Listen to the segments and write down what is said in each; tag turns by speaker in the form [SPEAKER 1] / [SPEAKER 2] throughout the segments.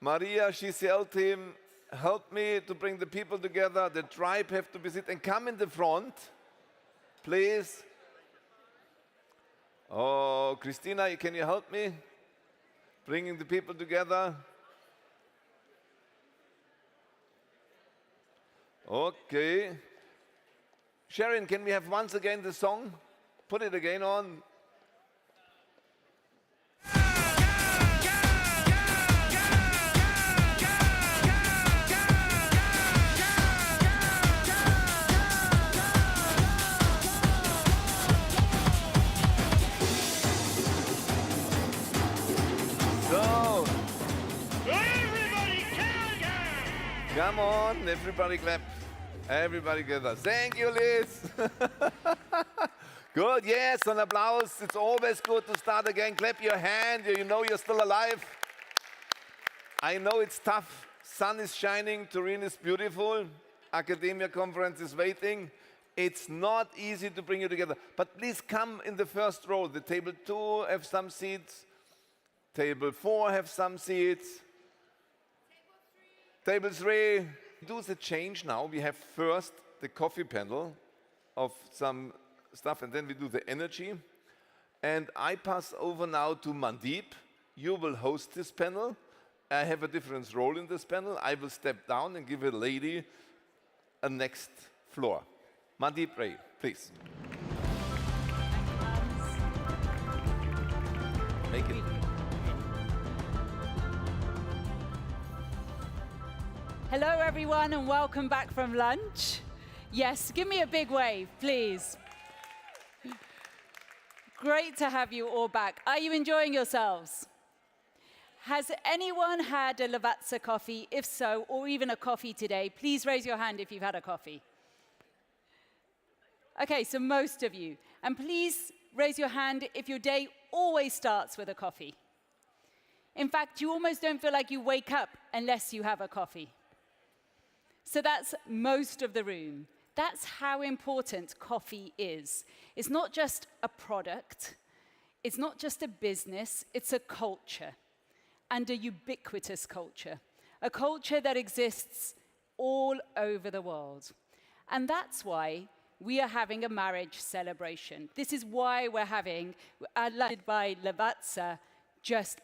[SPEAKER 1] Maria, GCL team, help me to bring the people together. The tribe have to visit and come in the front, please. Oh, Christina, can you help me? Bringing the people together. Okay. Sharon, can we have once again the song? Put it again on. So,
[SPEAKER 2] everybody together!
[SPEAKER 1] Come on, everybody clap. Everybody together. Thank you, Liz. Good, yes, an applause. It's always good to start again. Clap your hand, you know you're still alive. I know it's tough. Sun is shining, Turin is beautiful. Academia conference is waiting. It's not easy to bring you together. But please come in the first row. The table 2 have some seats. Table 4 have some seats. Table 3. Do the change now. We have first the coffee panel of some stuff, and then we do the energy. And I pass over now to Mandeep. You will host this panel. I have a different role in this panel. I will step down and give a lady a next floor. Mandeep Ray, please. Make it.
[SPEAKER 3] Hello, everyone, and welcome back from lunch. Yes, give me a big wave, please. Great to have you all back. Are you enjoying yourselves? Has anyone had a Lavazza coffee? If so, or even a coffee today, please raise your hand if you've had a coffee. Okay, so most of you. And please raise your hand if your day always starts with a coffee. In fact, you almost don't feel like you wake up unless you have a coffee. So that's most of the room. That's how important coffee is. It's not just a product. It's not just a business. It's a culture, and a ubiquitous culture. A culture that exists all over the world. And that's why we are having a marriage celebration. This is why we're having led by Lavazza just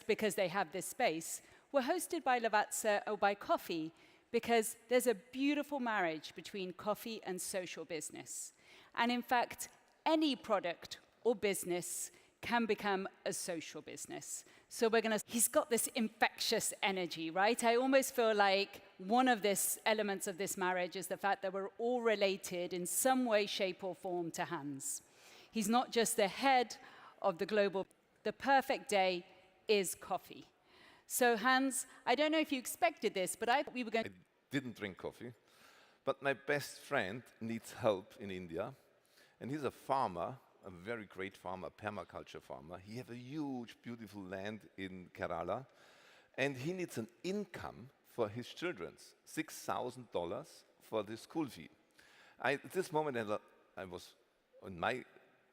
[SPEAKER 3] because they have this space. We're hosted by Lavazza or by coffee because there's a beautiful marriage between coffee and social business. And in fact, any product or business can become a social business. So he's got this infectious energy, right? I almost feel like one of the elements of this marriage is the fact that we're all related in some way, shape, or form to Hans. He's not just the head of the global. The perfect day is coffee. So Hans, I don't know if you expected this, but I thought we were going to...
[SPEAKER 1] I didn't drink coffee, but my best friend needs help in India, and he's a farmer, a very great farmer, permaculture farmer. He has a huge, beautiful land in Kerala, and he needs an income for his children, $6,000 for the school fee. At this moment, I was, in my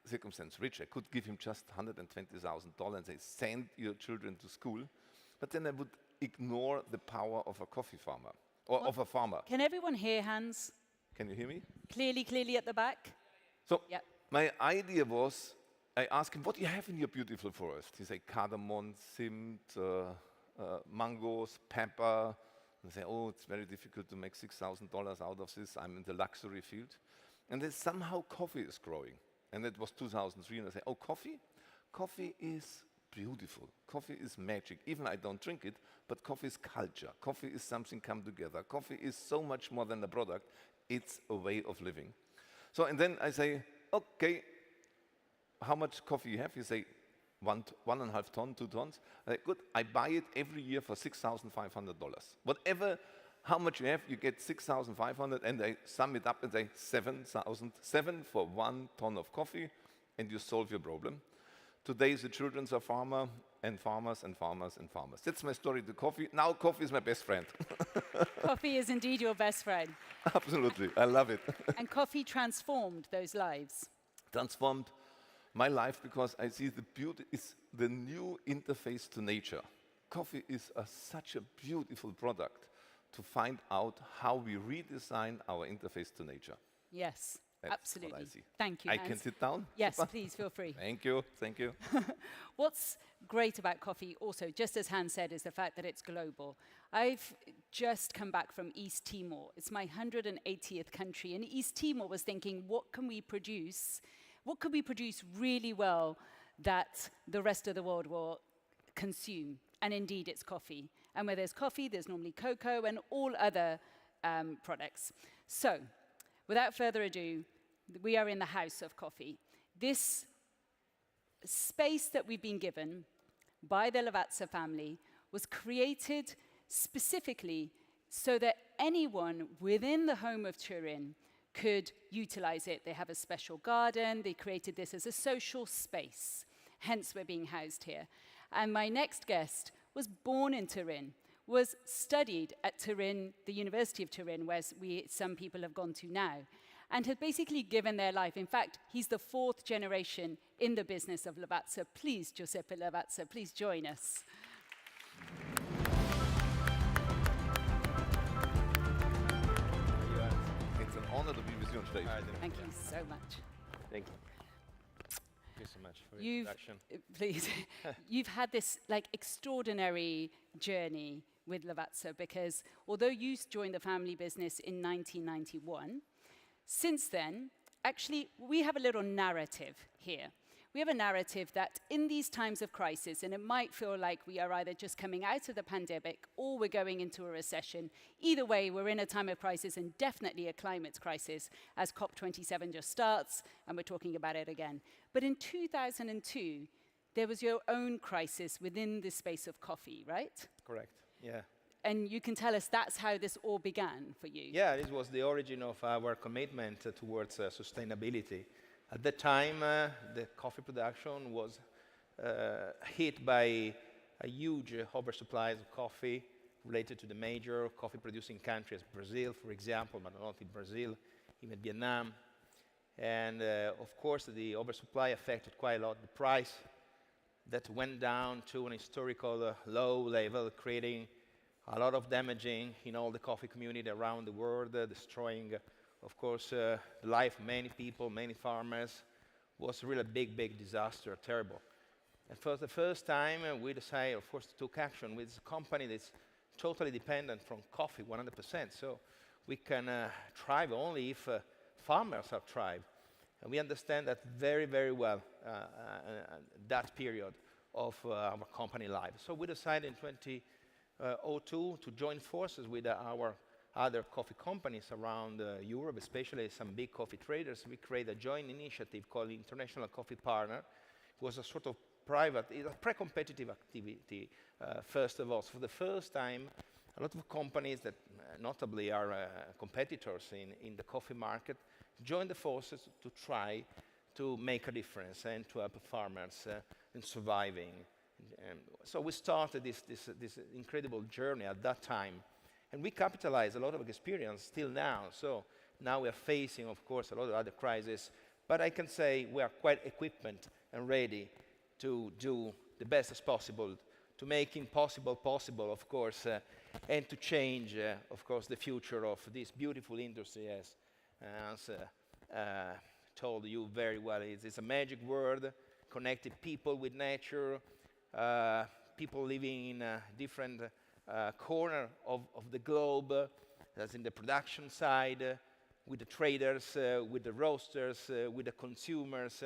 [SPEAKER 1] circumstance, rich. I could give him just $120,000 and say, send your children to school. But then I would ignore the power of a coffee farmer, or of a farmer.
[SPEAKER 3] Can everyone hear Hans?
[SPEAKER 1] Can you hear me?
[SPEAKER 3] Clearly at the back?
[SPEAKER 1] So
[SPEAKER 3] Yep.
[SPEAKER 1] my idea was, I asked him, what do you have in your beautiful forest? He said, cardamom, mint, mangoes, pepper. And I say, oh, it's very difficult to make $6,000 out of this. I'm in the luxury field. And then somehow coffee is growing. And it was 2003, and I said, oh, coffee? Coffee is beautiful. Coffee is magic. Even I don't drink it, but coffee is culture. Coffee is something come together. Coffee is so much more than a product. It's a way of living. So, and then I say, okay, how much coffee you have? You say, 1.5 tons, 2 tons. I say, good, I buy it every year for $6,500. Whatever, how much you have, you get $6,500, and I sum it up and say 7,007 for 1 ton of coffee, and you solve your problem. Today, the children are farmers and farmers and farmers and farmers. That's my story to coffee. Now coffee is my best friend.
[SPEAKER 3] Coffee is indeed your best friend.
[SPEAKER 1] Absolutely, I love it.
[SPEAKER 3] And coffee transformed those lives.
[SPEAKER 1] Transformed my life because I see the beauty is the new interface to nature. coffee is such a beautiful product to find out how we redesign our interface to nature.
[SPEAKER 3] Yes,
[SPEAKER 1] That's what I
[SPEAKER 3] absolutely.
[SPEAKER 1] see.
[SPEAKER 3] Thank you,
[SPEAKER 1] I
[SPEAKER 3] Hans.
[SPEAKER 1] can sit down?
[SPEAKER 3] Yes,
[SPEAKER 1] Super.
[SPEAKER 3] please feel free.
[SPEAKER 1] Thank you, thank you.
[SPEAKER 3] What's great about coffee also, just as Hans said, is the fact that it's global. I've just come back from East Timor. It's my 180th country, and East Timor was thinking, what can we produce? What could we produce really well that the rest of the world will consume? And indeed, it's coffee. And where there's coffee, there's normally cocoa and all other products. So, without further ado, we are in the house of coffee. This space that we've been given by the Lavazza family was created specifically so that anyone within the home of Turin could utilize it. They have a special garden. They created this as a social space. Hence, we're being housed here. And my next guest was born in Turin, was studied at Turin, the University of Turin, where some people have gone to now, and had basically given their life. In fact, he's the 4th generation in the business of Lavazza. Please, Giuseppe Lavazza, please join us.
[SPEAKER 1] It's an honor to be with you on stage.
[SPEAKER 3] Thank you so much.
[SPEAKER 4] Thank you. Thank you so much for the
[SPEAKER 3] You've,
[SPEAKER 4] introduction.
[SPEAKER 3] please, you've had this like extraordinary journey with Lavazza because although you joined the family business in 1991, since then, actually, we have a little narrative here. We have a narrative that in these times of crisis, and it might feel like we are either just coming out of the pandemic or we're going into a recession. Either way, we're in a time of crisis and definitely a climate crisis as COP27 just starts, and we're talking about it again. But in 2002, there was your own crisis within the space of coffee, right?
[SPEAKER 4] Correct. Yeah.
[SPEAKER 3] And you can tell us that's how this all began for you.
[SPEAKER 4] Yeah, this was the origin of our commitment towards sustainability. At that time, the coffee production was hit by a huge oversupply of coffee related to the major coffee-producing countries, Brazil, for example, but not in Brazil, even Vietnam. And of course, the oversupply affected quite a lot the price that went down to an historical low level, creating a lot of damaging in all the coffee community around the world, destroying, of course, the life of many people, many farmers. Was really a big, big disaster, terrible. And for the first time, we decided, of course, to take action with a company that's totally dependent from coffee, 100%. So we can thrive only if farmers have thrived. And we understand that very, very well, that period of our company life. So we decided in 2002 to join forces with our other coffee companies around Europe, especially some big coffee traders. We created a joint initiative called International Coffee Partner. It was a sort of private, a pre-competitive activity, first of all. So for the first time, a lot of companies that notably are competitors in the coffee market joined the forces to try to make a difference and to help farmers in surviving. So we started this incredible journey at that time. And we capitalized a lot of experience still now. So now we are facing, of course, a lot of other crises. But I can say we are quite equipped and ready to do the best as possible, to make impossible possible, of course, and to change, of course, the future of this beautiful industry, as told you very well. It's a magic world, connected people with nature, people living in different corner of the globe, that's in the production side, with the traders, with the roasters, with the consumers.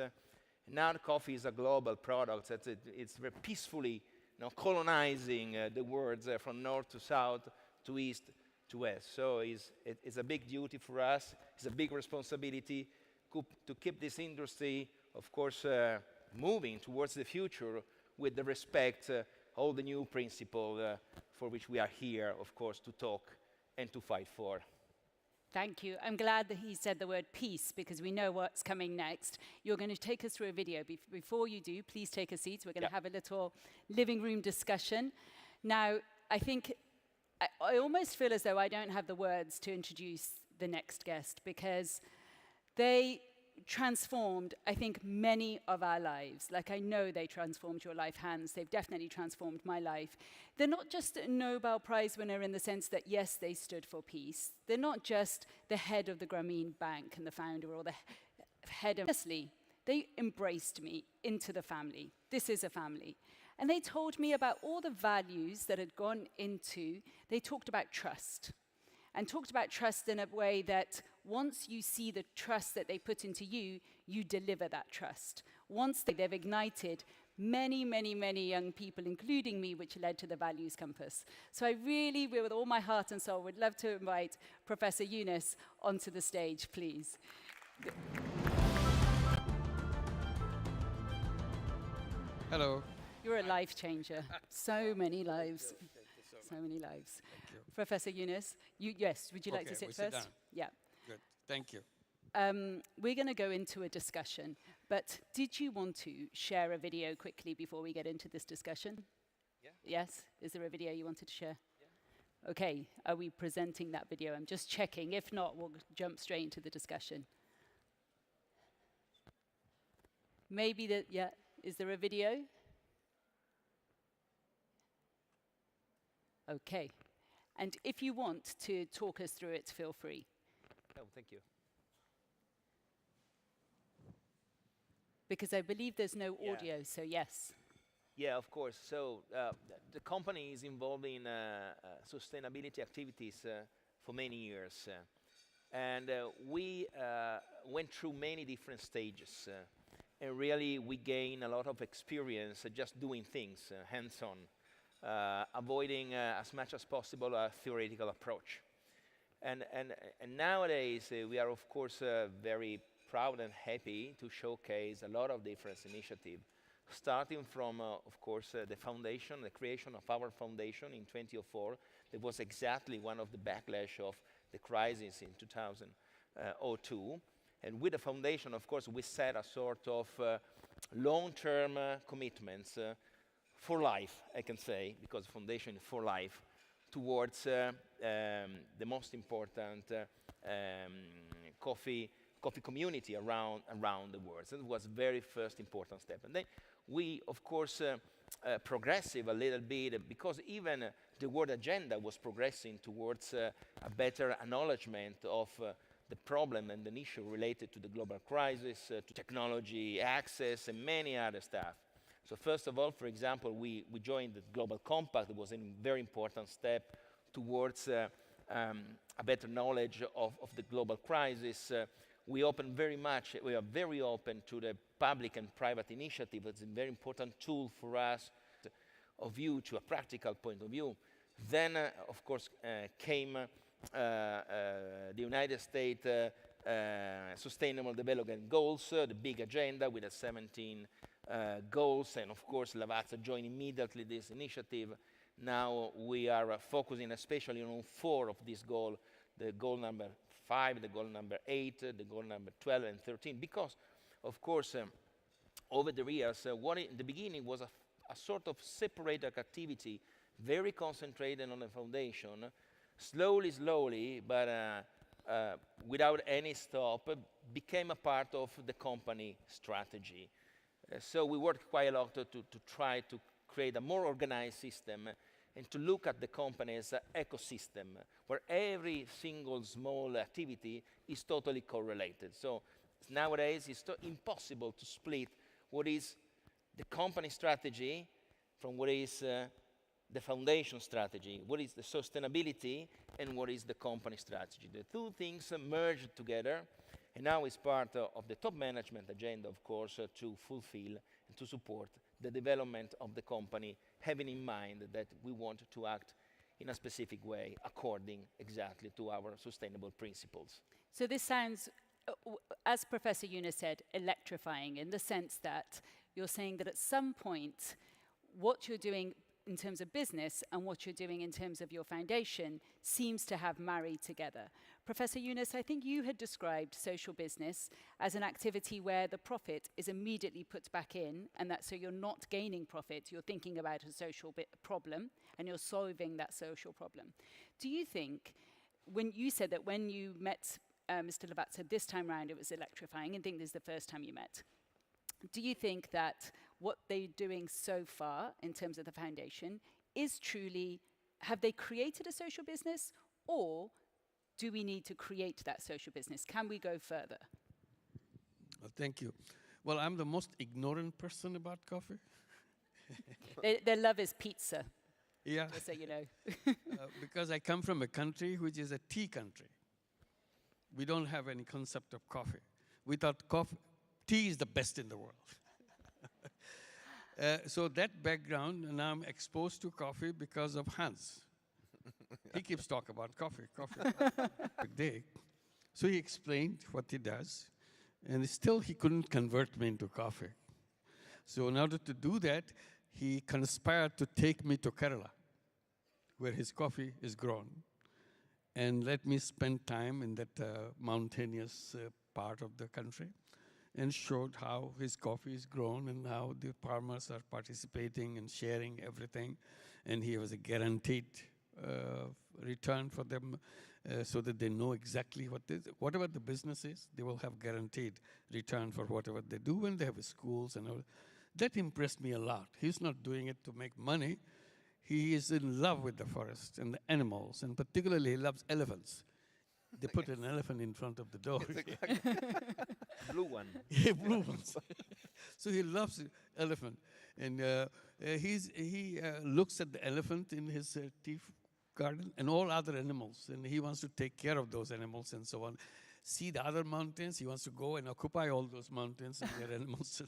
[SPEAKER 4] Now the coffee is a global product. It's very peacefully colonizing the world from north to south, to east to west. So it's a big duty for us. It's a big responsibility to keep this industry, of course, moving towards the future with the respect, all the new principles for which we are here, of course, to talk and to fight for.
[SPEAKER 3] Thank you. I'm glad that he said the word peace because we know what's coming next. You're going to take us through a video. Before you do, please take a seat. We're going to have a little living room discussion. Now, I think I almost feel as though I don't have the words to introduce the next guest because they transformed, I think, many of our lives. Like, I know they transformed your life, Hans. They've definitely transformed my life. They're not just a Nobel Prize winner in the sense that, yes, they stood for peace. They're not just the head of the Grameen Bank and the founder, or the head of... Honestly, they embraced me into the family. This is a family. And they told me about all the values that had gone into... They talked about trust. And talked about trust in a way that once you see the trust that they put into you, you deliver that trust. Once they've ignited many, many, many young people, including me, which led to the Values Compass. So I really, with all my heart and soul, would love to invite Professor Yunus onto the stage, please.
[SPEAKER 5] Hello.
[SPEAKER 3] You're a life changer. So many lives. So many lives. Professor Yunus, yes, would you like to sit
[SPEAKER 5] sit
[SPEAKER 3] first?
[SPEAKER 5] down.
[SPEAKER 3] Yeah.
[SPEAKER 5] Good. Thank you.
[SPEAKER 3] We're going to go into a discussion, but did you want to share a video quickly before we get into this discussion?
[SPEAKER 4] Yeah.
[SPEAKER 3] Yes? Is there a video you wanted to share? Yeah. Okay. Are we presenting that video? I'm just checking. If not, we'll jump straight into the discussion. Maybe that, yeah. Is there a video? Okay. And if you want to talk us through it, feel free.
[SPEAKER 4] Oh, thank you.
[SPEAKER 3] Because I believe there's no
[SPEAKER 4] Yeah.
[SPEAKER 3] audio, so yes.
[SPEAKER 4] Yeah, of course. So the company is involved in sustainability activities for many years. And we went through many different stages. And really, we gained a lot of experience just doing things hands-on, avoiding as much as possible a theoretical approach. And nowadays, we are, of course, very proud and happy to showcase a lot of different initiatives, starting from, of course, the foundation, the creation of our foundation in 2004. That was exactly one of the backlash of the crisis in 2002. And with the foundation, of course, we set a sort of long-term commitments for life, I can say, because foundation is for life, towards the most important coffee community around the world. So it was the very first important step. And then we, of course, progressive a little bit, because even the World Agenda was progressing towards a better acknowledgement of the problem and the issue related to the global crisis, to technology, access, and many other stuff. So first of all, for example, we joined the Global Compact. It was a very important step towards a better knowledge of the global crisis. We are very open to the public and private initiative. It's a very important tool for us of view to a practical point of view. Then, of course, came the United States Sustainable Development Goals, the big agenda with the 17 goals, and of course Lavazza joined immediately this initiative. Now we are focusing especially on 4 of these goals, the goal number 5, the goal number 8, the goal number 12 and 13, because of course over the years, what in the beginning was a sort of separated activity, very concentrated on the foundation, slowly, but without any stop, became a part of the company strategy. So we worked quite a lot to try to create a more organized system and to look at the company as an ecosystem where every single small activity is totally correlated. So nowadays it's impossible to split what is the company strategy from what is the foundation strategy, what is the sustainability, and what is the company strategy. The 2 things merged together, and now it's part of the top management agenda, of course, to fulfill and to support the development of the company, having in mind that we want to act in a specific way, according exactly to our sustainable principles.
[SPEAKER 3] So this sounds, as Professor Yunus said, electrifying, in the sense that you're saying that at some point, what you're doing in terms of business and what you're doing in terms of your foundation seems to have married together. Professor Yunus, I think you had described social business as an activity where the profit is immediately put back in, and that so you're not gaining profit, you're thinking about a social problem and you're solving that social problem. Do you think, when you said that when you met Mr. Lavazza, this time round it was electrifying, and think this is the first time you met. Do you think that what they're doing so far in terms of the foundation is truly, have they created a social business, or do we need to create that social business? Can we go further?
[SPEAKER 5] Well, thank you. Well, I'm the most ignorant person about coffee.
[SPEAKER 3] Their love is pizza,
[SPEAKER 5] Yeah,
[SPEAKER 3] just so you know.
[SPEAKER 5] because I come from a country which is a tea country. We don't have any concept of coffee. We thought tea is the best in the world. So that background, and now I'm exposed to coffee because of Hans. He keeps talking about coffee every day. So he explained what he does, and still he couldn't convert me into coffee. So in order to do that, he conspired to take me to Kerala, where his coffee is grown, and let me spend time in that mountainous part of the country, and showed how his coffee is grown and how the farmers are participating and sharing everything. And he was a guaranteed return for them so that they know exactly whatever the business is, they will have guaranteed return for whatever they do when they have schools and all. That impressed me a lot. He's not doing it to make money. He is in love with the forest and the animals, and particularly he loves elephants. They put an elephant in front of the door.
[SPEAKER 4] Blue one.
[SPEAKER 5] Yeah, blue ones. So he loves elephant, and he looks at the elephant in his tea garden and all other animals, and he wants to take care of those animals and so on. See the other mountains, he wants to go and occupy all those mountains and their animals.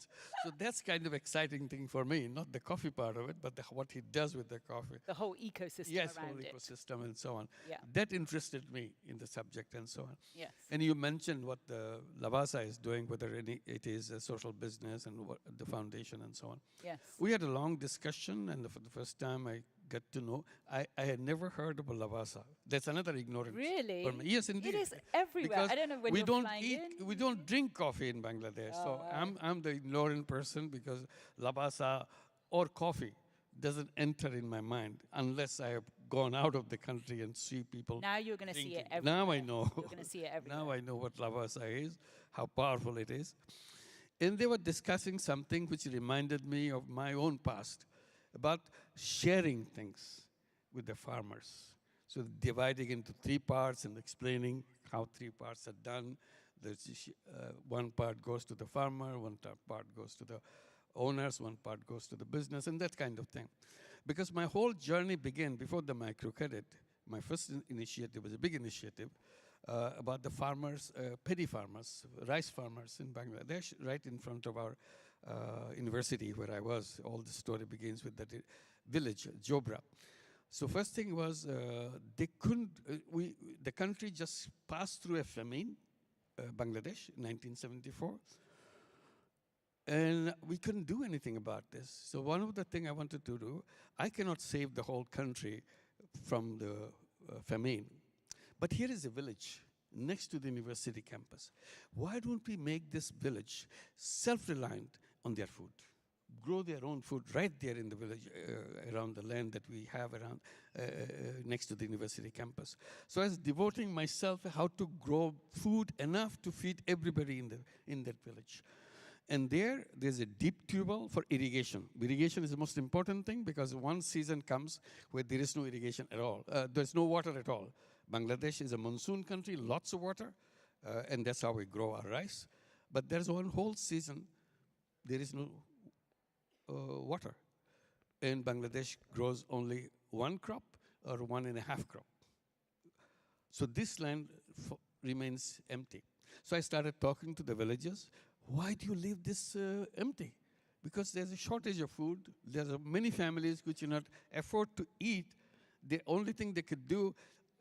[SPEAKER 5] So that's kind of exciting thing for me, not the coffee part of it, but what he does with the coffee.
[SPEAKER 3] The whole ecosystem
[SPEAKER 5] Yes,
[SPEAKER 3] around
[SPEAKER 5] whole
[SPEAKER 3] it.
[SPEAKER 5] ecosystem and so on.
[SPEAKER 3] Yeah.
[SPEAKER 5] That interested me in the subject and so on.
[SPEAKER 3] Yes.
[SPEAKER 5] And you mentioned what the Lavazza is doing, whether it is a social business and what the foundation and so on.
[SPEAKER 3] Yes.
[SPEAKER 5] We had a long discussion, and for the first time I got to know, I had never heard of a Lavazza. That's another ignorance.
[SPEAKER 3] Really?
[SPEAKER 5] For me. Yes, indeed.
[SPEAKER 3] It is everywhere.
[SPEAKER 5] Because
[SPEAKER 3] I don't know when
[SPEAKER 5] we
[SPEAKER 3] you're
[SPEAKER 5] don't
[SPEAKER 3] flying
[SPEAKER 5] eat,
[SPEAKER 3] in.
[SPEAKER 5] we don't drink coffee in Bangladesh.
[SPEAKER 3] Oh,
[SPEAKER 5] So
[SPEAKER 3] wow.
[SPEAKER 5] I'm the ignorant person because Lavazza or coffee doesn't enter in my mind unless I have gone out of the country and see people.
[SPEAKER 3] Now you're going to see it
[SPEAKER 5] drinking.
[SPEAKER 3] everywhere.
[SPEAKER 5] Now I know.
[SPEAKER 3] You're going to see it everywhere.
[SPEAKER 5] Now I know what Lavazza is, how powerful it is. And they were discussing something which reminded me of my own past, about sharing things with the farmers. So dividing into 3 parts and explaining how 3 parts are done. There's one part goes to the farmer, one part goes to the owners, one part goes to the business, and that kind of thing. Because my whole journey began before the microcredit. My first initiative was a big initiative about the farmers, paddy farmers, rice farmers in Bangladesh, right in front of our university where I was. All the story begins with that village, Jobra. So first thing was they couldn't, the country just passed through a famine, Bangladesh, in 1974. And we couldn't do anything about this. So one of the things I wanted to do, I cannot save the whole country from the famine. But here is a village next to the university campus. Why don't we make this village self-reliant on their food? Grow their own food right there in the village, around the land that we have around next to the university campus. So I was devoting myself how to grow food enough to feed everybody in that village. And there's a deep tubewell for irrigation. Irrigation is the most important thing because one season comes where there is no irrigation at all. There's no water at all. Bangladesh is a monsoon country, lots of water, and that's how we grow our rice. But there's one whole season, there is no water. And Bangladesh grows only 1 crop or 1.5 crop. So this land remains empty. So I started talking to the villagers. Why do you leave this empty? Because there's a shortage of food. There are many families which cannot afford to eat. The only thing they could do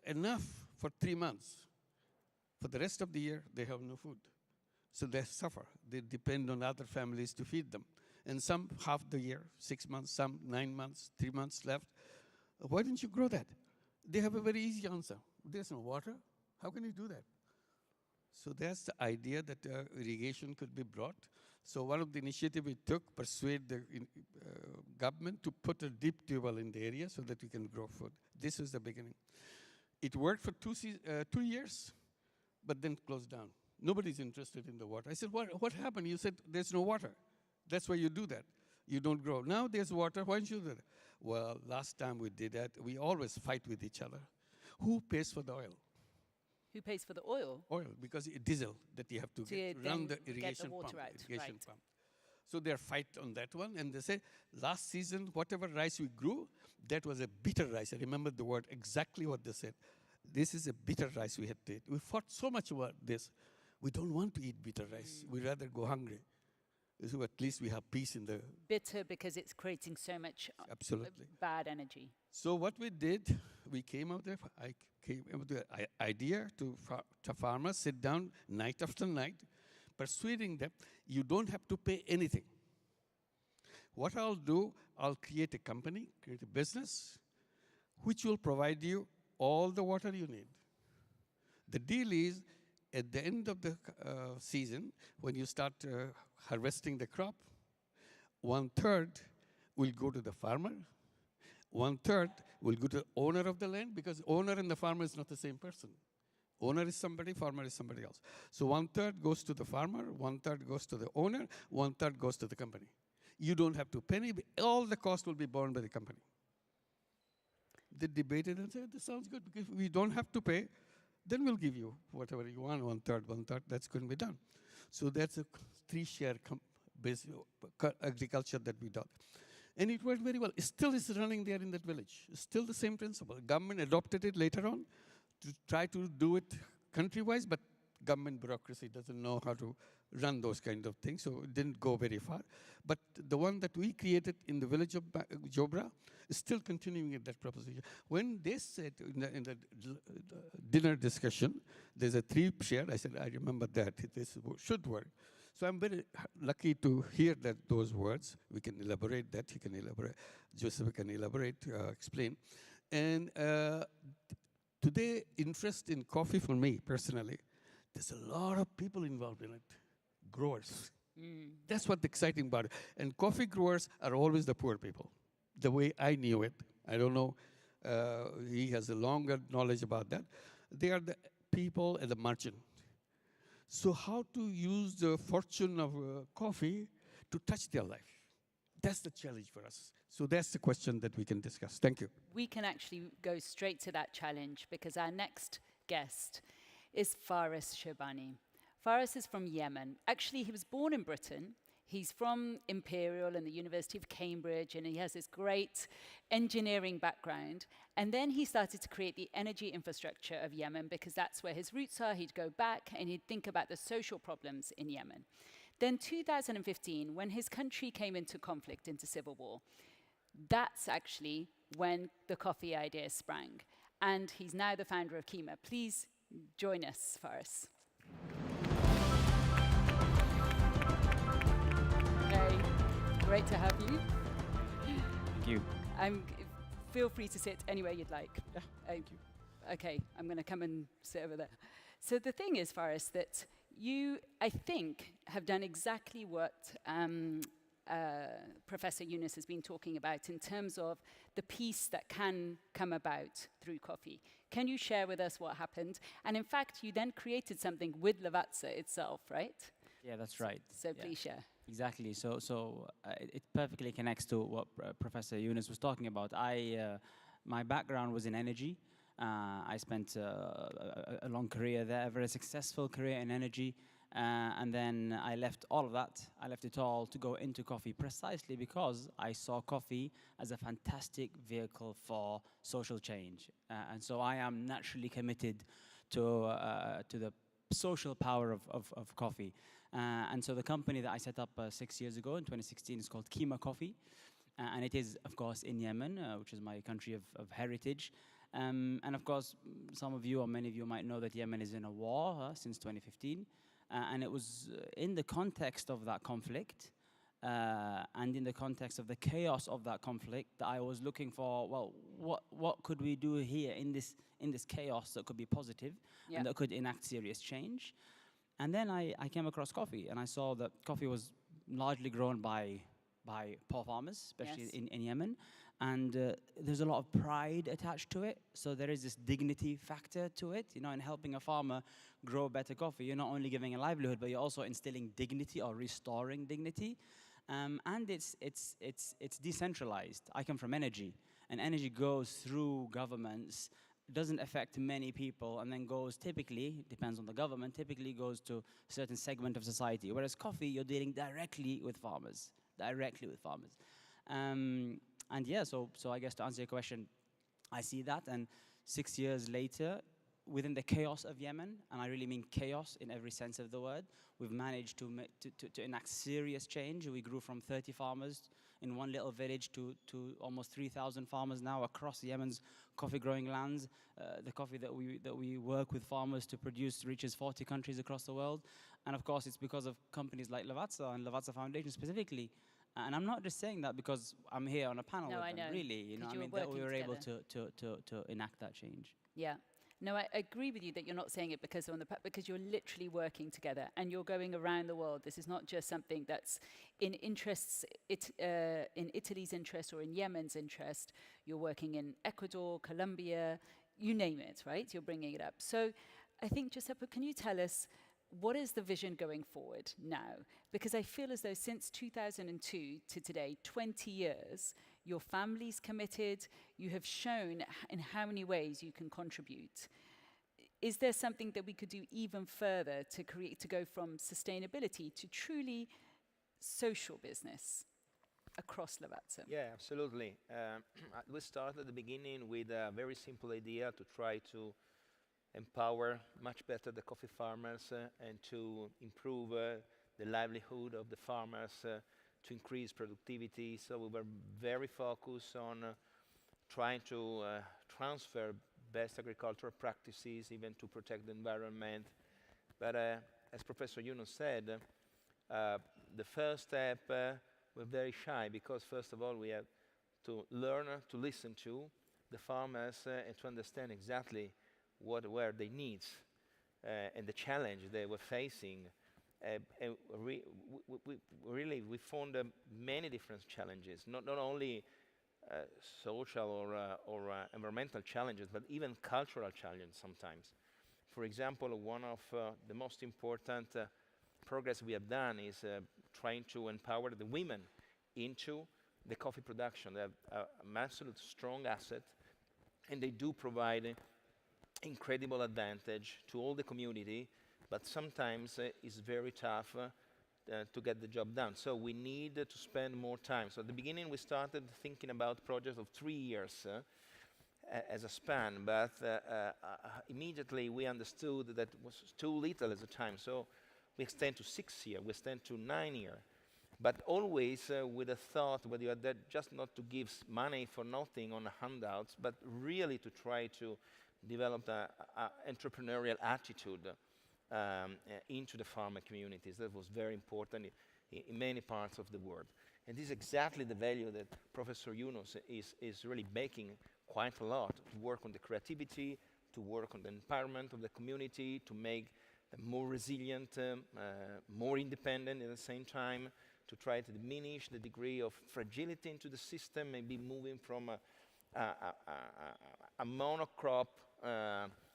[SPEAKER 5] enough for 3 months. For the rest of the year, they have no food. So they suffer. They depend on other families to feed them. And some half the year, 6 months, some 9 months, 3 months left. Why didn't you grow that? They have a very easy answer. There's no water. How can you do that? So that's the idea that irrigation could be brought. So one of the initiatives we took, persuade the government to put a deep tubewell in the area so that we can grow food. This was the beginning. It worked for 2 years. but then closed down. Nobody's interested in the water. I said, what happened? You said there's no water. That's why you do that. You don't grow. Now there's water, why don't you do that? Well, last time we did that, we always fight with each other. Who pays for the oil?
[SPEAKER 3] Who pays for the oil?
[SPEAKER 5] Oil, because it's diesel that you have to run the irrigation
[SPEAKER 3] water
[SPEAKER 5] pump.
[SPEAKER 3] out,
[SPEAKER 5] Irrigation
[SPEAKER 3] right.
[SPEAKER 5] pump. So they fight on that one, and they say, last season, whatever rice we grew, that was a bitter rice. I remember the word, exactly what they said. This is a bitter rice we had to eat. We fought so much about this. We don't want to eat bitter rice. We'd rather go hungry. So at least we have peace in the...
[SPEAKER 3] Bitter because it's creating so much
[SPEAKER 5] Absolutely.
[SPEAKER 3] bad energy.
[SPEAKER 5] So what we did, we came out there, I came up with the idea to farmers sit down night after night, persuading them, you don't have to pay anything. What I'll do, I'll create a company, create a business, which will provide you all the water you need. The deal is, at the end of the season, when you start harvesting the crop, 1/3 will go to the farmer, 1/3 will go to the owner of the land, because owner and the farmer is not the same person. Owner is somebody, farmer is somebody else. So 1/3 goes to the farmer, 1/3 goes to the owner, 1/3 goes to the company. You don't have to pay, all the cost will be borne by the company. They debated and said, this sounds good, because we don't have to pay, then we'll give you whatever you want, 1/3, that's going to be done. So that's a 3-share agriculture that we did. And it worked very well. It still is running there in that village. It's still the same principle. Government adopted it later on to try to do it country-wise, but government bureaucracy doesn't know how to run those kind of things, so it didn't go very far. But the one that we created in the village of Jobra is still continuing in that proposition. When they said in the dinner discussion, there's a 3-share, I said, I remember that, this should work. So I'm very lucky to hear those words. We can elaborate that, he can elaborate, Joseph can elaborate, explain. And today, interest in coffee for me, personally, there's a lot of people involved in it, growers. That's what's exciting about it. And coffee growers are always the poor people, the way I knew it. I don't know, he has a longer knowledge about that. They are the people at the margin. So how to use the fortune of coffee to touch their life? That's the challenge for us. So that's the question that we can discuss. Thank you.
[SPEAKER 3] We can actually go straight to that challenge because our next guest is Faris Shabani. Faris is from Yemen. Actually, he was born in Britain. He's from Imperial and the University of Cambridge, and he has this great engineering background. And then he started to create the energy infrastructure of Yemen because that's where his roots are. He'd go back and he'd think about the social problems in Yemen. Then 2015, when his country came into conflict, into civil war, that's actually when the coffee idea sprang. And he's now the founder of Kima. Please join us, Faris. Hey, great to have you.
[SPEAKER 6] Thank you.
[SPEAKER 3] Feel free to sit anywhere you'd like.
[SPEAKER 6] Yeah, thank you.
[SPEAKER 3] Okay, I'm going to come and sit over there. So the thing is, Faris, that you, I think, have done exactly what Professor Yunus has been talking about in terms of the peace that can come about through coffee. Can you share with us what happened? And in fact, you then created something with Lavazza itself, right?
[SPEAKER 6] Yeah, that's right.
[SPEAKER 3] So
[SPEAKER 6] Yeah.
[SPEAKER 3] please share.
[SPEAKER 6] Exactly. So it perfectly connects to what Professor Yunus was talking about. My background was in energy. I spent a long career there, a very successful career in energy. And then I left all of that. I left it all to go into coffee precisely because I saw coffee as a fantastic vehicle for social change. And so I am naturally committed to the social power of coffee. And so the company that I set up 6 years ago in 2016 is called Kima Coffee. And it is, of course, in Yemen, which is my country of heritage. And of course, some of you or many of you might know that Yemen is in a war since 2015. And it was in the context of that conflict and in the context of the chaos of that conflict that I was looking for, well, what could we do here in this chaos that could be positive and that could enact serious change? And then I came across coffee, and I saw that coffee was largely grown by poor farmers, especially in Yemen. And there's a lot of pride attached to it. So there is this dignity factor to it. You know, in helping a farmer grow better coffee, you're not only giving a livelihood, but you're also instilling dignity or restoring dignity. And it's decentralized. I come from energy, and energy goes through governments, doesn't affect many people, and then goes typically, depends on the government, typically goes to a certain segment of society. Whereas coffee, you're dealing directly with farmers, And yeah, so I guess to answer your question, I see that, and 6 years later, within the chaos of Yemen, and I really mean chaos in every sense of the word, we've managed to enact serious change. We grew from 30 farmers in one little village to almost 3,000 farmers now across Yemen's coffee growing lands. The coffee that we work with farmers to produce reaches 40 countries across the world. And of course, it's because of companies like Lavazza and Lavazza Foundation specifically. And I'm not just saying that because I'm here on a panel
[SPEAKER 3] No,
[SPEAKER 6] with
[SPEAKER 3] I
[SPEAKER 6] them,
[SPEAKER 3] know,
[SPEAKER 6] really. You know,
[SPEAKER 3] 'cause
[SPEAKER 6] I
[SPEAKER 3] you
[SPEAKER 6] mean,
[SPEAKER 3] were
[SPEAKER 6] that we were
[SPEAKER 3] working
[SPEAKER 6] able to enact that change.
[SPEAKER 3] Yeah. No, I agree with you that you're not saying it because because you're literally working together and you're going around the world. This is not just something that's in Italy's interest or in Yemen's interest. You're working in Ecuador, Colombia, you name it, right? You're bringing it up. So I think, Giuseppe, can you tell us what is the vision going forward now? Because I feel as though since 2002 to today, 20 years, your family's committed, you have shown in how many ways you can contribute. Is there something that we could do even further to go from sustainability to truly social business across Lavazza?
[SPEAKER 4] Yeah, absolutely. We started at the beginning with a very simple idea to try to empower much better the coffee farmers and to improve the livelihood of the farmers, to increase productivity. So we were very focused on trying to transfer best agricultural practices, even to protect the environment. But as Professor Yunus said, the first step, we're very shy because first of all we have to learn to listen to the farmers and to understand exactly what were their needs and the challenge they were facing. And we found many different challenges, not only social or environmental challenges, but even cultural challenges sometimes. For example, one of the most important progress we have done is trying to empower the women into the coffee production. They have an absolute strong asset, and they do provide incredible advantage to all the community, but sometimes it's very tough to get the job done. So we need to spend more time. So at the beginning we started thinking about projects of 3 years as a span, but immediately we understood that it was too little as a time. So we extend to 6 years, we extend to 9 years. But always with a thought whether you are there just not to give money for nothing on handouts, but really to try to develop an entrepreneurial attitude into the farmer communities. That was very important in many parts of the world. And this is exactly the value that Professor Yunus is really making quite a lot, to work on the creativity, to work on the empowerment of the community, to make them more resilient, more independent at the same time, to try to diminish the degree of fragility into the system, maybe moving from a monocrop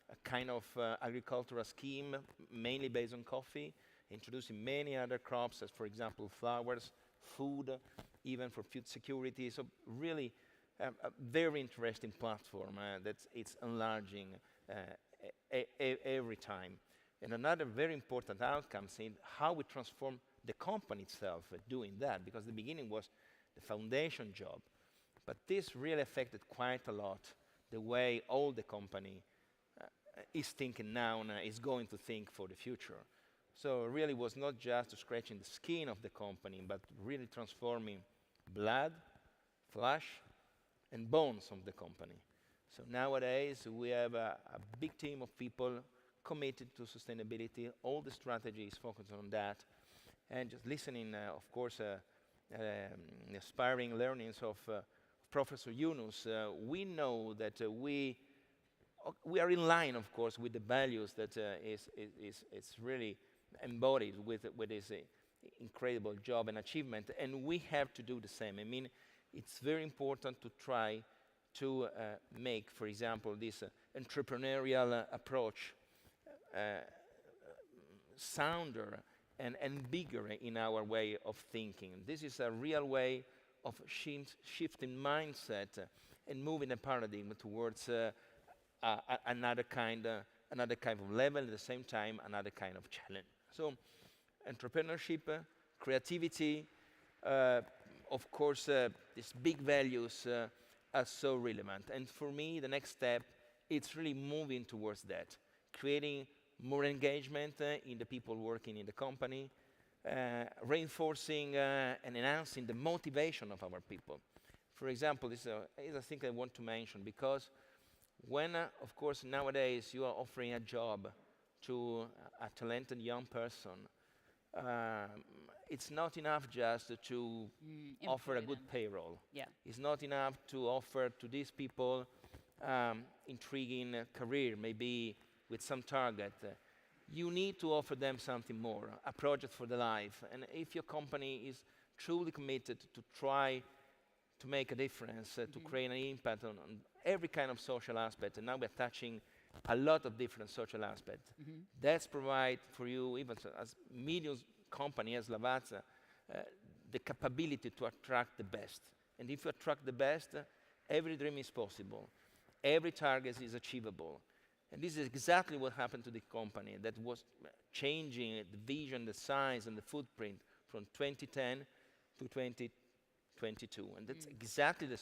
[SPEAKER 4] a kind of agricultural scheme, mainly based on coffee, introducing many other crops, as for example flowers, food, even for food security. So really a very interesting platform that it's enlarging every time. And another very important outcome is how we transform the company itself doing that, because the beginning was the foundation job. But this really affected quite a lot the way all the company is thinking now and is going to think for the future. So it really was not just scratching the skin of the company, but really transforming blood, flesh, and bones of the company. So nowadays we have a big team of people committed to sustainability. All the strategy is focused on that. And just listening, of course, inspiring learnings of Professor Yunus, we know that we are in line, of course, with the values that is really embodied with this incredible job and achievement, and we have to do the same. I mean, it's very important to try to make, for example, this entrepreneurial approach sounder and bigger in our way of thinking. This is a real way of shifting mindset and moving a paradigm towards another kind of level, at the same time, another kind of challenge. So, entrepreneurship, creativity, of course, these big values are so relevant. And for me, the next step, it's really moving towards that, creating more engagement in the people working in the company, reinforcing and enhancing the motivation of our people. For example, this is a thing I want to mention, because when, of course, nowadays you are offering a job to a talented young person, it's not enough just to offer a good payroll.
[SPEAKER 3] Yeah.
[SPEAKER 4] It's not enough to offer to these people intriguing career, maybe with some target. You need to offer them something more, a project for the life. And if your company is truly committed to try to make a difference, to create an impact on every kind of social aspect, and now we're touching a lot of different social aspects. That's provide for you, even as medium company as Lavazza, the capability to attract the best. And if you attract the best, every dream is possible. Every target is achievable. And this is exactly what happened to the company that was changing the vision, the size, and the footprint from 2010 to 2022. And that's exactly the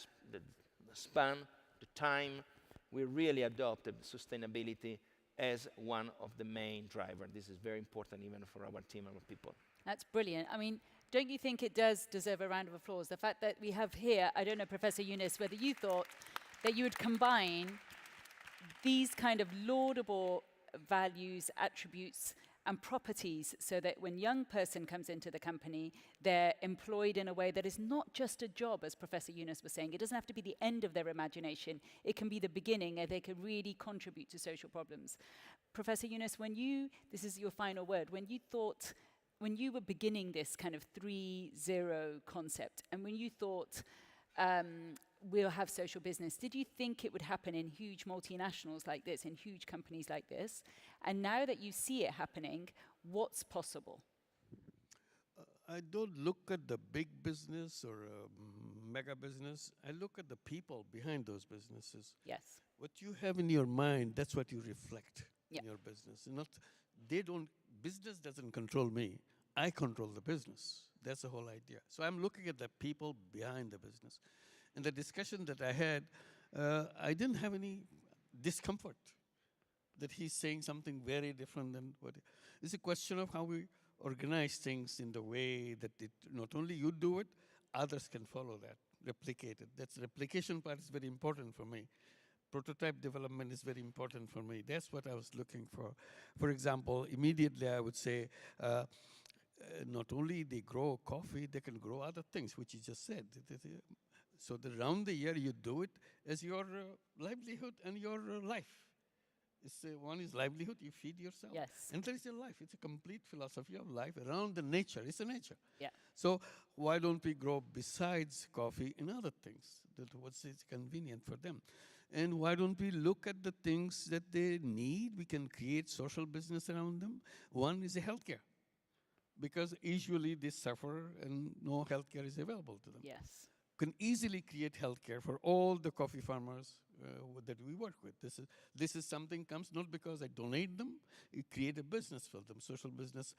[SPEAKER 4] span, the time we really adopted sustainability as one of the main drivers. This is very important even for our team and our people.
[SPEAKER 3] That's brilliant. I mean, don't you think it does deserve a round of applause? The fact that we have here, I don't know, Professor Yunus, whether you thought that you would combine these kind of laudable values, attributes, and properties so that when a young person comes into the company, they're employed in a way that is not just a job, as Professor Yunus was saying. It doesn't have to be the end of their imagination. It can be the beginning, and they can really contribute to social problems. Professor Yunus, this is your final word, when you were beginning this kind of 3-0 concept, and when you thought, we'll have social business, did you think it would happen in huge multinationals like this, in huge companies like this? And now that you see it happening, what's possible?
[SPEAKER 5] I don't look at the big business or mega business. I look at the people behind those businesses.
[SPEAKER 3] Yes.
[SPEAKER 5] What you have in your mind, that's what you reflect
[SPEAKER 3] Yep.
[SPEAKER 5] in your business. Business doesn't control me. I control the business. That's the whole idea. So I'm looking at the people behind the business. In the discussion that I had, I didn't have any discomfort that he's saying something very different than what. It's a question of how we organize things in the way that not only you do it, others can follow that, replicate it. That's the replication part is very important for me. Prototype development is very important for me. That's what I was looking for. For example, immediately I would say, not only they grow coffee, they can grow other things, which you just said. So around the year you do it as your livelihood and your life. One is livelihood, you feed yourself.
[SPEAKER 3] Yes.
[SPEAKER 5] And there is your life. It's a complete philosophy of life around the nature. It's a nature.
[SPEAKER 3] Yeah.
[SPEAKER 5] So why don't we grow besides coffee in other things? What's convenient for them? And why don't we look at the things that they need? We can create social business around them. One is healthcare, because usually they suffer and no healthcare is available to them.
[SPEAKER 3] Yes.
[SPEAKER 5] Can easily create healthcare for all the coffee farmers that we work with. This is something comes not because I donate them, you create a business for them, social business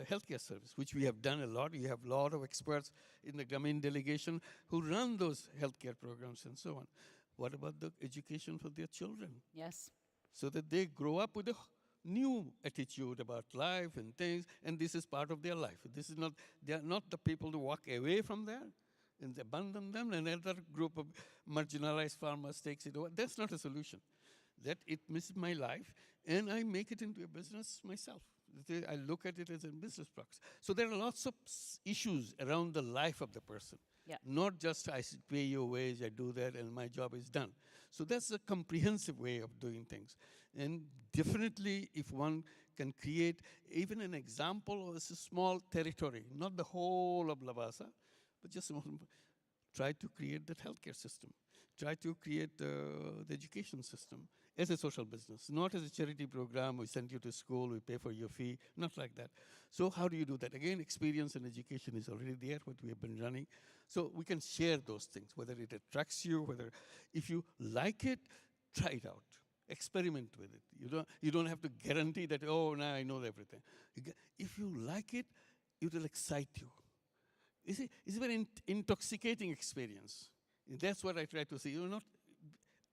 [SPEAKER 5] healthcare service, which we have done a lot. We have a lot of experts in the Grameen delegation who run those healthcare programs and so on. What about the education for their children?
[SPEAKER 3] Yes.
[SPEAKER 5] So that they grow up with a new attitude about life and things, and this is part of their life. They are not the people who walk away from there and abandon them, and another group of marginalized farmers takes it over. That's not a solution. That it misses my life, and I make it into a business myself. I look at it as a business practice. So there are lots of issues around the life of the person.
[SPEAKER 3] Yeah.
[SPEAKER 5] Not just I pay you a wage, I do that, and my job is done. So that's a comprehensive way of doing things. And definitely, if one can create even an example of a small territory, not the whole of Lavazza, but just try to create that healthcare system, try to create the education system as a social business, not as a charity program. We send you to school, we pay for your fee, not like that. So how do you do that? Again, experience and education is already there, what we have been running. So we can share those things, whether it attracts you, whether if you like it, try it out. Experiment with it. You don't have to guarantee that, oh, now I know everything. If you like it, it will excite you. It's a very intoxicating experience. And that's what I try to say.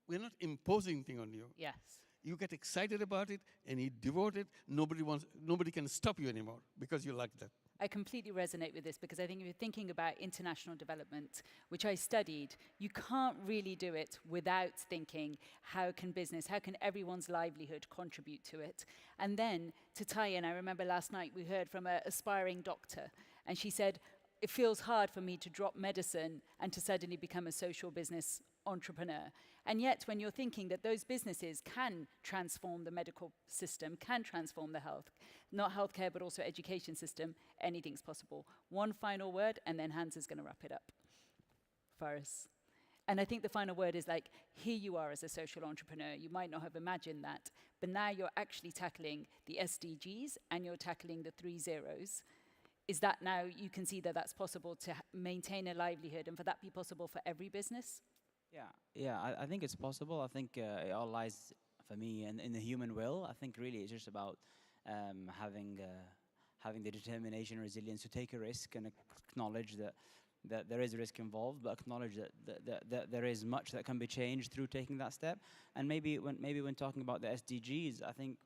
[SPEAKER 5] We're not imposing thing on you.
[SPEAKER 3] Yes.
[SPEAKER 5] You get excited about it and you devote it. Nobody can stop you anymore because you like that.
[SPEAKER 3] I completely resonate with this because I think if you're thinking about international development, which I studied, you can't really do it without thinking, how can everyone's livelihood contribute to it? And then to tie in, I remember last night we heard from an aspiring doctor, and she said, it feels hard for me to drop medicine and to suddenly become a social business entrepreneur. And yet, when you're thinking that those businesses can transform the medical system, can transform the not healthcare, but also education system, anything's possible. One final word, and then Hans is going to wrap it up for us. And I think the final word is like, here you are as a social entrepreneur. You might not have imagined that, but now you're actually tackling the SDGs and you're tackling the 3 zeros. Is that now you can see that that's possible to maintain a livelihood and for that be possible for every business?
[SPEAKER 6] I think it's possible. I think it all lies, for me, in the human will. I think really it's just about having the determination and resilience to take a risk and acknowledge that there is risk involved, but acknowledge that there is much that can be changed through taking that step. And maybe when talking about the SDGs, I think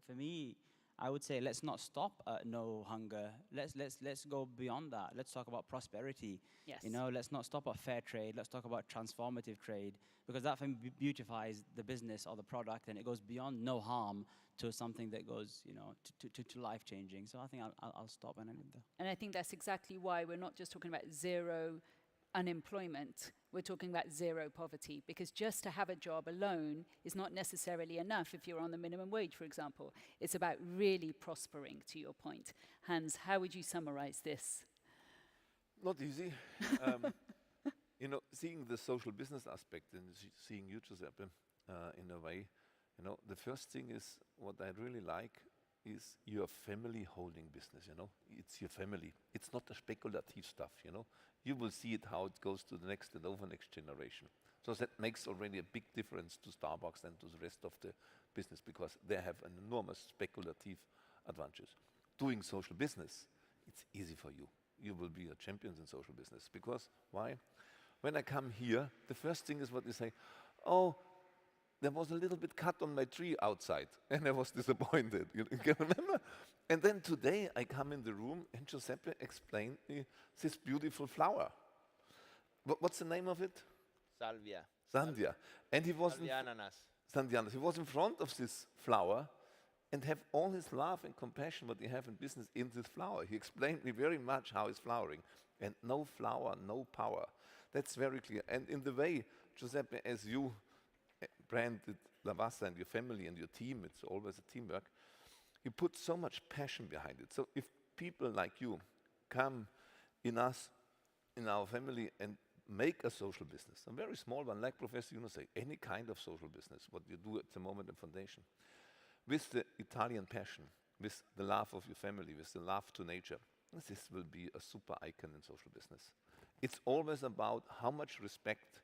[SPEAKER 6] for me, I would say let's not stop at no hunger. Let's go beyond that. Let's talk about prosperity.
[SPEAKER 3] Yes.
[SPEAKER 6] Let's not stop at fair trade. Let's talk about transformative trade, because that beautifies the business or the product, and it goes beyond no harm to something that goes, to life changing. So I think I'll stop and end there.
[SPEAKER 3] And I think that's exactly why we're not just talking about zero unemployment, we're talking about zero poverty, because just to have a job alone is not necessarily enough if you're on the minimum wage, for example. It's about really prospering, to your point. Hans, how would you summarize this?
[SPEAKER 1] Not easy. Seeing the social business aspect and seeing you, Giuseppe, in a way, the first thing is what I really like is your family holding business, It's your family. It's not the speculative stuff, You will see it how it goes to the next and over next generation. So that makes already a big difference to Starbucks and to the rest of the business, because they have an enormous speculative advantage. Doing social business, it's easy for you. You will be a champion in social business. Because why? When I come here, the first thing is what they say, oh, there was a little bit cut on my tree outside, and I was disappointed. You can remember? And then today I come in the room, and Giuseppe explained me this beautiful flower. What's the name of it?
[SPEAKER 4] Salvia.
[SPEAKER 1] Sandia. And he was
[SPEAKER 4] Sandianas.
[SPEAKER 1] He was in front of this flower and have all his love and compassion what he have in business in this flower. He explained me very much how it's flowering. And no flower, no power. That's very clear. And in the way, Giuseppe, as you branded Lavazza and your family and your team, it's always a teamwork, you put so much passion behind it. So if people like you come in us, in our family, and make a social business, a very small one, like Professor Yunus say, any kind of social business, what you do at the moment in foundation, with the Italian passion, with the love of your family, with the love to nature, this will be a super icon in social business. It's always about how much respect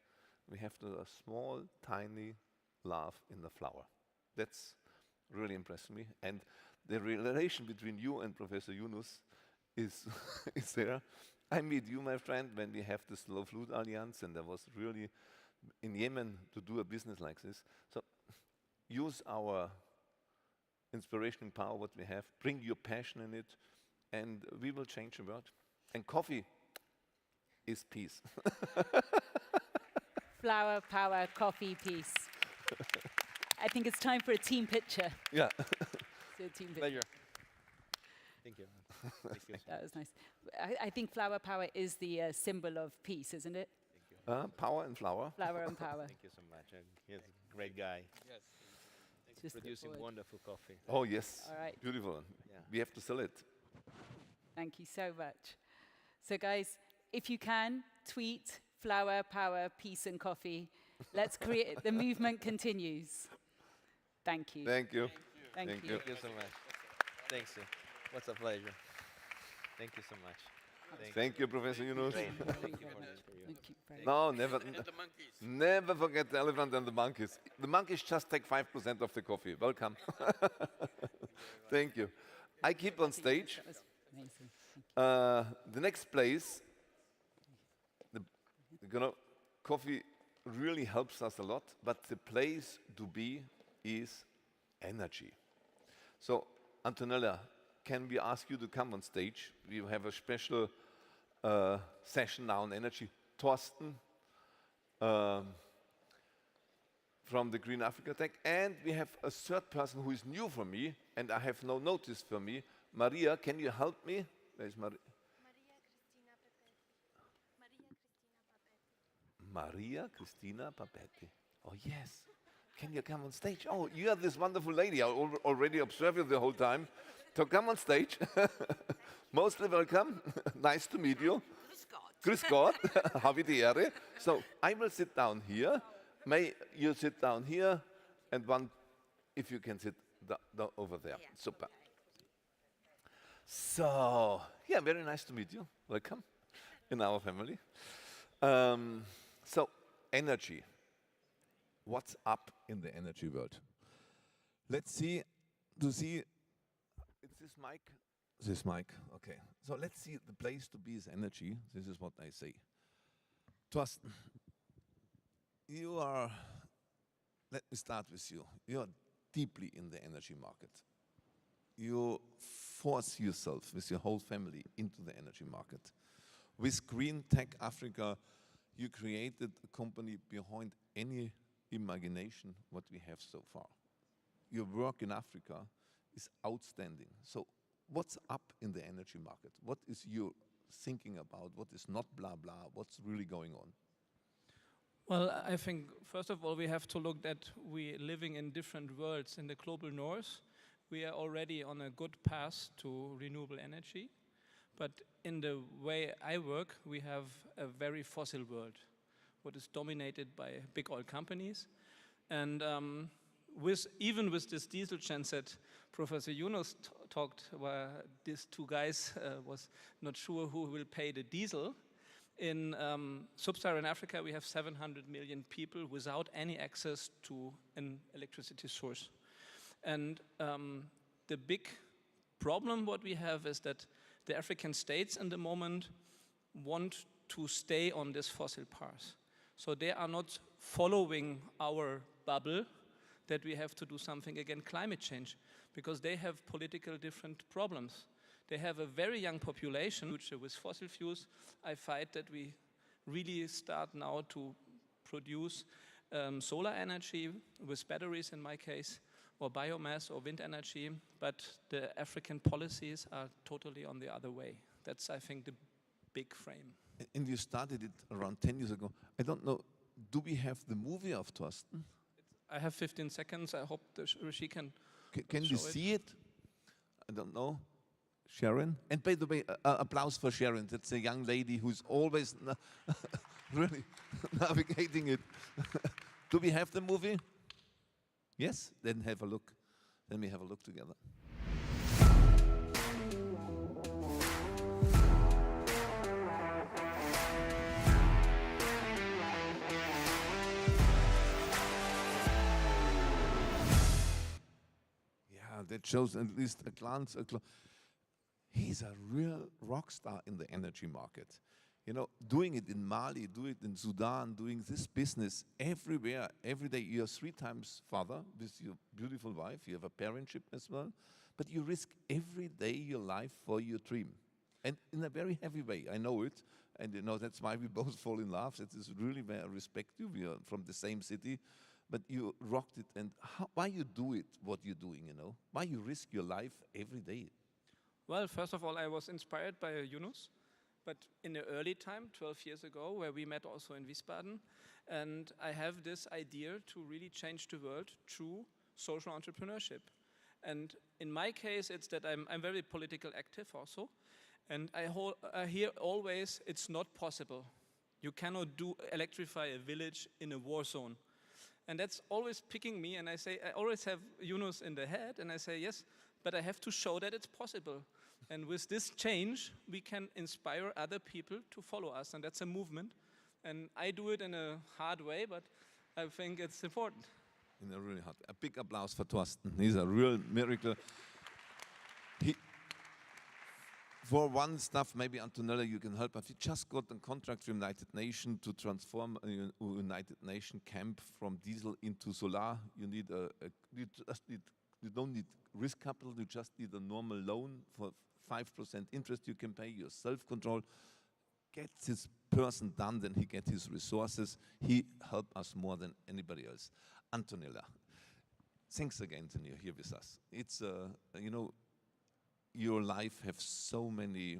[SPEAKER 1] we have to a small, tiny love in the flower. That's really impressed me. And the relation between you and Professor Yunus is, is there. I meet you, my friend, when we have the Slow Food Alliance, and I was really in Yemen to do a business like this. So use our inspiration power, what we have, bring your passion in it, and we will change the world. And coffee is peace.
[SPEAKER 3] Flower, power, coffee, peace. I think it's time for a team picture.
[SPEAKER 1] Yeah.
[SPEAKER 3] So a team picture.
[SPEAKER 4] Pleasure. Thank you.
[SPEAKER 3] That was nice. I think flower power is the symbol of peace, isn't it?
[SPEAKER 4] Thank you.
[SPEAKER 1] Power and flower.
[SPEAKER 3] Flower and power.
[SPEAKER 4] Thank you so much. He's a great guy.
[SPEAKER 5] Yes.
[SPEAKER 3] Just look
[SPEAKER 4] Producing
[SPEAKER 3] forward.
[SPEAKER 4] wonderful coffee.
[SPEAKER 1] Oh, yes.
[SPEAKER 3] All right.
[SPEAKER 1] Beautiful.
[SPEAKER 4] Yeah.
[SPEAKER 1] We have to sell it.
[SPEAKER 3] Thank you so much. So guys, if you can, tweet, flower, power, peace, and coffee. Let's create, the movement continues. Thank you.
[SPEAKER 1] Thank you.
[SPEAKER 3] Thank
[SPEAKER 1] Thank
[SPEAKER 3] you.
[SPEAKER 1] you.
[SPEAKER 4] Thank you so much. Thanks. What's a pleasure. Thank you so much.
[SPEAKER 1] Thank you, Professor Yunus.
[SPEAKER 4] Thank you for this interview.
[SPEAKER 3] Thank you very
[SPEAKER 1] No, never forget the elephant and the monkeys. The monkeys just take 5% of the coffee. Welcome. Thank you. I keep on stage.
[SPEAKER 3] That was amazing.
[SPEAKER 1] The next place, coffee really helps us a lot, but the place to be is energy. So, Antonella, can we ask you to come on stage? We have a special session now on energy. Thorsten from the Green Africa Tech, and we have a third person who is new for me, and I have no notice for me. Maria, can you help me? Where is Maria? Maria Cristina Papetti. Oh, yes. Can you come on stage? Oh, you are this wonderful lady. I already observed you the whole time. So come on stage. Mostly welcome. Nice to meet you. Grüß Gott. Habe die Ehre. So I will sit down here. May you sit down here, and one, if you can sit over there. Super. So, yeah, very nice to meet you. Welcome in our family. So, energy. What's up in the energy world? Let's see, it's this mic? This mic, okay. So let's see, the place to be is energy. This is what I say. Thorsten, you are, let me start with you. You are deeply in the energy market. You force yourself with your whole family into the energy market. With Green Tech Africa, you created a company behind any imagination what we have so far. Your work in Africa is outstanding. So what's up in the energy market? What is you thinking about? What is not blah blah? What's really going on?
[SPEAKER 7] Well, I think first of all we have to look that we're living in different worlds. In the global north, we are already on a good path to renewable energy. But in the way I work, we have a very fossil world, what is dominated by big oil companies. And even with this diesel genset, Professor Yunus talked, where these two guys was not sure who will pay the diesel. In sub-Saharan Africa, we have 700 million people without any access to an electricity source. And the big problem what we have is that the African states in the moment want to stay on this fossil path. So they are not following our bubble that we have to do something against climate change, because they have political different problems. They have a very young population, which with fossil fuels, I fight that we really start now to produce solar energy with batteries in my case, or biomass or wind energy, but the African policies are totally on the other way. That's, I think, the big frame.
[SPEAKER 1] And you started it around 10 years ago. I don't know, do we have the movie of Thorsten?
[SPEAKER 7] I have 15 seconds. I hope she can
[SPEAKER 1] Can you see it? I don't know. Sharon? And by the way, applause for Sharon. That's a young lady who's always really navigating it. Do we have the movie? Yes? Then have a look. Then we have a look together. Yeah, that shows at least a glance. He's a real rock star in the energy market. You know, doing it in Mali, doing it in Sudan, doing this business everywhere, every day. You're 3 times father with your beautiful wife. You have a parentship as well. But you risk every day your life for your dream. And in a very heavy way. I know it. And you know, that's why we both fall in love. That is really where I respect you. We are from the same city. But you rocked it. And why you do it, what you're doing, you know? Why you risk your life every day?
[SPEAKER 7] Well, first of all, I was inspired by Yunus. But in the early time, 12 years ago, where we met also in Wiesbaden, and I have this idea to really change the world through social entrepreneurship. And in my case, it's that I'm very political active also, and I hear always, it's not possible. You cannot electrify a village in a war zone. And that's always picking me, and I always have Yunus in the head, and I say, yes, but I have to show that it's possible. And with this change, we can inspire other people to follow us, and that's a movement. And I do it in a hard way, but I think it's important.
[SPEAKER 1] In a really hard. A big applause for Thorsten. He's a real miracle. For one stuff, maybe Antonella, you can help us. We just got a contract from United Nations to transform a United Nations camp from diesel into solar. You need you don't need risk capital. You just need a normal loan for 5% interest. You can pay your self-control. Get this person done, then he gets his resources. He helped us more than anybody else. Antonella, thanks again to you here with us. It's your life have so many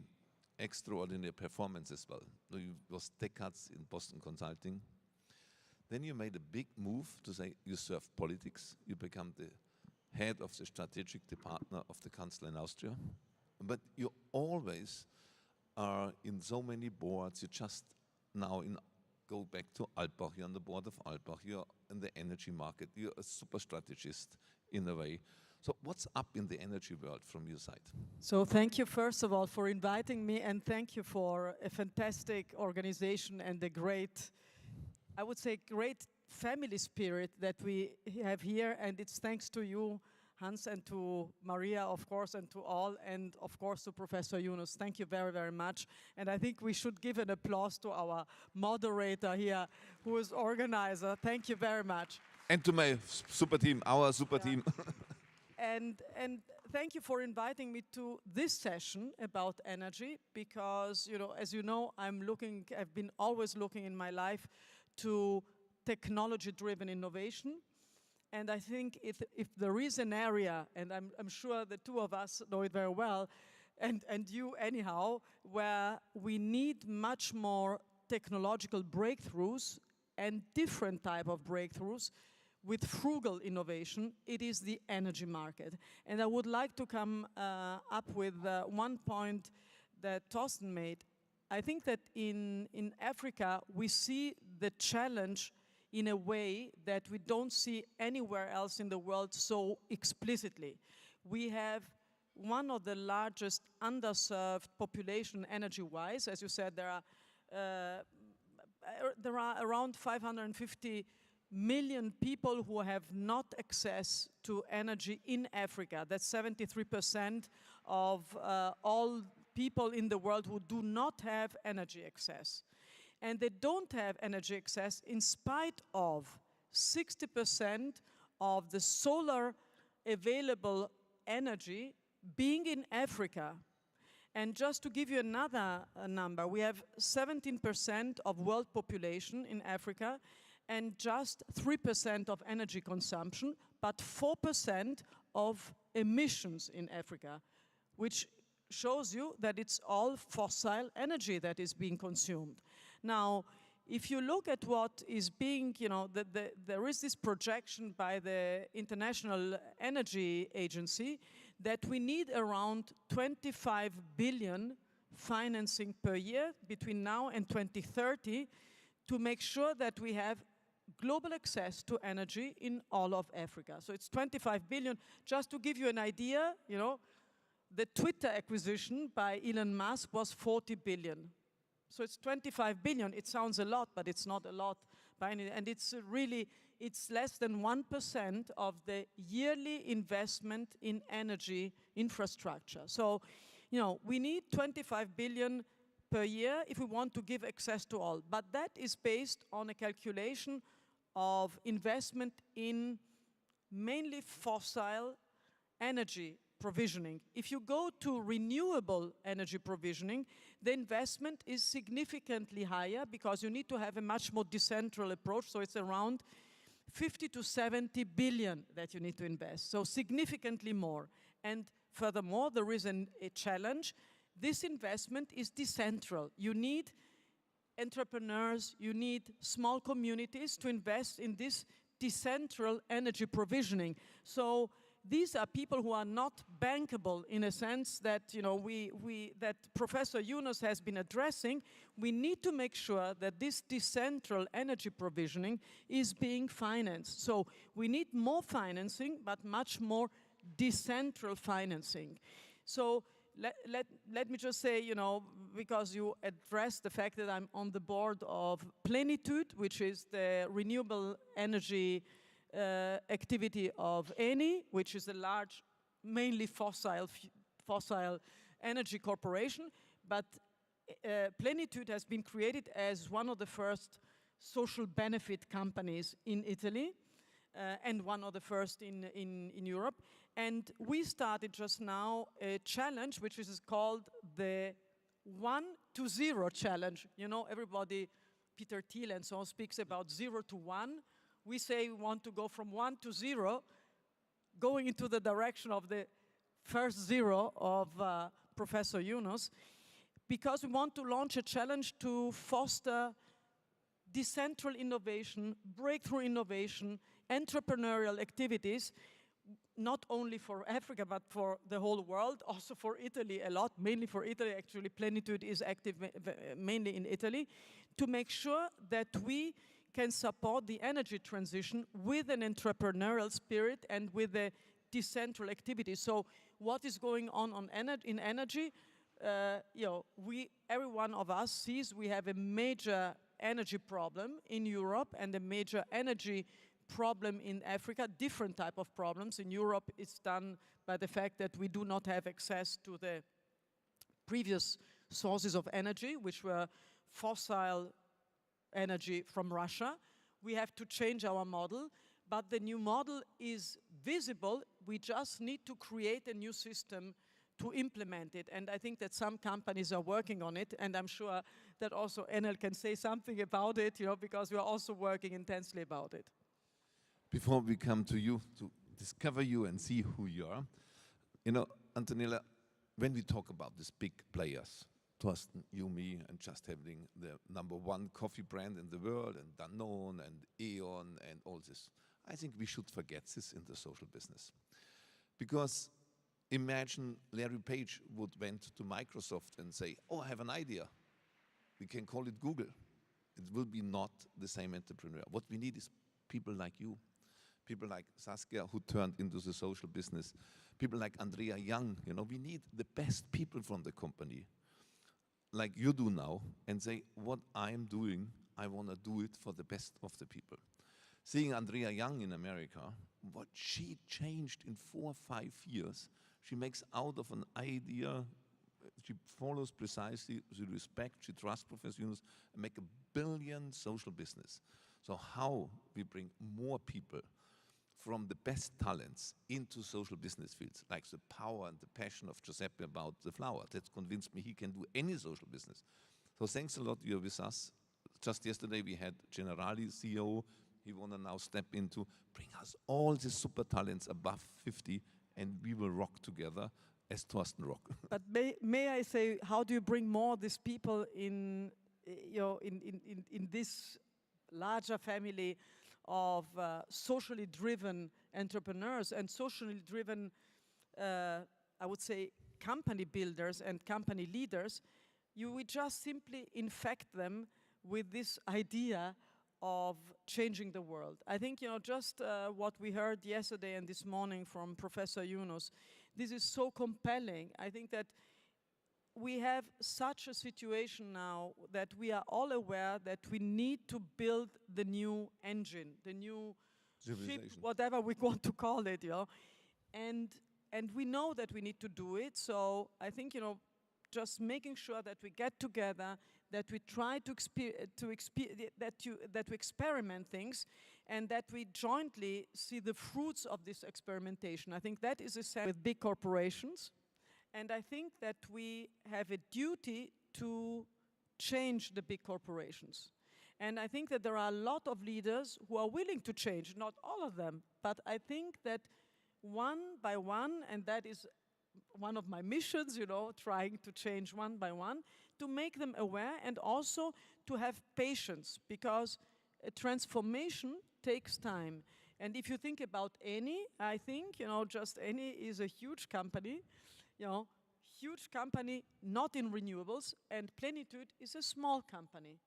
[SPEAKER 1] extraordinary performances as well. You was decades in Boston Consulting. Then you made a big move to say you serve politics. You become the head of the strategic department of the Chancellor in Austria. But you always are in so many boards. You just now go back to Alpbach. You're on the board of Alpbach. You're in the energy market. You're a super strategist in a way. So what's up in the energy world from your side?
[SPEAKER 8] So thank you, first of all, for inviting me, and thank you for a fantastic organization and a great, I would say, great family spirit that we have here. And it's thanks to you, Hans, and to Maria, of course, and to all, and of course to Professor Yunus. Thank you very, very much. And I think we should give an applause to our moderator here, who is organizer. Thank you very much.
[SPEAKER 1] And to my super team, our super team.
[SPEAKER 8] And thank you for inviting me to this session about energy, because, as you know, I've been always looking in my life to technology-driven innovation. And I think if there is an area, and I'm sure the two of us know it very well, and you anyhow, where we need much more technological breakthroughs and different type of breakthroughs with frugal innovation, it is the energy market. And I would like to come up with one point that Thorsten made. I think that in Africa, we see the challenge in a way that we don't see anywhere else in the world so explicitly. We have one of the largest underserved population energy-wise. As you said, there are around 550 million people who have not access to energy in Africa. That's 73% of all people in the world who do not have energy access. And they don't have energy access in spite of 60% of the solar available energy being in Africa. And just to give you another number, we have 17% of world population in Africa, and just 3% of energy consumption, but 4% of emissions in Africa, which shows you that it's all fossil energy that is being consumed. Now, if you look at what is being, there is this projection by the International Energy Agency that we need around 25 billion financing per year between now and 2030 to make sure that we have global access to energy in all of Africa. So it's 25 billion. Just to give you an idea, the Twitter acquisition by Elon Musk was 40 billion. So it's 25 billion. It sounds a lot, but it's not a lot. And it's less than 1% of the yearly investment in energy infrastructure. So, we need 25 billion per year if we want to give access to all. But that is based on a calculation of investment in mainly fossil energy provisioning. If you go to renewable energy provisioning, the investment is significantly higher because you need to have a much more decentral approach. So it's around 50 to 70 billion that you need to invest. So significantly more. And furthermore, there is a challenge. This investment is decentral. You need entrepreneurs, you need small communities to invest in this decentral energy provisioning. So these are people who are not bankable in a sense that, you know, that Professor Yunus has been addressing. We need to make sure that this decentral energy provisioning is being financed. So we need more financing, but much more decentral financing. So let me just say, you know, because you addressed the fact that I'm on the board of Plenitude, which is the renewable energy activity of Eni, which is a large, mainly fossil energy corporation. But Plenitude has been created as one of the first social benefit companies in Italy, and one of the first in Europe. And we started just now a challenge which is called the 1 to 0 challenge. You know, everybody, Peter Thiel and so on, speaks about 0 to 1. We say we want to go from 1 to 0, going into the direction of the first 0 of Professor Yunus, because we want to launch a challenge to foster decentral innovation, breakthrough innovation, entrepreneurial activities, not only for Africa, but for the whole world, also for Italy a lot, mainly for Italy. Actually, Plenitude is active mainly in Italy, to make sure that we can support the energy transition with an entrepreneurial spirit and with a decentral activity. So what is going on in energy? You know, every one of us sees we have a major energy problem in Europe and a major energy problem in Africa, different type of problems. In Europe, it's done by the fact that we do not have access to the previous sources of energy, which were fossil energy from Russia. We have to change our model, but the new model is visible. We just need to create a new system to implement it. And I think that some companies are working on it, and I'm sure that also Enel can say something about it, you know, because we are also working intensely about it.
[SPEAKER 1] Before we come to you, to discover you and see who you are, you know, Antonella, when we talk about these big players, Thorsten, you, me, and just having the #1 coffee brand in the world, and Danone, and E.ON, and all this, I think we should forget this in the social business. Because imagine Larry Page went to Microsoft and say, oh, I have an idea. We can call it Google. It will be not the same entrepreneur. What we need is people like you, people like Saskia, who turned into the social business, people like Andrea Young. You know, we need the best people from the company, like you do now, and say, what I'm doing, I want to do it for the best of the people. Seeing Andrea Young in America, what she changed in 4 or 5 years, she makes out of an idea, she follows precisely, she respects, she trusts Professor Yunus, and make $1 billion social business. So how we bring more people from the best talents into social business fields, like the power and the passion of Giuseppe about the flower. That's convinced me he can do any social business. So thanks a lot, you're with us. Just yesterday we had Generali CEO. He want to now step into, bring us all the super talents above 50, and we will rock together as Thorsten rock.
[SPEAKER 8] But may I say, how do you bring more of these people in, you know, in this larger family of socially driven entrepreneurs and socially driven, I would say, company builders and company leaders? You would just simply infect them with this idea of changing the world. I think, you know, just what we heard yesterday and this morning from Professor Yunus, this is so compelling. I think that we have such a situation now that we are all aware that we need to build the new engine, the new ship, whatever we want to call it, you know. And we know that we need to do it. So I think, you know, just making sure that we get together, that we try to experiment things, and that we jointly see the fruits of this experimentation. I think that is essential with big corporations. And I think that we have a duty to change the big corporations. And I think that there are a lot of leaders who are willing to change, not all of them, but I think that one by one, and that is one of my missions, you know, trying to change one by one, to make them aware and also to have patience, because a transformation takes time. And if you think about Eni, I think, just Eni is a huge company, not in renewables, and Plenitude is a small company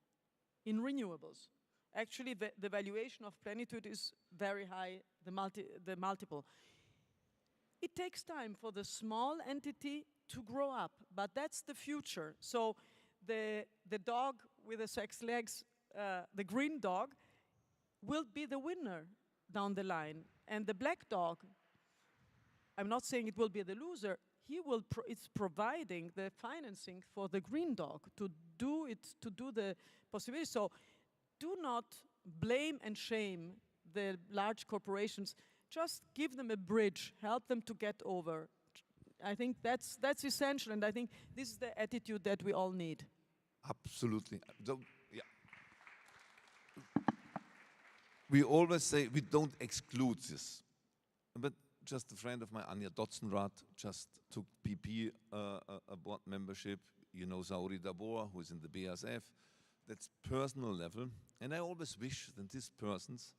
[SPEAKER 8] in renewables. Actually, the valuation of Plenitude is very high, the multiple. It takes time for the small entity to grow up, but that's the future. So the dog with the 6 legs, the green dog, will be the winner down the line. And the black dog, I'm not saying it will be the loser, it's providing the financing for the green dog to do the possibility. So do not blame and shame the large corporations. Just give them a bridge, help them to get over. I think that's essential, and I think this is the attitude that we all need.
[SPEAKER 1] Absolutely. So, yeah. We always say we don't exclude this. But just a friend of mine, Anja Dotzenrath, just took PP a board membership. You know Saori Dabor, who is in the BASF. That's personal level. And I always wish that these persons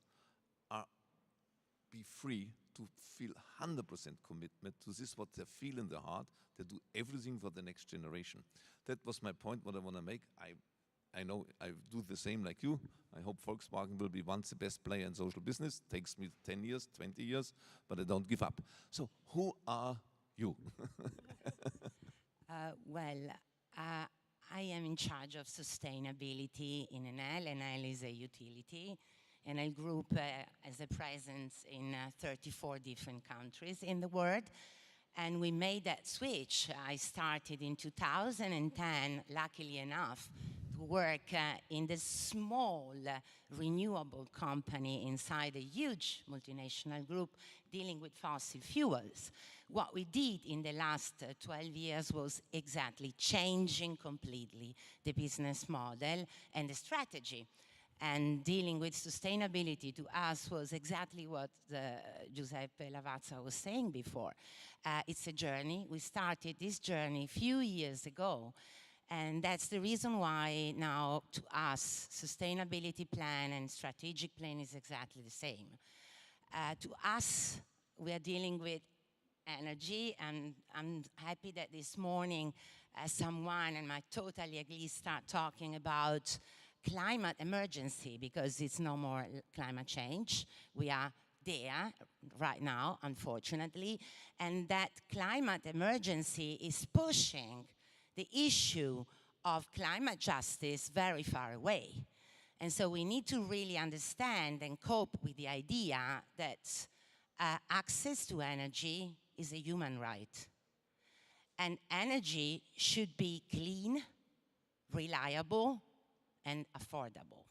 [SPEAKER 1] be free to feel 100% commitment to this, what they feel in their heart. They do everything for the next generation. That was my point, what I want to make. I know I do the same like you. I hope Volkswagen will be once the best player in social business. Takes me 10 years, 20 years, but I don't give up. So who are you?
[SPEAKER 9] I am in charge of sustainability in Enel. Enel is a utility. Enel Group has a presence in 34 different countries in the world. And we made that switch. I started in 2010, luckily enough, to work in this small renewable company inside a huge multinational group dealing with fossil fuels. What we did in the last 12 years was exactly changing completely the business model and the strategy. And dealing with sustainability to us was exactly what Giuseppe Lavazza was saying before. It's a journey. We started this journey a few years ago. And that's the reason why now, to us, sustainability plan and strategic plan is exactly the same. To us, we are dealing with energy, and I'm happy that this morning someone, and I totally agree, start talking about climate emergency, because it's no more climate change. We are there right now, unfortunately, and that climate emergency is pushing the issue of climate justice very far away. And so we need to really understand and cope with the idea that access to energy is a human right. And energy should be clean, reliable, and affordable.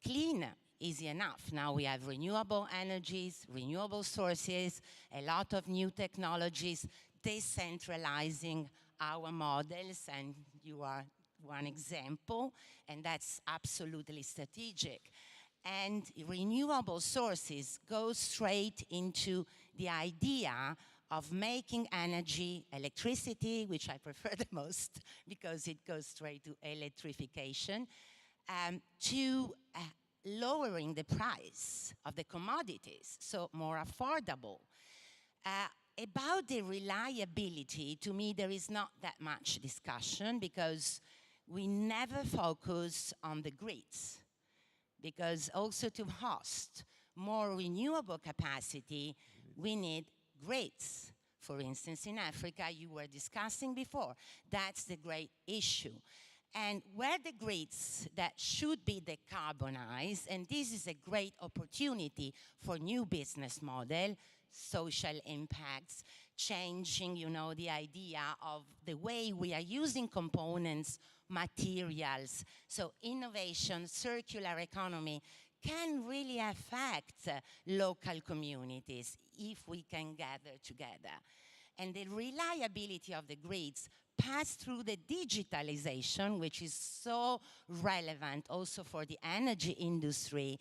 [SPEAKER 9] Clean, easy enough. Now we have renewable energies, renewable sources, a lot of new technologies, decentralizing our models, and you are one example, and that's absolutely strategic. And renewable sources go straight into the idea of making energy, electricity, which I prefer the most because it goes straight to electrification, to lowering the price of the commodities, so more affordable. About the reliability, to me, there is not that much discussion because we never focus on the grids. Because also to host more renewable capacity, we need grids. For instance, in Africa, you were discussing before, that's the great issue. And where the grids that should be decarbonized, and this is a great opportunity for new business model, social impacts, changing, the idea of the way we are using components, materials. So innovation, circular economy can really affect local communities if we can gather together. And the reliability of the grids pass through the digitalization, which is so relevant also for the energy industry,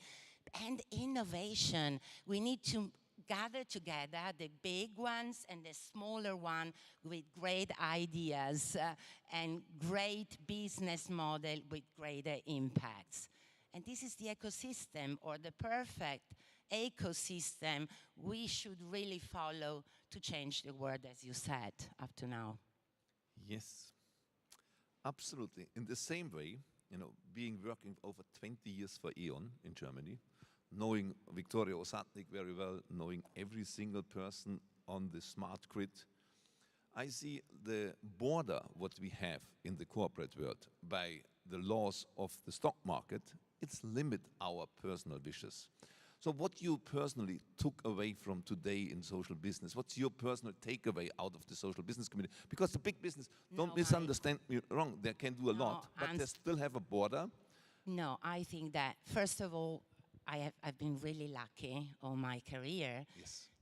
[SPEAKER 9] and innovation. We need to gather together the big ones and the smaller one with great ideas and great business model with greater impacts. And this is the ecosystem or the perfect ecosystem we should really follow to change the world, as you said, up to now.
[SPEAKER 1] Yes, absolutely. In the same way, you know, being working over 20 years for E.ON in Germany, knowing Victoria Osatnik very well, knowing every single person on the smart grid, I see the border what we have in the corporate world by the laws of the stock market, it's limit our personal wishes. So what you personally took away from today in social business, what's your personal takeaway out of the social business community? Because the big business, don't misunderstand me wrong, they can do a lot, but they still have a border.
[SPEAKER 9] No, I think that, first of all, I've been really lucky all my career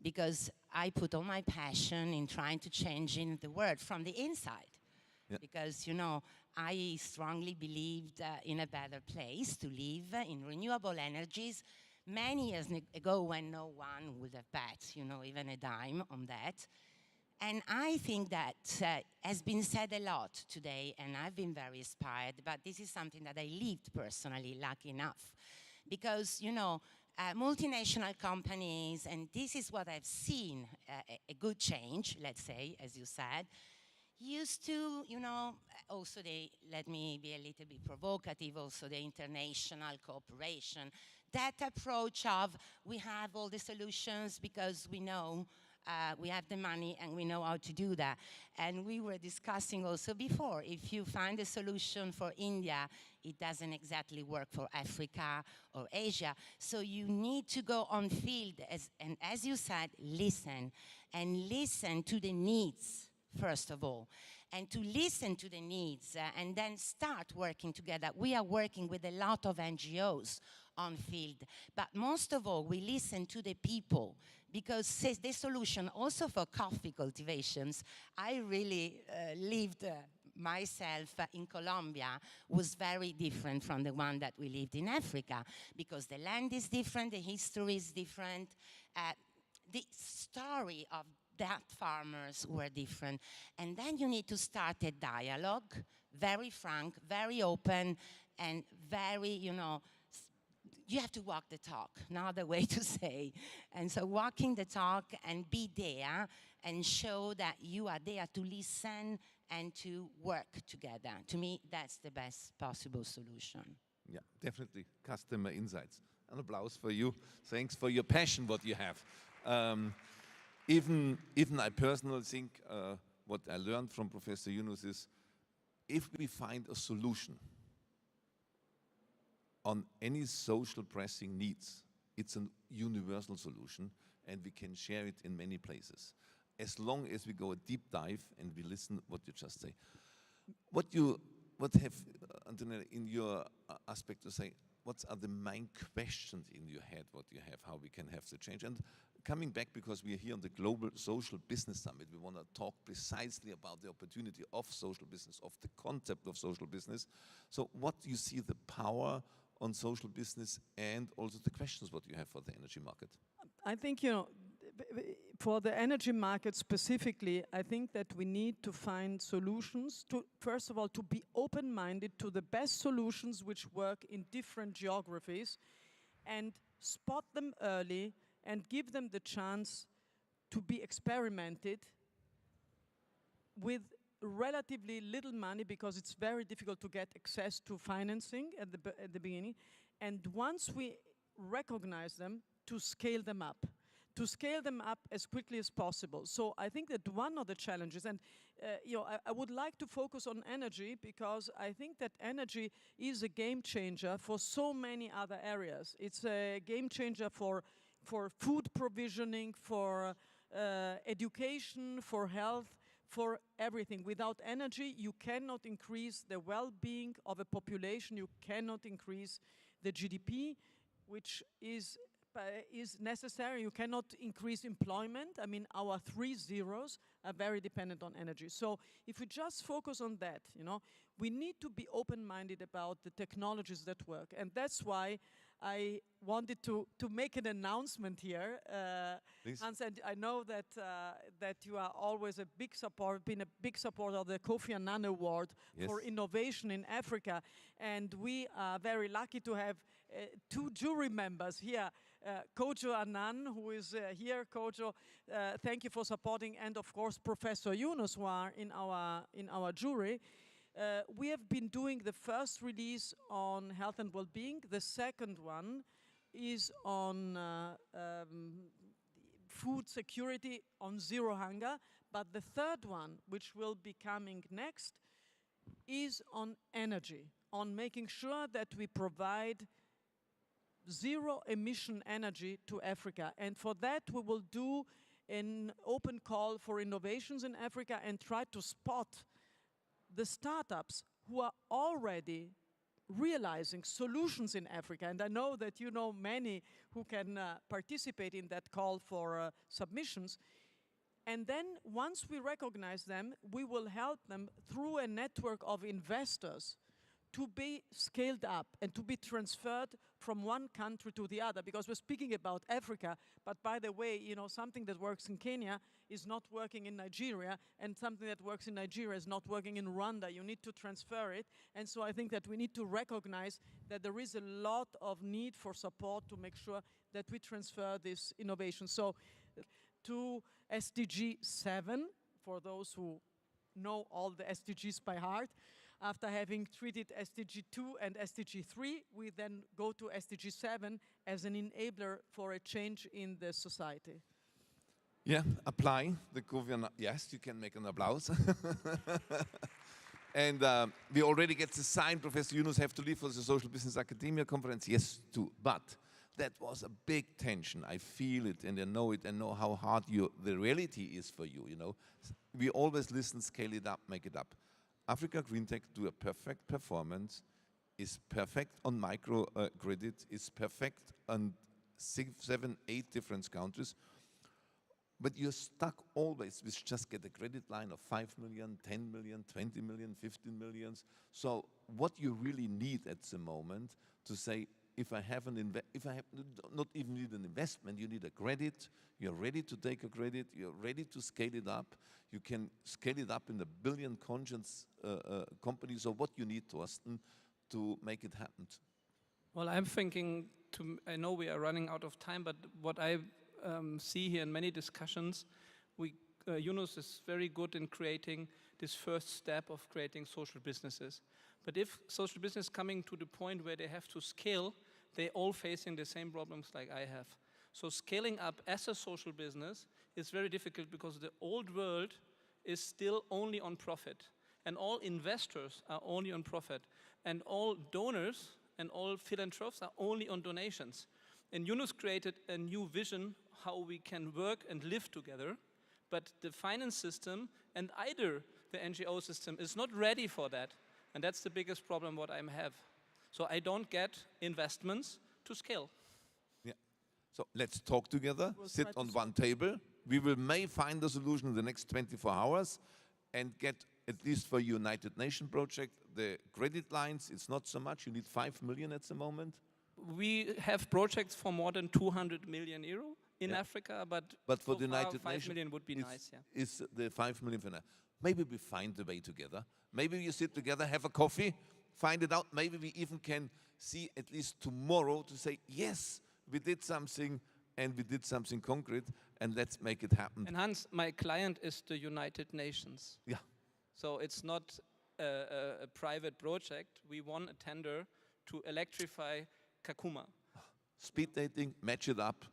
[SPEAKER 9] because I put all my passion in trying to change in the world from the inside.
[SPEAKER 1] Yeah.
[SPEAKER 9] Because, you know, I strongly believed in a better place to live in renewable energies many years ago when no one would have bet, you know, even a dime on that. And I think that has been said a lot today, and I've been very inspired, but this is something that I lived personally, lucky enough. Because, you know, multinational companies, and this is what I've seen, a good change, let's say, as you said, used to, you know, also let me be a little bit provocative, also the international cooperation, that approach of we have all the solutions because we know we have the money and we know how to do that. And we were discussing also before, if you find a solution for India, it doesn't exactly work for Africa or Asia. So you need to go on field, and as you said, listen, and listen to the needs, first of all. And to listen to the needs and then start working together. We are working with a lot of NGOs on field, but most of all, we listen to the people, because the solution also for coffee cultivations, I really lived myself in Colombia, was very different from the one that we lived in Africa, because the land is different, the history is different, the story of that farmers were different. And then you need to start a dialogue, very frank, very open, and very, you know, you have to walk the talk, no other way to say. And so walking the talk and be there and show that you are there to listen and to work together. To me, that's the best possible solution.
[SPEAKER 1] Yeah, definitely. Customer insights. An applause for you. Thanks for your passion, what you have. Even I personally think what I learned from Professor Yunus is, if we find a solution on any social pressing needs, it's a universal solution, and we can share it in many places. As long as we go a deep dive and we listen what you just say. What have, Antonella, in your aspect to say, what are the main questions in your head, what you have, how we can have the change? And coming back, because we are here on the Global Social Business Summit, we want to talk precisely about the opportunity of social business, of the concept of social business. So what do you see the power on social business, and also the questions what you have for the energy market?
[SPEAKER 8] I think, you know, for the energy market specifically, I think that we need to find solutions to, first of all, to be open-minded to the best solutions which work in different geographies, and spot them early and give them the chance to be experimented with relatively little money, because it's very difficult to get access to financing at the beginning. And once we recognize them, to scale them up as quickly as possible. So I think that one of the challenges, and you know, I would like to focus on energy, because I think that energy is a game changer for so many other areas. It's a game changer for food provisioning, for education, for health, for everything. Without energy, you cannot increase the well-being of a population, you cannot increase the GDP, which is necessary. You cannot increase employment. I mean, our 3 zeros are very dependent on energy. So if we just focus on that, you know, we need to be open-minded about the technologies that work. And that's why I wanted to make an announcement here. Hans, and I know that that you are always been a big supporter of the Kofi Annan Award for innovation in Africa. And we are very lucky to have 2 jury members here Kojo Annan, who is here. Kojo, thank you for supporting, and of course Professor Yunus, who are in our jury. We have been doing the first release on health and well-being. The second one is on food security, on zero hunger. But the third one, which will be coming next, is on energy, on making sure that we provide zero emission energy to Africa. And for that, we will do an open call for innovations in Africa and try to spot the startups who are already realizing solutions in Africa. And I know that you know many who can participate in that call for submissions. And then once we recognize them, we will help them through a network of investors to be scaled up and to be transferred from one country to the other. Because we're speaking about Africa, but by the way, you know, something that works in Kenya is not working in Nigeria, and something that works in Nigeria is not working in Rwanda. You need to transfer it. And so I think that we need to recognize that there is a lot of need for support to make sure that we transfer this innovation. So to SDG 7, for those who know all the SDGs by heart. After having treated SDG 2 and SDG 3, we then go to SDG 7 as an enabler for a change in the society.
[SPEAKER 1] Yeah, apply the Kovian. Yes, you can make an applause. And we already get the sign, Professor Yunus have to leave for the Social Business Academia conference. Yes, too. But that was a big tension. I feel it and I know it and know how hard the reality is for you, you know. We always listen, scale it up, make it up. Africa Green Tech do a perfect performance, is perfect on microcredit, is perfect on 6, 7, 8 different countries. But you're stuck always with just get a credit line of 5 million, 10 million, 20 million, 15 million. So what you really need at the moment to say, if I have not even need an investment, you need a credit, you're ready to take a credit, you're ready to scale it up, you can scale it up in a billion conscience companies. So what you need, Thorsten, to make it happen?
[SPEAKER 7] Well, I'm thinking, I know we are running out of time, but what I see here in many discussions, Yunus is very good in creating this first step of creating social businesses. But if social business coming to the point where they have to scale, they're all facing the same problems like I have. So scaling up as a social business is very difficult because the old world is still only on profit. And all investors are only on profit. And all donors and all philanthropists are only on donations. And Yunus created a new vision how we can work and live together. But the finance system and either the NGO system is not ready for that. And that's the biggest problem what I have. So I don't get investments to scale.
[SPEAKER 1] Yeah. So let's talk together, sit on one table. We may find a solution in the next 24 hours and get, at least for United Nations project, the credit lines. It's not so much. You need 5 million at the moment.
[SPEAKER 7] We have projects for more than 200 million euro in Africa, but
[SPEAKER 1] for
[SPEAKER 7] so
[SPEAKER 1] the United
[SPEAKER 7] 5
[SPEAKER 1] Nations
[SPEAKER 7] million would be nice. Yeah.
[SPEAKER 1] Is the 5 million for now. Maybe we find a way together. Maybe we sit together, have a coffee, find it out. Maybe we even can see at least tomorrow to say, yes, we did something and we did something concrete and let's make it happen.
[SPEAKER 7] And Hans, my client is the United Nations.
[SPEAKER 1] Yeah.
[SPEAKER 7] So it's not a private project. We won a tender to electrify Kakuma.
[SPEAKER 1] Speed dating, match it up.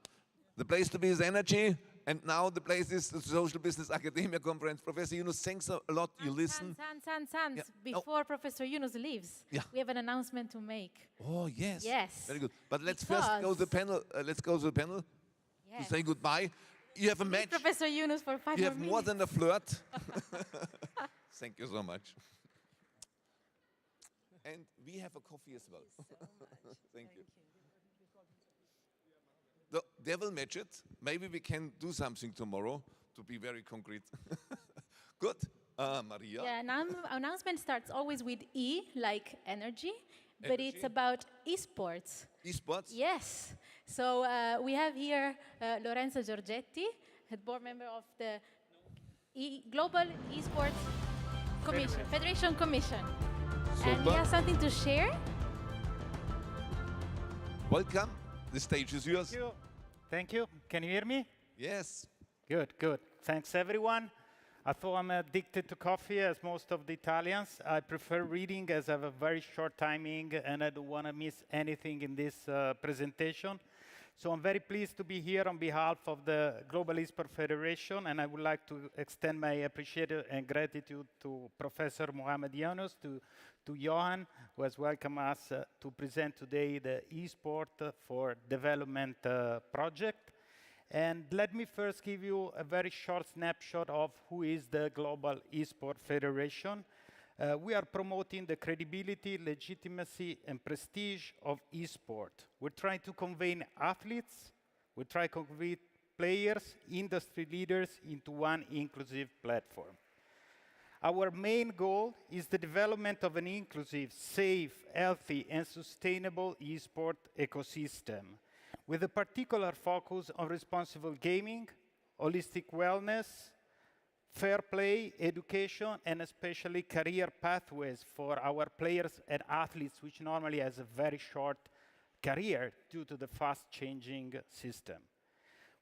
[SPEAKER 1] The place to be is energy. And now the place is the Social Business Academia Conference. Professor Yunus, thanks a lot. You listen.
[SPEAKER 10] Hans. Before Professor Yunus leaves, we have an announcement to make.
[SPEAKER 1] Oh, yes.
[SPEAKER 10] Yes.
[SPEAKER 1] Very good. But let's first go to the panel. Let's go to the panel to say goodbye. You have a match.
[SPEAKER 10] Professor Yunus for 5
[SPEAKER 1] You
[SPEAKER 10] more
[SPEAKER 1] have
[SPEAKER 10] minutes.
[SPEAKER 1] more than a flirt. Thank you so much. And we have a coffee as well. Thank you. They will match it. Maybe we can do something tomorrow to be very concrete. Good. Maria?
[SPEAKER 10] Yeah, announcement starts always with E, like energy, but it's about esports.
[SPEAKER 1] Esports?
[SPEAKER 10] Yes. So we have here Lorenzo Giorgetti, head board member of the Global Esports Commission, Federation Commission.
[SPEAKER 1] Super.
[SPEAKER 10] And he has something to share.
[SPEAKER 1] Welcome. The stage is yours.
[SPEAKER 11] Thank you. Thank you. Can you hear me?
[SPEAKER 1] Yes.
[SPEAKER 11] Good, good. Thanks, everyone. Although I'm addicted to coffee, as most of the Italians, I prefer reading as I have a very short timing and I don't want to miss anything in this presentation. So I'm very pleased to be here on behalf of the Global Esport Federation, and I would like to extend my appreciation and gratitude to Professor Mohamed Yunus, to Johan, who has welcomed us to present today the eSport for Development project. And let me first give you a very short snapshot of who is the Global Esport Federation. We are promoting the credibility, legitimacy, and prestige of esport. We're trying to convey athletes, we're trying to convey players, industry leaders into one inclusive platform. Our main goal is the development of an inclusive, safe, healthy, and sustainable esport ecosystem, with a particular focus on responsible gaming, holistic wellness, fair play, education, and especially career pathways for our players and athletes, which normally has a very short career due to the fast-changing system.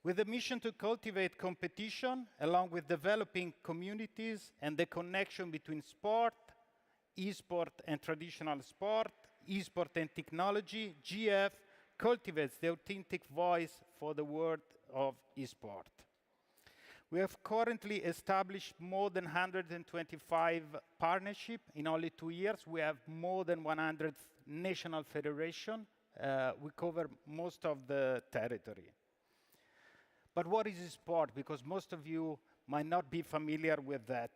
[SPEAKER 11] With a mission to cultivate competition, along with developing communities and the connection between sport, esport and traditional sport, esport and technology, GF cultivates the authentic voice for the world of esport. We have currently established more than 125 partnerships in only 2 years. We have more than 100 national federations. We cover most of the territory. But what is sport? Because most of you might not be familiar with that.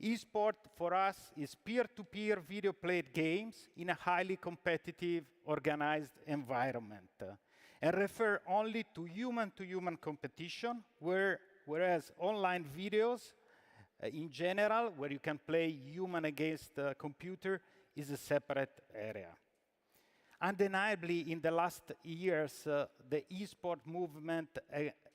[SPEAKER 11] Esport for us is peer-to-peer video played games in a highly competitive, organized environment, and refer only to human competition, whereas online videos in general, where you can play human against computer, is a separate area. Undeniably, in the last years, the esport movement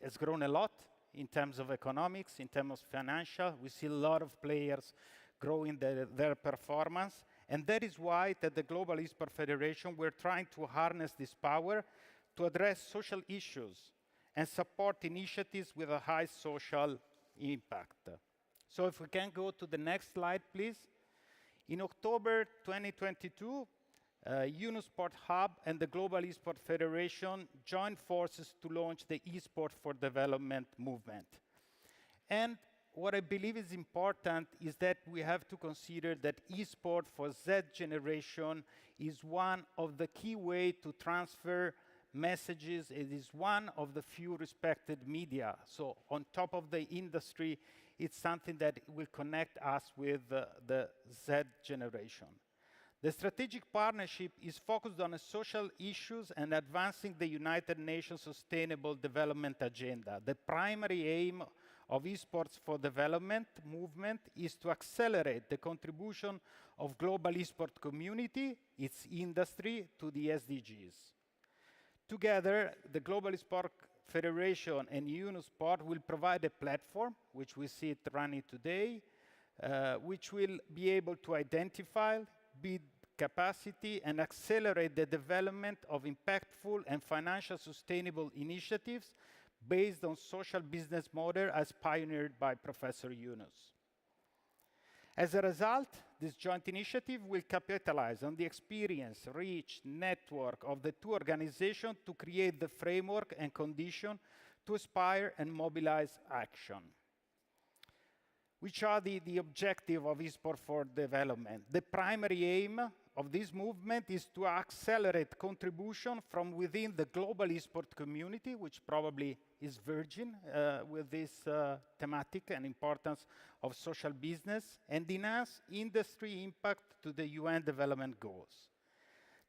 [SPEAKER 11] has grown a lot in terms of economics, in terms of financial. We see a lot of players growing their performance. And that is why at the Global Esport Federation, we're trying to harness this power to address social issues and support initiatives with a high social impact. So if we can go to the next slide, please. In October 2022, Unisport Hub and the Global Esport Federation joined forces to launch the Esport for Development movement. And what I believe is important is that we have to consider that esport for Z generation is one of the key ways to transfer messages. It is one of the few respected media. So on top of the industry, it's something that will connect us with the Z generation. The strategic partnership is focused on social issues and advancing the United Nations Sustainable Development Agenda. The primary aim of Esports for Development movement is to accelerate the contribution of global esport community, its industry, to the SDGs. Together, the Global Esport Federation and Unisport will provide a platform, which we see it running today, which will be able to identify, build capacity, and accelerate the development of impactful and financial sustainable initiatives based on social business model as pioneered by Professor Yunus. As a result, this joint initiative will capitalize on the experience, reach, network of the two organizations to create the framework and condition to aspire and mobilize action. Which are the objective of eSport for Development? The primary aim of this movement is to accelerate contribution from within the global esport community, which probably is virgin with this thematic and importance of social business, and enhance industry impact to the UN development goals.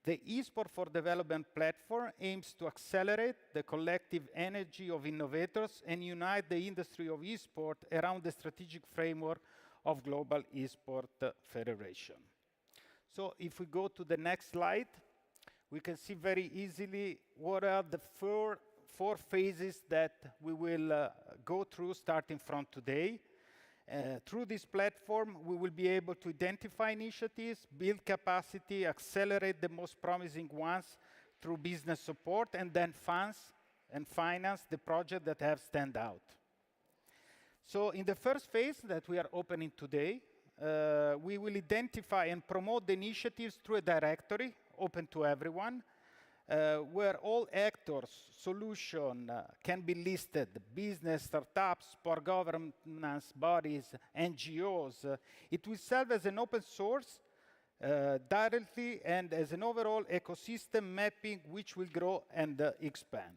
[SPEAKER 11] The eSport for Development platform aims to accelerate the collective energy of innovators and unite the industry of eSport around the strategic framework of Global Esport Federation. So if we go to the next slide, we can see very easily what are the four phases that we will go through starting from today. Through this platform, we will be able to identify initiatives, build capacity, accelerate the most promising ones through business support, and then funds and finance the projects that have stand out. So in the first phase that we are opening today, we will identify and promote the initiatives through a directory open to everyone, where all actors, solutions can be listed, business, startups, sport governance bodies, NGOs. It will serve as an open source directly and as an overall ecosystem mapping which will grow and expand.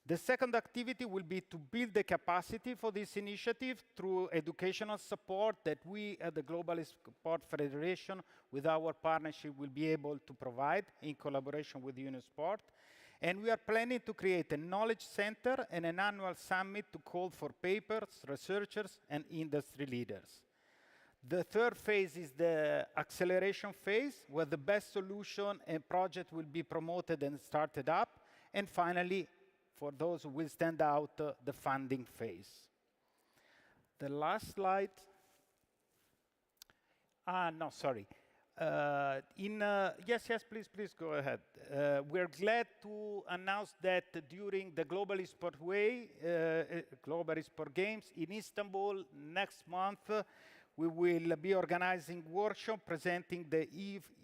[SPEAKER 11] The second activity will be to build the capacity for this initiative through educational support that we at the Global Sport Federation, with our partnership, will be able to provide in collaboration with Unisport. And we are planning to create a knowledge center and an annual summit to call for papers, researchers, and industry leaders. The third phase is the acceleration phase, where the best solution and project will be promoted and started up. And finally, for those who will stand out, the funding phase. The last slide. No, sorry. Yes, please go ahead. We're glad to announce that during the Global Esport Global Esport Games in Istanbul next month, we will be organizing workshop presenting the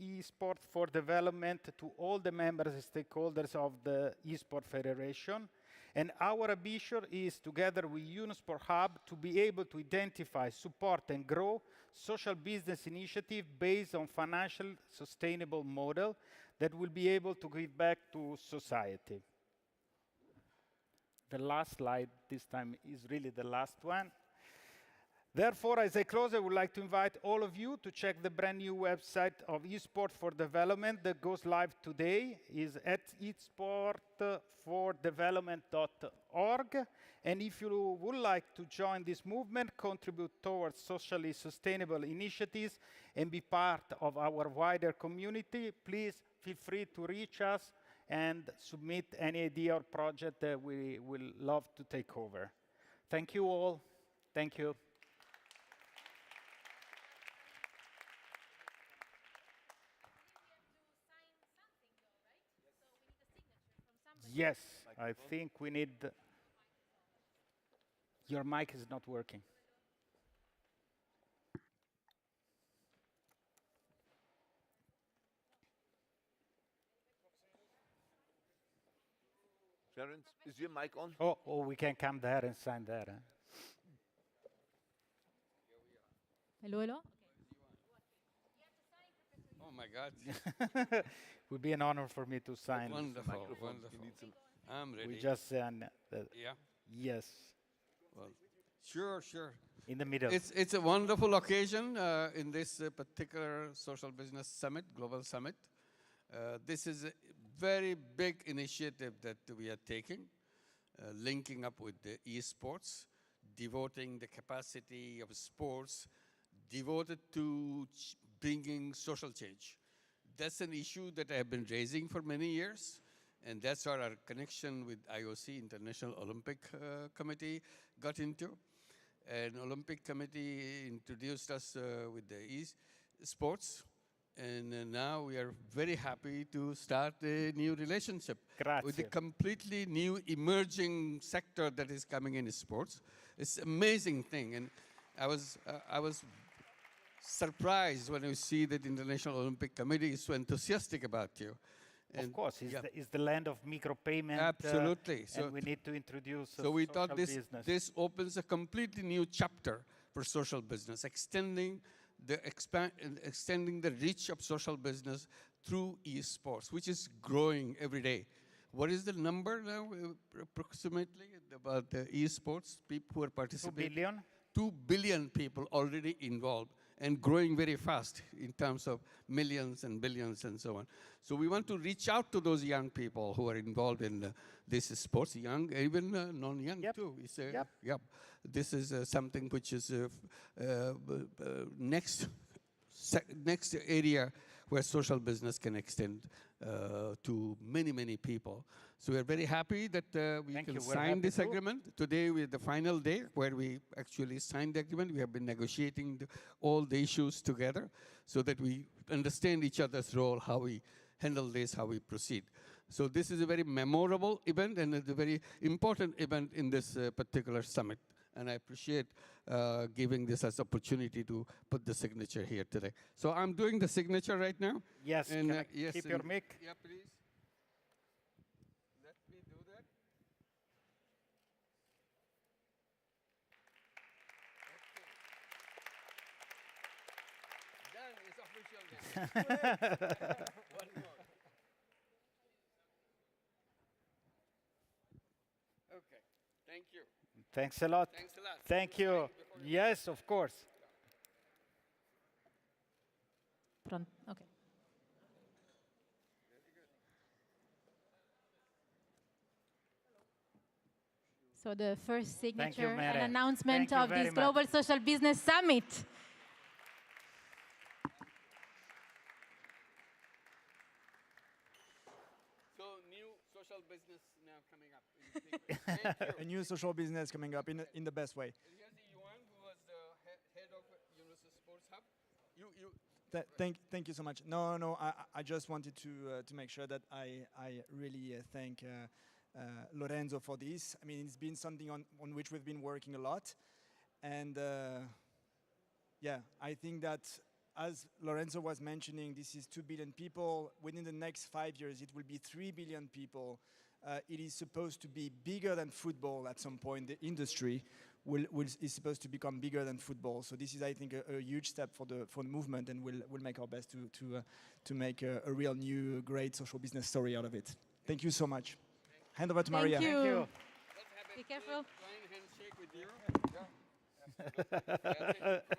[SPEAKER 11] eSport for development to all the members and stakeholders of the eSport Federation. And our ambition is, together with Unisport Hub, to be able to identify, support, and grow social business initiatives based on financial sustainable model that will be able to give back to society. The last slide this time is really the last one. Therefore, as I close, I would like to invite all of you to check the brand new website of eSport for Development that goes live today. Is at esportfordevelopment.org. And if you would like to join this movement, contribute towards socially sustainable initiatives, and be part of our wider community, please feel free to reach us and submit any idea or project that we will love to take over. Thank you all. Thank you. Yes, I think we need... Your mic is not working.
[SPEAKER 1] Sharon, is your mic on?
[SPEAKER 11] Oh, we can come there and sign there. Huh?
[SPEAKER 10] Hello?
[SPEAKER 5] Oh my God.
[SPEAKER 11] It would be an honor for me to sign.
[SPEAKER 5] Wonderful,
[SPEAKER 1] Microphone.
[SPEAKER 5] wonderful.
[SPEAKER 1] You need some.
[SPEAKER 5] I'm ready.
[SPEAKER 11] We just
[SPEAKER 5] Yeah?
[SPEAKER 11] yes,
[SPEAKER 5] Well, sure.
[SPEAKER 11] in the middle.
[SPEAKER 5] It's a wonderful occasion in this particular social business summit, global summit. This is a very big initiative that we are taking, linking up with the esports, devoting the capacity of sports, devoted to bringing social change. That's an issue that I have been raising for many years, and that's where our connection with IOC, International Olympic Committee, got into. And Olympic Committee introduced us with the sports, and now we are very happy to start a new relationship with a completely new emerging sector that is coming in sports. It's an amazing thing, and I was surprised when you see that the International Olympic Committee is so enthusiastic about you.
[SPEAKER 11] Of course, it's the land of micropayment.
[SPEAKER 5] Absolutely.
[SPEAKER 11] And we need to introduce
[SPEAKER 5] So we thought
[SPEAKER 11] business.
[SPEAKER 5] this opens a completely new chapter for social business, extending the reach of social business through esports, which is growing every day. What is the number now, approximately, about the esports people who are participating?
[SPEAKER 11] 2 billion.
[SPEAKER 5] 2 billion people already involved and growing very fast in terms of millions and billions and so on. So we want to reach out to those young people who are involved in this sports, young, even non-young too. This is something which is next area where social business can extend to many, many people. So we are very happy that we can sign this agreement. Today is the final day where we actually signed the agreement. We have been negotiating all the issues together so that we understand each other's role, how we handle this, how we proceed. So this is a very memorable event and it's a very important event in this particular summit. And I appreciate giving this as opportunity to put the signature here today. So I'm doing the signature right now.
[SPEAKER 11] Yes,
[SPEAKER 5] And,
[SPEAKER 11] can I
[SPEAKER 5] yes,
[SPEAKER 11] keep your mic?
[SPEAKER 5] Yeah, please. Let me do that. Okay. Done, it's official then. One more. Okay, thank you.
[SPEAKER 11] Thanks a lot.
[SPEAKER 5] Thanks a lot.
[SPEAKER 11] Thank you. Yes, of course.
[SPEAKER 10] Okay. So the first signature and
[SPEAKER 11] Mere.
[SPEAKER 10] announcement
[SPEAKER 11] Thank you
[SPEAKER 10] of
[SPEAKER 11] very
[SPEAKER 10] this
[SPEAKER 11] much.
[SPEAKER 10] Global Social Business Summit.
[SPEAKER 5] So new social business now coming up. In the big way. Thank
[SPEAKER 12] A
[SPEAKER 5] you.
[SPEAKER 12] new social business coming up in the best way.
[SPEAKER 5] And here's the Yuan, who was the head of Universal Sports Hub. You
[SPEAKER 12] Thank you so much. No, I just wanted to make sure that I really thank Lorenzo for this. I mean, it's been something on which we've been working a lot. And yeah, I think that as Lorenzo was mentioning, this is 2 billion people. Within the next 5 years, it will be 3 billion people. It is supposed to be bigger than football at some point. The industry is supposed to become bigger than football. So this is, I think, a huge step for the movement, and we'll make our best to make a real new great social business story out of it. Thank you so much. Hand over to Maria.
[SPEAKER 10] Thank you.
[SPEAKER 11] Thank you.
[SPEAKER 10] Be careful.
[SPEAKER 5] handshake with you.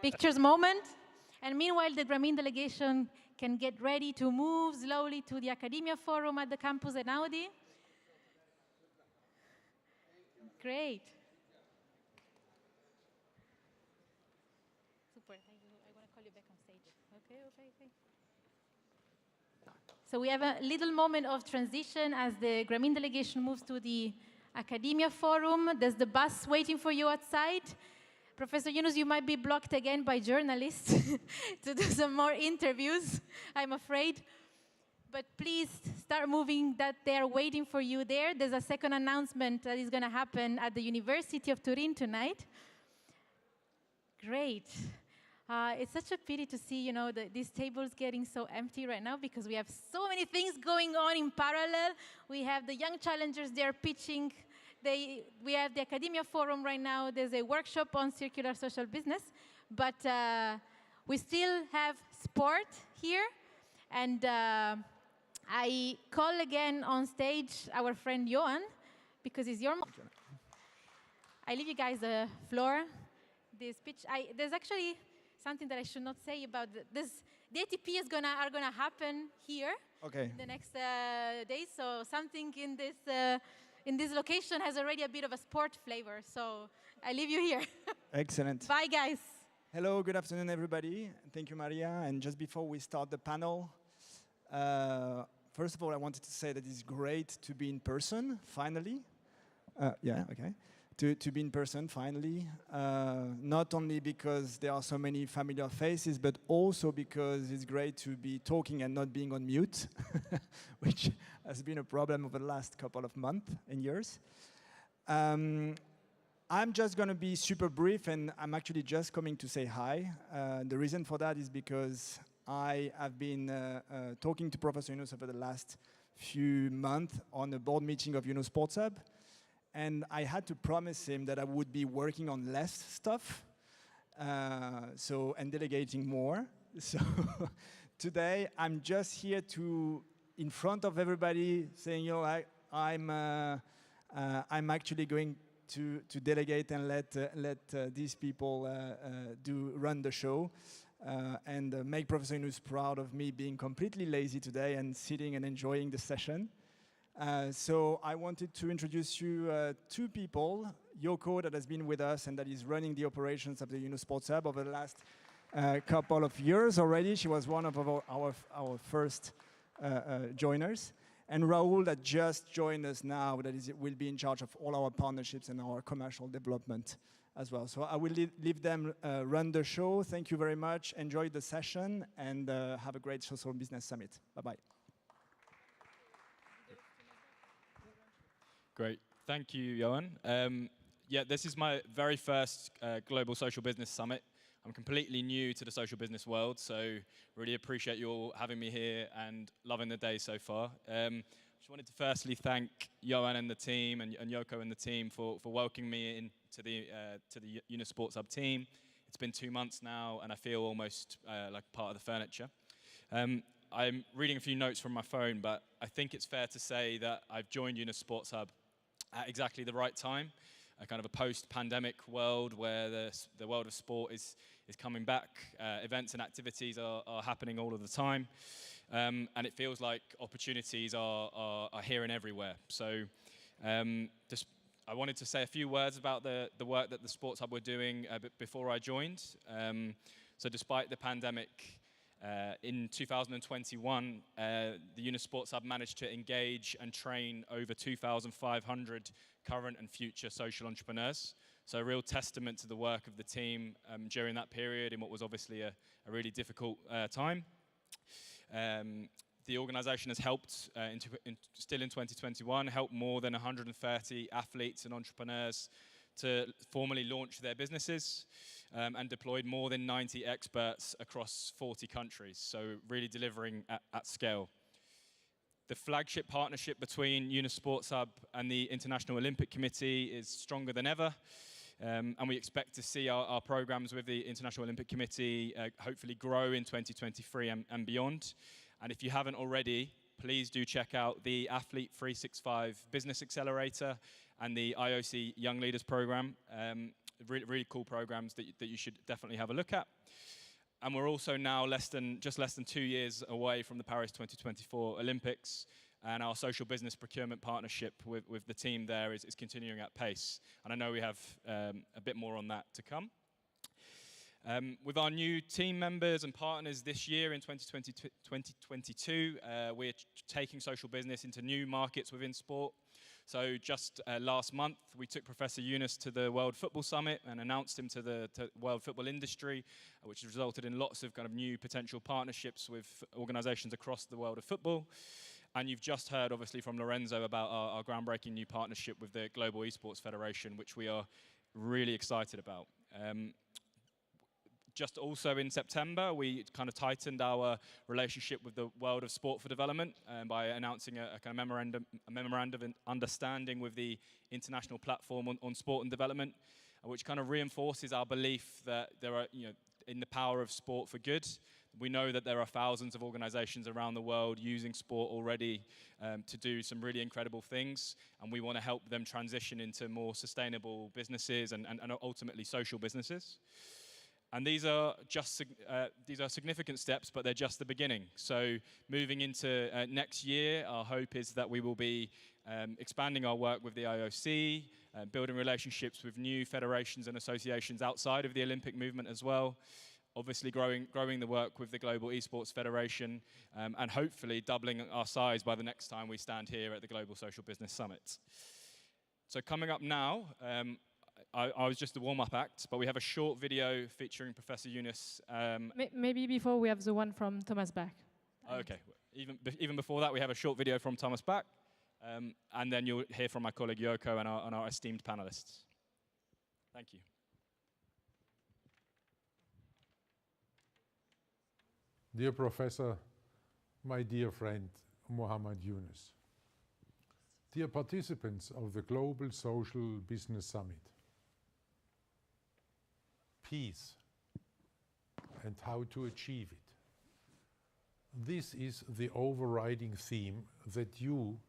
[SPEAKER 10] Pictures moment. And meanwhile, the Grameen delegation can get ready to move slowly to the Academia Forum at the campus in Audi. Great. Super, thank you. I want to call you back on stage. Okay. So we have a little moment of transition as the Grameen delegation moves to the Academia Forum. There's the bus waiting for you outside. Professor Yunus, you might be blocked again by journalists to do some more interviews, I'm afraid. But please start moving, that they are waiting for you there. There's a second announcement that is going to happen at the University of Turin tonight. Great. It's such a pity to see, these tables getting so empty right now because we have so many things going on in parallel. We have the young challengers, they're pitching. We have the Academia Forum right now. There's a workshop on circular social business. But we still have sport here. And I call again on stage our friend Johan, because it's your moment. I leave you guys the floor. This pitch, there's actually something that I should not say about this. The ATP are gonna happen here in the next days. So something in this location has already a bit of a sport flavor. So I leave you here.
[SPEAKER 12] Excellent.
[SPEAKER 10] Bye, guys.
[SPEAKER 12] Hello, good afternoon, everybody. Thank you, Maria. And just before we start the panel, first of all, I wanted to say that it's great to be in person, finally. To be in person, finally. Not only because there are so many familiar faces, but also because it's great to be talking and not being on mute, which has been a problem over the last couple of months and years. I'm just going to be super brief, and I'm actually just coming to say hi. The reason for that is because I have been talking to Professor Yunus over the last few months on a board meeting of Yunus Sports Hub. And I had to promise him that I would be working on less stuff, and delegating more. So today I'm just here in front of everybody, saying, I'm actually going to delegate and let these people run the show, and make Professor Yunus proud of me being completely lazy today and sitting and enjoying the session. So I wanted to introduce you two people, Yoko, that has been with us and that is running the operations of the Yunus Sports Hub over the last couple of years already. She was one of our first joiners. And Raul, that just joined us now, will be in charge of all our partnerships and our commercial development as well. So I will leave them run the show. Thank you very much. Enjoy the session and have a great social business summit. Bye-bye.
[SPEAKER 13] Great. Thank you, Johan. Yeah, this is my very first Global Social Business Summit. I'm completely new to the social business world, so really appreciate you all having me here and loving the day so far. Just wanted to firstly thank Johan and the team and Yoko and the team for welcoming me into the Unisports Hub team. It's been 2 months now, and I feel almost like part of the furniture. I'm reading a few notes from my phone, but I think it's fair to say that I've joined Unisports Hub at exactly the right time, a kind of a post-pandemic world where the world of sport is coming back. Events and activities are happening all of the time, and it feels like opportunities are here and everywhere. So I wanted to say a few words about the work that the Sports Hub were doing before I joined. So despite the pandemic, in 2021, the Unisports Hub managed to engage and train over 2,500 current and future social entrepreneurs. So a real testament to the work of the team during that period in what was obviously a really difficult time. The organization has helped, still in 2021, helped more than 130 athletes and entrepreneurs to formally launch their businesses, and deployed more than 90 experts across 40 countries, so really delivering at scale. The flagship partnership between Unisports Hub and the International Olympic Committee is stronger than ever, and we expect to see our programs with the International Olympic Committee hopefully grow in 2023 and beyond. And if you haven't already, please do check out the Athlete 365 Business Accelerator and the IOC Young Leaders Program. Really cool programs that you should definitely have a look at. And we're also now just less than 2 years away from the Paris 2024 Olympics, and our social business procurement partnership with the team there is continuing at pace. And I know we have a bit more on that to come. With our new team members and partners this year in 2022, we're taking social business into new markets within sport. So just last month, we took Professor Yunus to the World Football Summit and announced him to the world football industry, which has resulted in lots of kind of new potential partnerships with organizations across the world of football. And you've just heard, obviously, from Lorenzo about our groundbreaking new partnership with the Global Esports Federation, which we are really excited about. Just also in September, we kind of tightened our relationship with the world of sport for development by announcing a kind of memorandum of understanding with the International Platform on Sport and Development, which kind of reinforces our belief that there are, in the power of sport for good. We know that there are thousands of organizations around the world using sport already to do some really incredible things, and we want to help them transition into more sustainable businesses and ultimately social businesses. And these are significant steps, but they're just the beginning. So moving into next year, our hope is that we will be expanding our work with the IOC, building relationships with new federations and associations outside of the Olympic movement as well, obviously growing the work with the Global Esports Federation, and hopefully doubling our size by the next time we stand here at the Global Social Business Summit. So coming up now, I was just the warm-up act, but we have a short video featuring Professor Yunus.
[SPEAKER 14] Maybe before we have the one from Thomas Bach.
[SPEAKER 13] Okay, even before that, we have a short video from Thomas Bach, and then you'll hear from my colleague Yoko and our esteemed panelists. Thank you.
[SPEAKER 15] Dear Professor, my dear friend Mohammed Yunus, dear participants of the Global Social Business Summit, peace and how to achieve it. This is the overriding theme that you,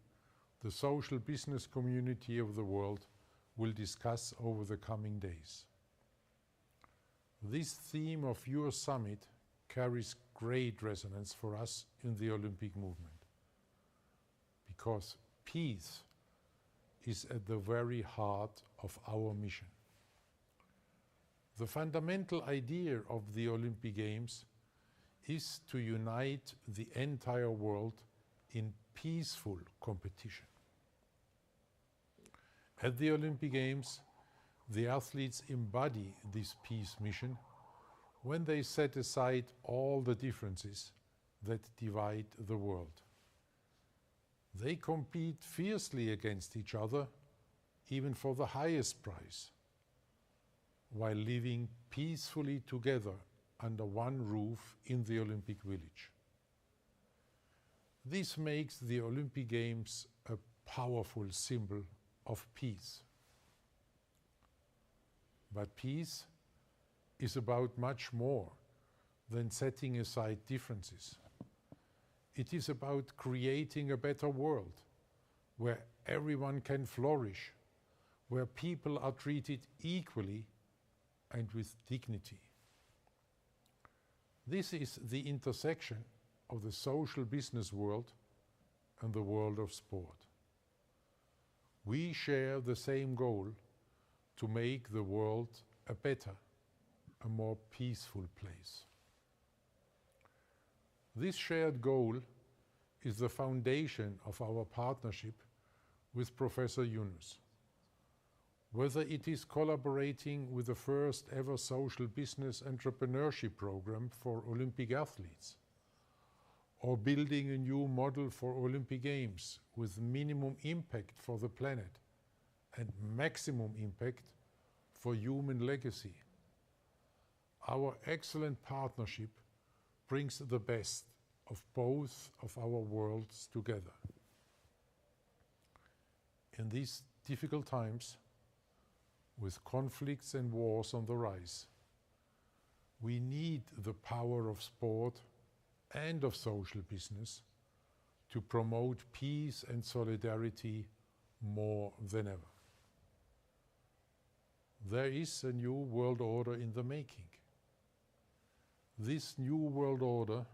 [SPEAKER 15] the social business community of the world, will discuss over the coming days. This theme of your summit carries great resonance for us in the Olympic movement, because peace is at the very heart of our mission. The fundamental idea of the Olympic Games is to unite the entire world in peaceful competition. At the Olympic Games, the athletes embody this peace mission when they set aside all the differences that divide the world. They compete fiercely against each other, even for the highest prize, while living peacefully together under one roof in the Olympic Village. This makes the Olympic Games a powerful symbol of peace. But peace is about much more than setting aside differences. It is about creating a better world where everyone can flourish, where people are treated equally and with dignity. This is the intersection of the social business world and the world of sport. We share the same goal to make the world a better, a more peaceful place. This shared goal is the foundation of our partnership with Professor Yunus. Whether it is collaborating with the first ever social business entrepreneurship program for Olympic athletes, or building a new model for Olympic Games with minimum impact for the planet and maximum impact for human legacy. Our excellent partnership brings the best of both of our worlds together. In these difficult times, with conflicts and wars on the rise, we need the power of sport and of social business to promote peace and solidarity more than ever. There is a new world order in the making. This new world order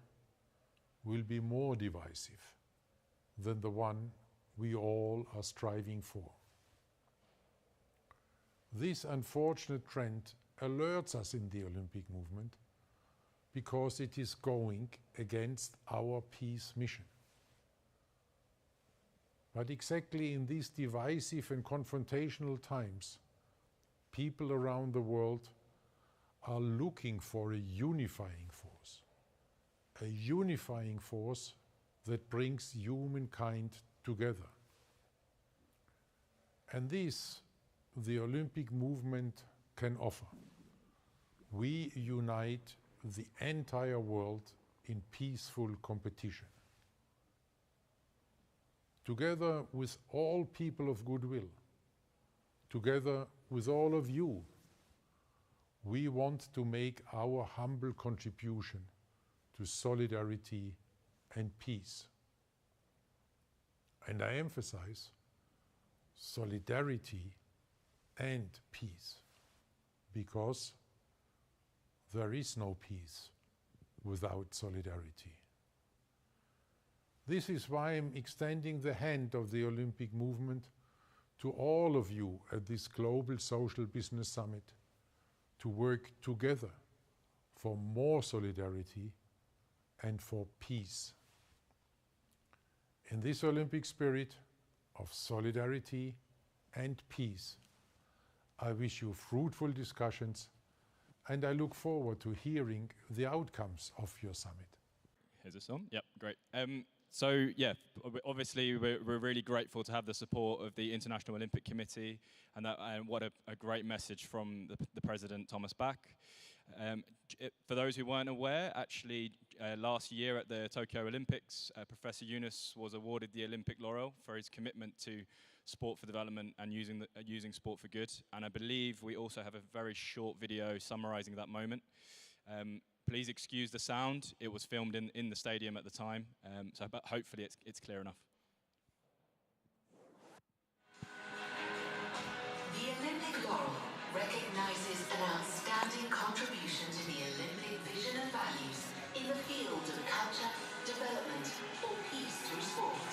[SPEAKER 15] will be more divisive than the one we all are striving for. This unfortunate trend alerts us in the Olympic movement because it is going against our peace mission. But exactly in these divisive and confrontational times, people around the world are looking for a unifying force that brings humankind together. And this the Olympic movement can offer. We unite the entire world in peaceful competition. Together with all people of goodwill, together with all of you, we want to make our humble contribution to solidarity and peace. And I emphasize solidarity and peace, because there is no peace without solidarity. This is why I'm extending the hand of the Olympic movement to all of you at this Global Social Business Summit to work together for more solidarity and for peace. In this Olympic spirit of solidarity and peace, I wish you fruitful discussions, and I look forward to hearing the outcomes of your summit.
[SPEAKER 13] Here's this on. Yep, great. So yeah, obviously we're really grateful to have the support of the International Olympic Committee, and what a great message from the President, Thomas Bach. For those who weren't aware, actually last year at the Tokyo Olympics, Professor Yunus was awarded the Olympic laurel for his commitment to sport for development and using sport for good. And I believe we also have a very short video summarizing that moment. Please excuse the sound. It was filmed in the stadium at the time, but hopefully it's clear enough.
[SPEAKER 16] The Olympic laurel recognizes an outstanding contribution to the Olympic vision and values in the field of culture, development, or peace through sport.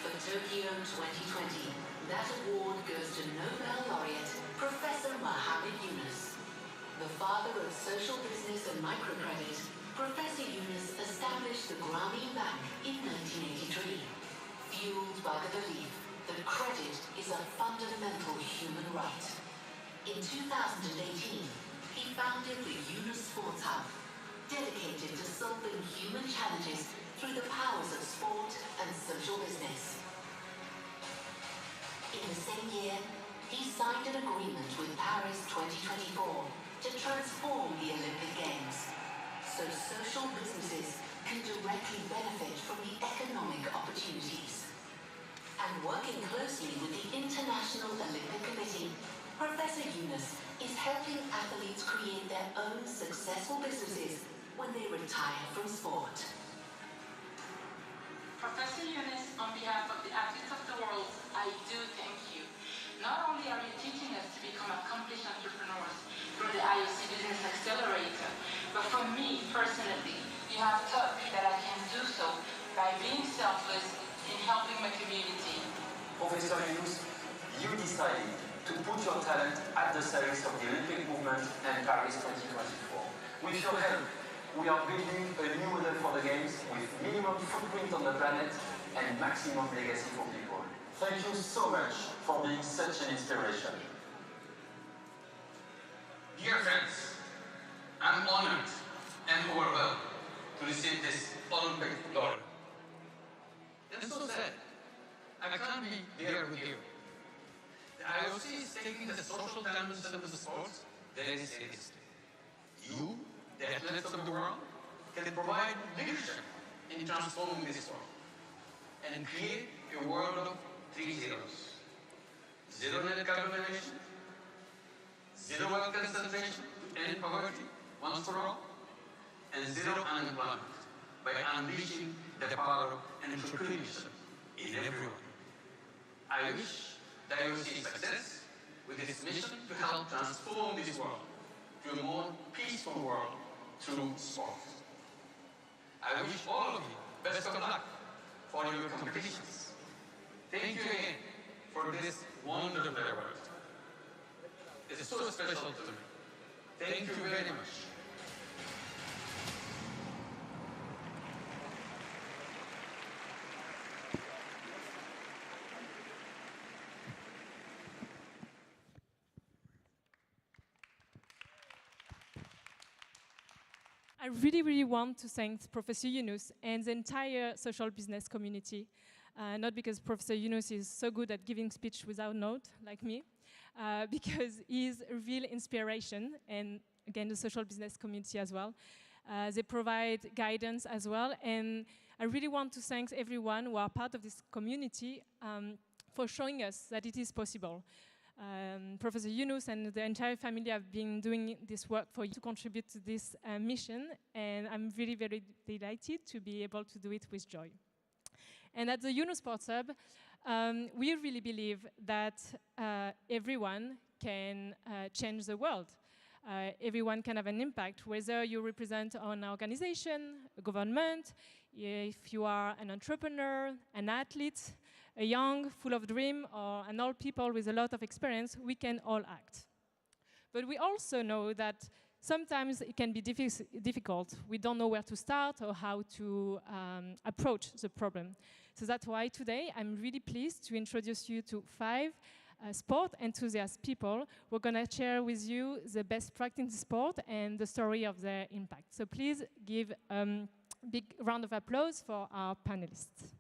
[SPEAKER 16] For Tokyo 2020, that award goes to Nobel laureate Professor Mohamed Yunus. The father of social business and microcredit, Professor Yunus established the Grameen Bank in 1983, fueled by the belief that credit is a fundamental human right. In 2018, he founded the Yunus Sports Hub, dedicated to solving human challenges through the powers of sport and social business. In the same year, he signed an agreement with Paris 2024 to transform the Olympic Games, so social businesses can directly benefit from the economic opportunities. And working closely with the International Olympic Committee, Professor Yunus is helping athletes create their own successful businesses when they retire from sport.
[SPEAKER 17] Professor Yunus, on behalf of the athletes of the world, I do thank you. Not only are you teaching us to become accomplished entrepreneurs through the IOC Business Accelerator, but for me personally, you have taught me that I can do so by being selfless in helping my community.
[SPEAKER 18] Professor Yunus, you decided to put your talent at the service of the Olympic movement and Paris 2024. With your help, we are building a new model for the Games with minimum footprint on the planet and maximum legacy for people. Thank you so much for being such an inspiration.
[SPEAKER 19] Dear friends, I'm honored and overwhelmed to receive this Olympic glory. And so sad, I can't be there with you. The IOC is taking the social dimension of the sports very seriously. You, the athletes of the world, can provide leadership in transforming this world and create a world of 3 zeros. Zero net carbon emission, zero wealth concentration to end poverty once for all, and zero unemployment by unleashing the power of entrepreneurship in everyone. I wish the IOC success with its mission to help transform this world to a more peaceful world through sport. I wish all of you best of luck for your competitions. Thank you again for this wonderful award. It's so special to me. Thank you very much.
[SPEAKER 14] I really, really want to thank Professor Yunus and the entire social business community. Not because Professor Yunus is so good at giving speech without note, like me, because he's a real inspiration, and again, the social business community as well. They provide guidance as well, and I really want to thank everyone who are part of this community for showing us that it is possible. Professor Yunus and the entire family have been doing this work for you to contribute to this mission, and I'm really very delighted to be able to do it with joy. And at the Yunus Sports Hub, we really believe that everyone can change the world. Everyone can have an impact, whether you represent an organization, a government, if you are an entrepreneur, an athlete, a young, full of dream, or an old people with a lot of experience, we can all act. But we also know that sometimes it can be difficult. We don't know where to start or how to approach the problem. So that's why today I'm really pleased to introduce you to 5 sport enthusiast people who are going to share with you the best practice in sport and the story of their impact. So please give a big round of applause for our panelists.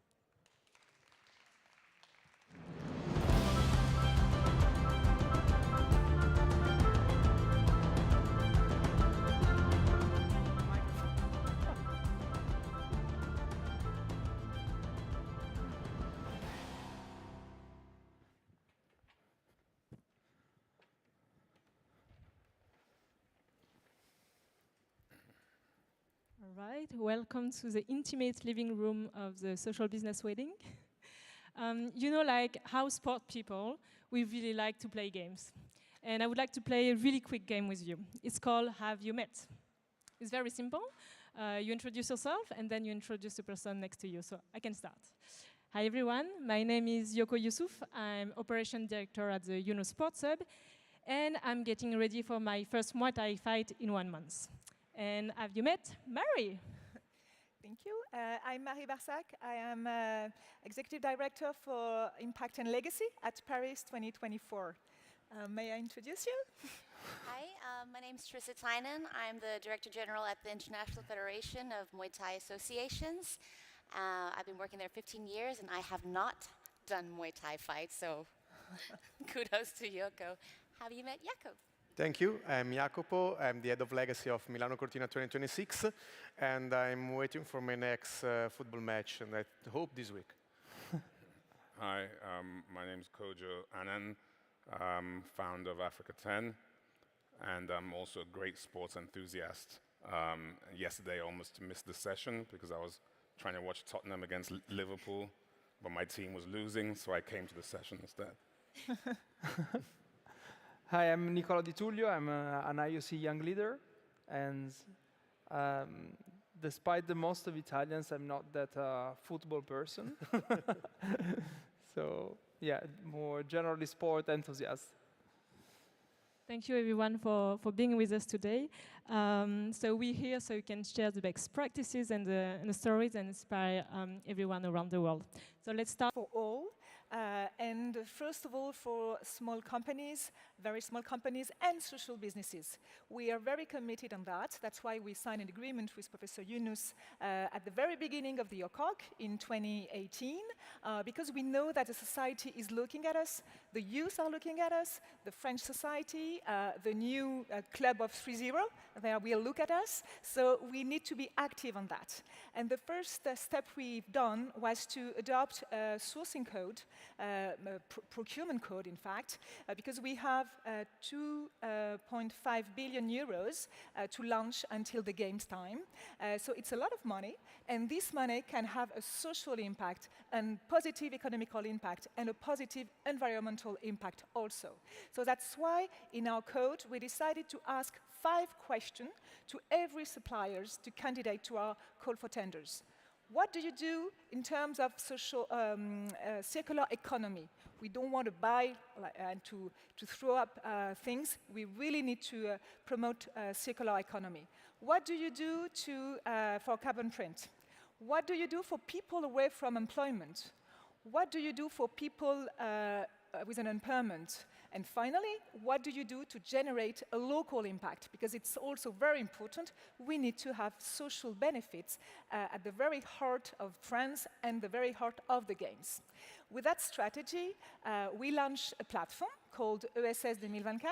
[SPEAKER 14] All right, welcome to the intimate living room of the social business wedding. You know, like house sport people, we really like to play games. And I would like to play a really quick game with you. It's called Have You Met? It's very simple. You introduce yourself, and then you introduce the person next to you. So I can start. Hi, everyone. My name is Yoko Yusuf. I'm Operation Director at the Yunus Sports Hub, and I'm getting ready for my first Muay Thai fight in 1 month. And have you met Mary?
[SPEAKER 20] Thank you. I'm Marie Barsac. I am Executive Director for Impact and Legacy at Paris 2024. May I introduce you?
[SPEAKER 21] Hi, my name is Trissa Tynan. I'm the Director General at the International Federation of Muay Thai Associations. I've been working there 15 years, and I have not done Muay Thai fights, so kudos to Yoko. Have you met Jakob?
[SPEAKER 22] Thank you. I'm Jacopo. I'm the head of legacy of Milano Cortina 2026, and I'm waiting for my next football match, and I hope this week.
[SPEAKER 23] Hi, my name is Kojo Annan, founder of Africa 10, and I'm also a great sports enthusiast. Yesterday I almost missed the session because I was trying to watch Tottenham against Liverpool, but my team was losing, so I came to the session instead.
[SPEAKER 24] Hi, I'm Nicola Di Tullio. I'm an IOC young leader, and despite the most of Italians, I'm not that football person. So, yeah, more generally sport enthusiast.
[SPEAKER 14] Thank you everyone for being with us today. So we're here so you can share the best practices and the stories and inspire everyone around the world. So let's start.
[SPEAKER 20] For all, and first of all for small companies, very small companies and social businesses. We are very committed on that. That's why we signed an agreement with Professor Yunus at the very beginning of the OCOC in 2018, because we know that the society is looking at us, the youth are looking at us, the French society, the new club of 3-0, they will look at us, so we need to be active on that. And the first step we've done was to adopt a sourcing code, procurement code in fact, because we have 2.5 billion euros to launch until the games time. So it's a lot of money, and this money can have a social impact and positive economical impact and a positive environmental impact also. So that's why in our code we decided to ask 5 questions to every suppliers to candidate to our call for tenders. What do you do in terms of social, circular economy? We don't want to buy and to throw up things. We really need to promote circular economy. What do you do for carbon print? What do you do for people away from employment? What do you do for people with an impairment? And finally, what do you do to generate a local impact? Because it's also very important. We need to have social benefits at the very heart of France and the very heart of the games. With that strategy, we launched a platform called ESS 2024,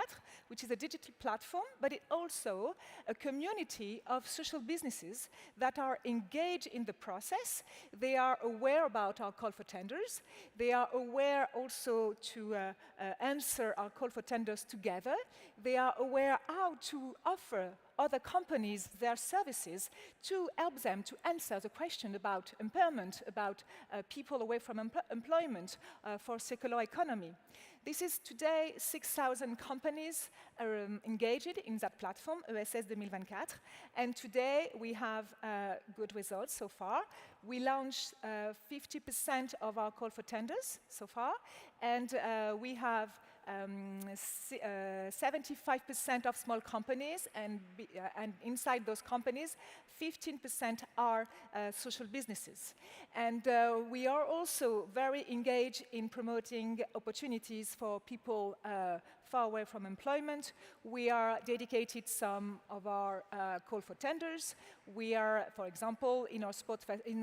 [SPEAKER 20] which is a digital platform, but it's also a community of social businesses that are engaged in the process. They are aware about our call for tenders. They are aware also to answer our call for tenders together. They are aware how to offer other companies their services to help them to answer the question about impairment, about people away from employment, for circular economy. This is today 6,000 companies are engaged in that platform, ESS 2024, and today we have good results so far. We launched 50% of our call for tenders so far, and we have 75% of small companies, and inside those companies, 15% are social businesses. And we are also very engaged in promoting opportunities for people far away from employment. We are dedicated some of our call for tenders. We are, for example, in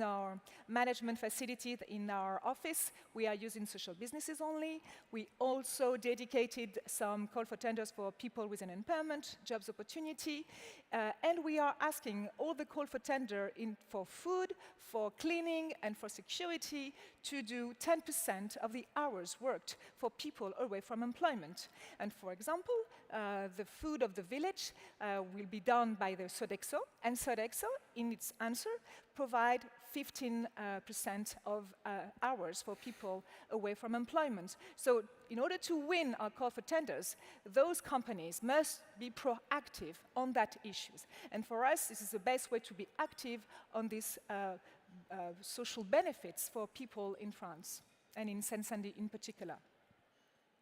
[SPEAKER 20] our management facility in our office, we are using social businesses only. We also dedicated some call for tenders for people with an impairment, jobs opportunity, and we are asking all the call for tender for food, for cleaning, and for security to do 10% of the hours worked for people away from employment. And for example, the food of the village will be done by the Sodexo, and Sodexo, in its answer, provide 15% of hours for people away from employment. So in order to win our call for tenders, those companies must be proactive on that issues. And for us, this is the best way to be active on these social benefits for people in France, and in Seine-Saint-Denis in particular.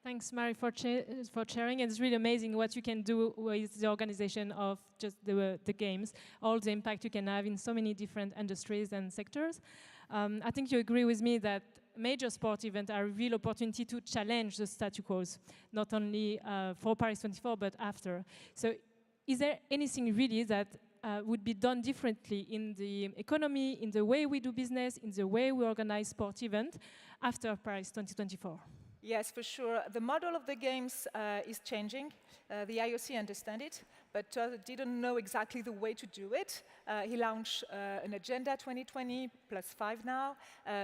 [SPEAKER 14] Thanks, Mary, for sharing. It's really amazing what you can do with the organization of just the games, all the impact you can have in so many different industries and sectors. I think you agree with me that major sport events are a real opportunity to challenge the statu quos, not only for Paris 24, but after. So is there anything really that would be done differently in the economy, in the way we do business, in the way we organize sport events after Paris 2024?
[SPEAKER 20] Yes, for sure. The model of the games is changing. The IOC understand it, but didn't know exactly the way to do it. He launched an Agenda 2020 +5 now,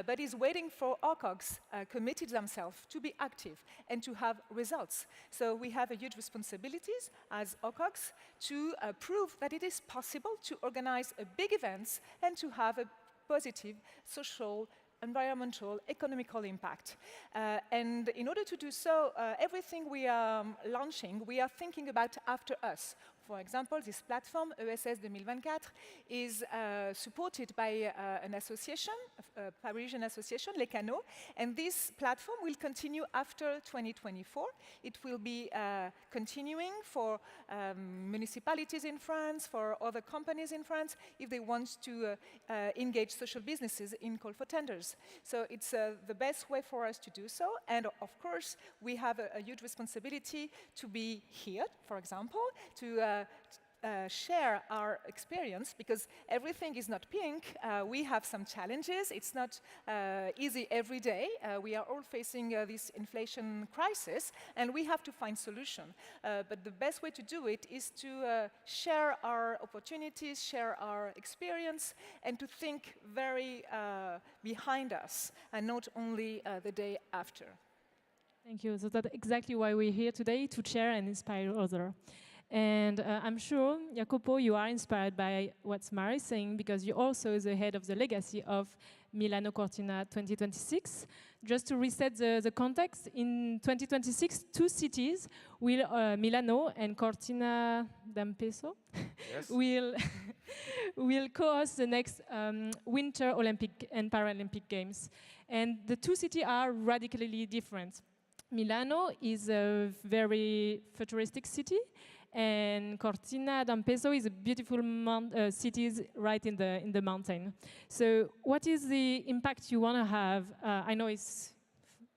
[SPEAKER 20] but he's waiting for OCOGs committed themselves to be active and to have results. So we have a huge responsibilities as OCOGs to prove that it is possible to organize a big events and to have a positive social, environmental, economical impact. And in order to do so, everything we are launching, we are thinking about after us. For example, this platform, ESS 2024, is supported by an association, a Parisian association, Les Canaux, and this platform will continue after 2024. It will be continuing for municipalities in France, for other companies in France, if they want to engage social businesses in call for tenders. So it's the best way for us to do so, and of course, we have a huge responsibility to be here, for example, to share our experience, because everything is not pink. We have some challenges. It's not easy every day. We are all facing this inflation crisis, and we have to find solution. But the best way to do it is to share our opportunities, share our experience, and to think very behind us, and not only the day after.
[SPEAKER 14] Thank you. So that's exactly why we're here today, to share and inspire others. And I'm sure, Jacopo, you are inspired by what Mara is saying, because you also is the head of the legacy of Milano Cortina 2026. Just to reset the context, in 2026, two cities, Milano and Cortina d'Ampezzo,
[SPEAKER 1] Yes.
[SPEAKER 14] will co-host the next Winter Olympic and Paralympic Games. And the two cities are radically different. Milano is a very futuristic city, and Cortina d'Ampezzo is a beautiful city right in the mountain. So what is the impact you want to have? I know it's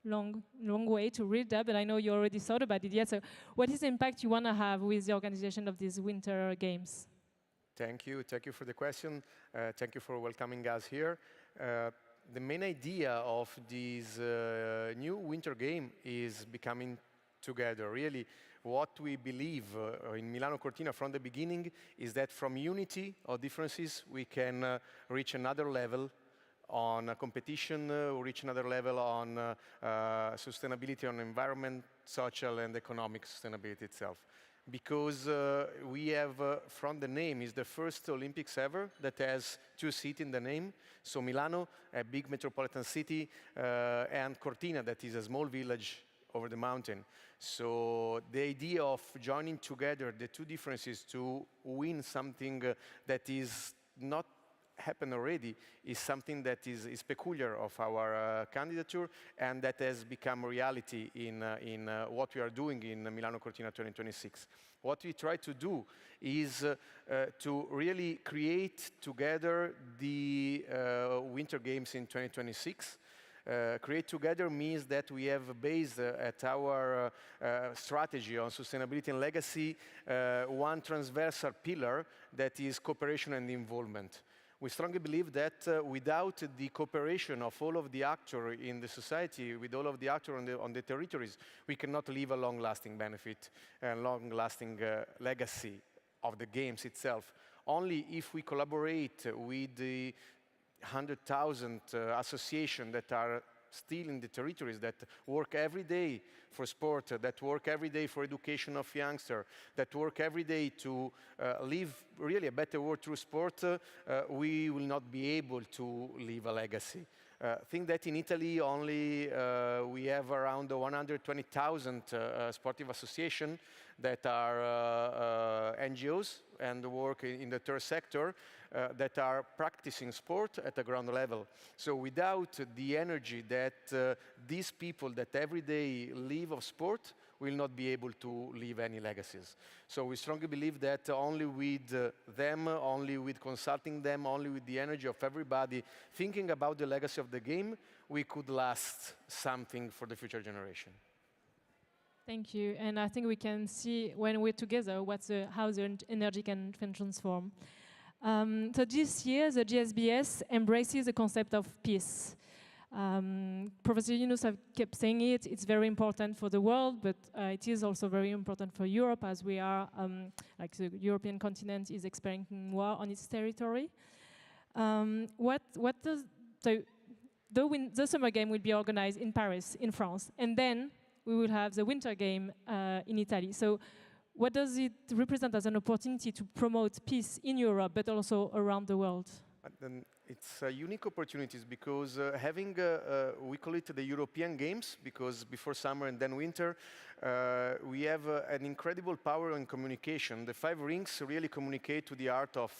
[SPEAKER 14] long way to read that, but I know you already thought about it yet. So what is the impact you want to have with the organization of these Winter Games?
[SPEAKER 22] Thank you for the question. Thank you for welcoming us here. The main idea of this new winter game is becoming together. Really, what we believe in Milano Cortina from the beginning is that from unity of differences, we can reach another level on competition, reach another level on sustainability, on environment, social and economic sustainability itself. Because we have, from the name, is the first Olympics ever that has two cities in the name. So Milano, a big metropolitan city, and Cortina, that is a small village over the mountain. So the idea of joining together the two differences to win something that is not happened already is something that is peculiar of our candidature, and that has become reality in what we are doing in Milano Cortina 2026. What we try to do is to really create together the Winter Games in 2026. Create together means that we have based at our strategy on sustainability and legacy one transversal pillar that is cooperation and involvement. We strongly believe that without the cooperation of all of the actors in the society, with all of the actors on the territories, we cannot leave a long-lasting benefit and long-lasting legacy of the games itself. Only if we collaborate with the 100,000 associations that are still in the territories, that work every day for sport, that work every day for education of youngsters, that work every day to live really a better world through sport, we will not be able to leave a legacy. Think that in Italy only we have around 120,000 sportive associations that are NGOs and work in the third sector that are practicing sport at the ground level. So without the energy that these people that every day live of sport will not be able to leave any legacies. So we strongly believe that only with them, only with consulting them, only with the energy of everybody thinking about the legacy of the game, we could last something for the future generation.
[SPEAKER 14] Thank you. And I think we can see when we're together how the energy can transform. So this year, the GSBS embraces the concept of peace. Professor Yunus have kept saying it, it's very important for the world, but it is also very important for Europe, as we are, like the European continent is experiencing war on its territory. The summer game will be organized in Paris, in France, and then we will have the winter game in Italy. So what does it represent as an opportunity to promote peace in Europe, but also around the world?
[SPEAKER 22] It's unique opportunities because having, we call it the European Games, because before summer and then winter, we have an incredible power in communication. The 5 rings really communicate to the heart of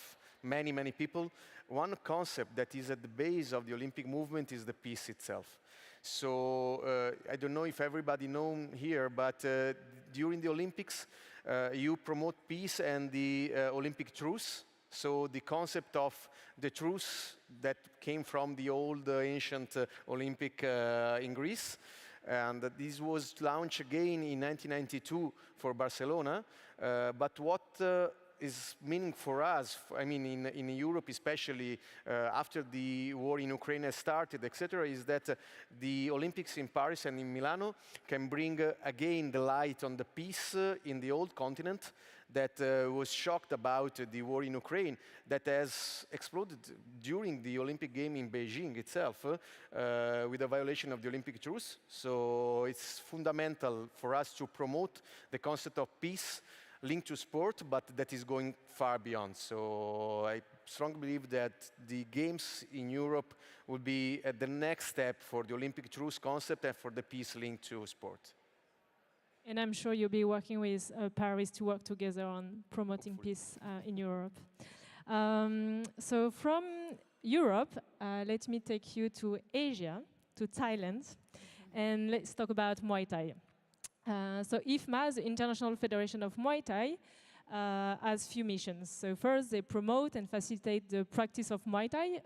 [SPEAKER 22] many, many people. One concept that is at the base of the Olympic movement is the peace itself. So I don't know if everybody knows here, but during the Olympics, you promote peace and the Olympic truce. So the concept of the truce that came from the old ancient Olympic in Greece. And this was launched again in 1992 for Barcelona. But what is meaning for us, I mean in Europe especially, after the war in Ukraine has started, etc., is that the Olympics in Paris and in Milano can bring again the light on the peace in the old continent that was shocked about the war in Ukraine, that has exploded during the Olympic game in Beijing itself, with a violation of the Olympic truce. So it's fundamental for us to promote the concept of peace linked to sport, but that is going far beyond. So I strongly believe that the games in Europe will be at the next step for the Olympic truce concept and for the peace linked to sport.
[SPEAKER 14] And I'm sure you'll be working with Paris to work together on promoting peace in Europe. So from Europe, let me take you to Asia, to Thailand, and let's talk about Muay Thai. So IFMA, the International Federation of Muay Thai, has few missions. So first, they promote and facilitate the practice of Muay Thai,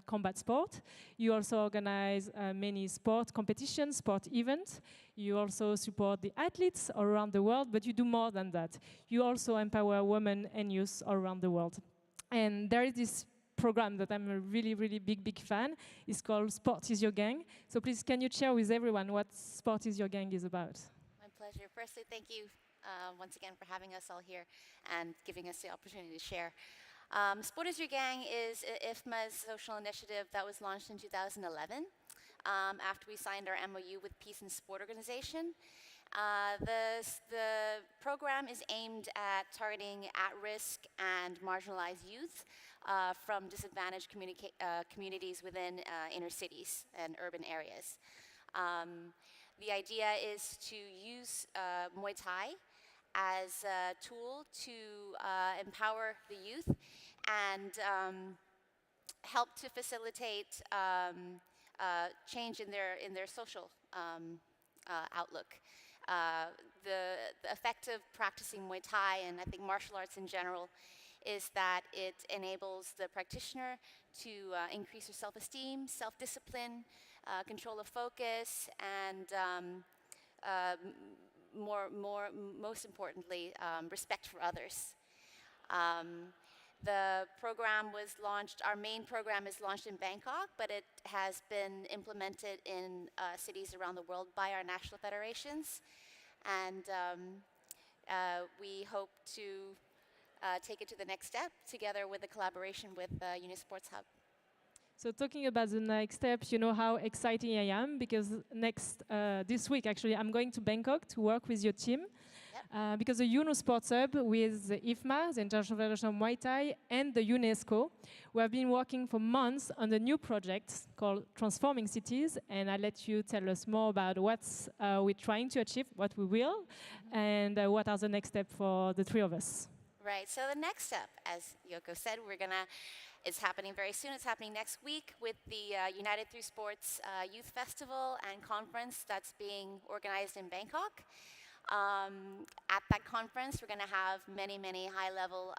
[SPEAKER 14] combat sport. You also organize many sport competitions, sport events. You also support the athletes all around the world, but you do more than that. You also empower women and youth all around the world. And there is this program that I'm a really, really big fan. It's called Sport is Your Gang. So please, can you share with everyone what Sport is Your Gang is about?
[SPEAKER 21] My pleasure. Firstly, thank you once again for having us all here and giving us the opportunity to share. Sport is Your Gang is IFMA's social initiative that was launched in 2011 after we signed our MOU with Peace and Sport Organization. The program is aimed at targeting at-risk and marginalized youth from disadvantaged communities within inner cities and urban areas. The idea is to use Muay Thai as a tool to empower the youth and help to facilitate change in their social outlook. The effect of practicing Muay Thai, and I think martial arts in general, is that it enables the practitioner to increase their self-esteem, self-discipline, control of focus, and most importantly, respect for others. The program was launched, our main program is launched in Bangkok, but it has been implemented in cities around the world by our national federations. And we hope to take it to the next step together with the collaboration with Unisports Hub.
[SPEAKER 14] So talking about the next steps, you know how exciting I am because this week actually, I'm going to Bangkok to work with your team. Because the Unisports Hub with the IFMA, the International Federation of Muay Thai, and the UNESCO, we have been working for months on a new project called Transforming Cities, and I'll let you tell us more about what we're trying to achieve, what we will, and what are the next steps for the three of us.
[SPEAKER 21] Right, so the next step, as Yoko said, it's happening very soon. It's happening next week with the United Through Sports Youth Festival and Conference that's being organized in Bangkok. At that conference, we're going to have many high-level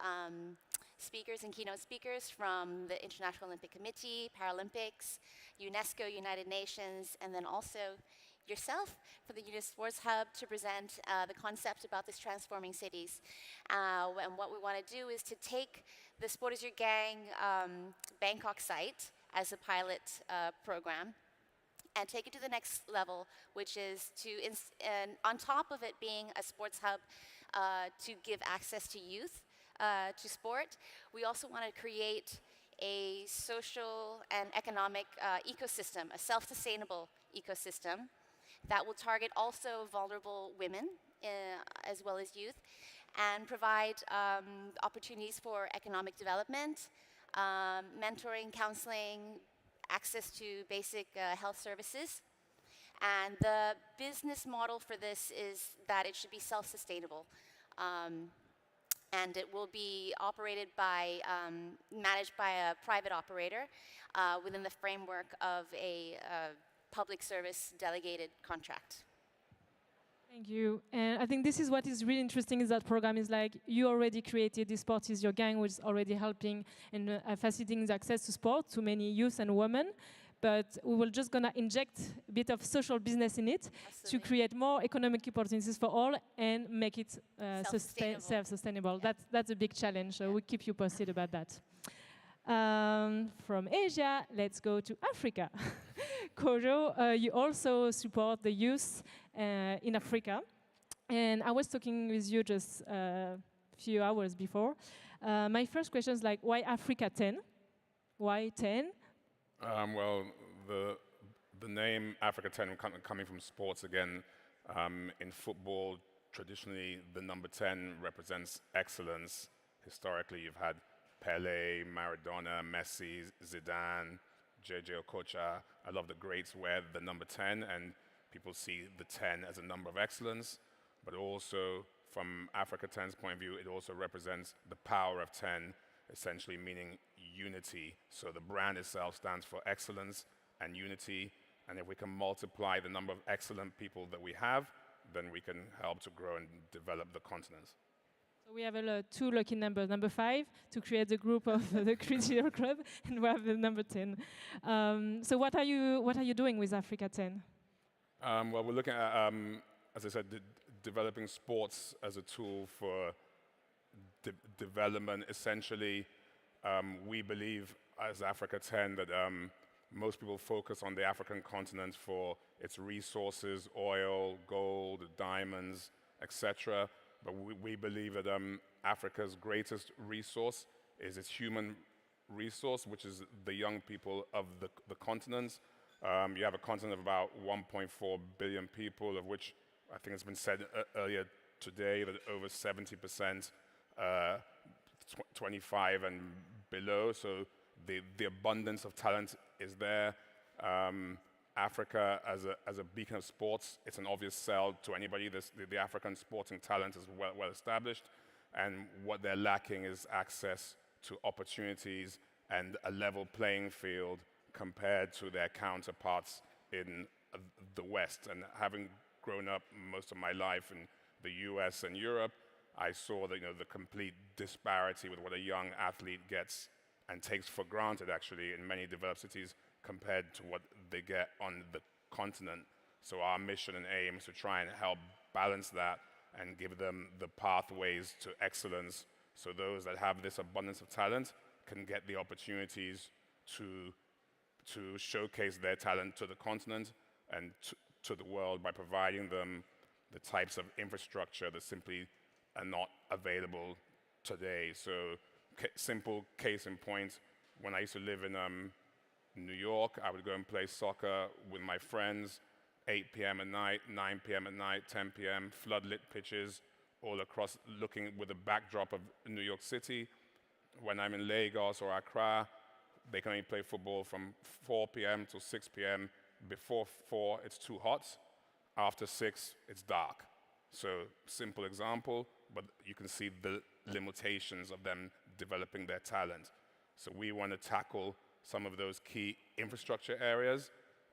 [SPEAKER 21] speakers and keynote speakers from the International Olympic Committee, Paralympics, UNESCO, United Nations, and then also yourself for the Youth Sports Hub to present the concept about this transforming cities. And what we want to do is to take the Sport is Your Gang Bangkok site as a pilot program and take it to the next level, which is to, and on top of it being a sports hub to give access to youth to sport, we also want to create a social and economic ecosystem, a self-sustainable ecosystem that will target also vulnerable women as well as youth and provide opportunities for economic development, mentoring, counseling, access to basic health services. And the business model for this is that it should be self-sustainable. And it will be operated by, managed by a private operator within the framework of a public service delegated contract.
[SPEAKER 14] Thank you. And I think this is what is really interesting is that program is like you already created this Sport is Your Gang, which is already helping and facilitating the access to sport to many youth and women. But we will just gonna inject a bit of social business in it to create more economic opportunities for all and make it self-sustainable. Yeah. That's a big challenge. So we'll keep you posted about that. From Asia, let's go to Africa. Kojo, you also support the youth in Africa. And I was talking with you just a few hours before. My first question is like, why Africa 10? Why 10?
[SPEAKER 23] Well, the name Africa 10 coming from sports again. In football, traditionally, the number 10 represents excellence. Historically, you've had Pele, Maradona, Messi, Zidane, JJ Okocha. I love the greats wear the number 10, and people see the 10 as a number of excellence. But also, from Africa 10's point of view, it also represents the power of 10, essentially meaning unity. So the brand itself stands for excellence and unity. And if we can multiply the number of excellent people that we have, then we can help to grow and develop the continents.
[SPEAKER 14] So we have two lucky numbers, number 5 to create the group of the Critical Club, and we have the number 10. So what are you doing with Africa 10?
[SPEAKER 23] Well, we're looking at, as I said, developing sports as a tool for development. Essentially, we believe as Africa 10 that most people focus on the African continent for its resources, oil, gold, diamonds, etc. But we believe that Africa's greatest resource is its human resource, which is the young people of the continent. You have a continent of about 1.4 billion people, of which I think it's been said earlier today that over 70% 25 and below, so the abundance of talent is there. Africa as a beacon of sports, it's an obvious sell to anybody. The African sporting talent is well established, and what they're lacking is access to opportunities and a level playing field compared to their counterparts in the West. And having grown up most of my life in the US and Europe, I saw that, the complete disparity with what a young athlete gets and takes for granted, actually, in many developed cities compared to what they get on the continent. So our mission and aim is to try and help balance that and give them the pathways to excellence, so those that have this abundance of talent can get the opportunities to showcase their talent to the continent and to the world by providing them the types of infrastructure that simply are not available today. So simple case in point, when I used to live in New York, I would go and play soccer with my friends, 8 p.m. at night, 9 p.m. at night, 10 p.m., floodlit pitches all across, looking with the backdrop of New York City. When I'm in Lagos or Accra, they can only play football from 4 p.m. to 6 p.m. Before 4, it's too hot. After 6, it's dark. So simple example, but you can see the limitations of them developing their talent. So we want to tackle some of those key infrastructure areas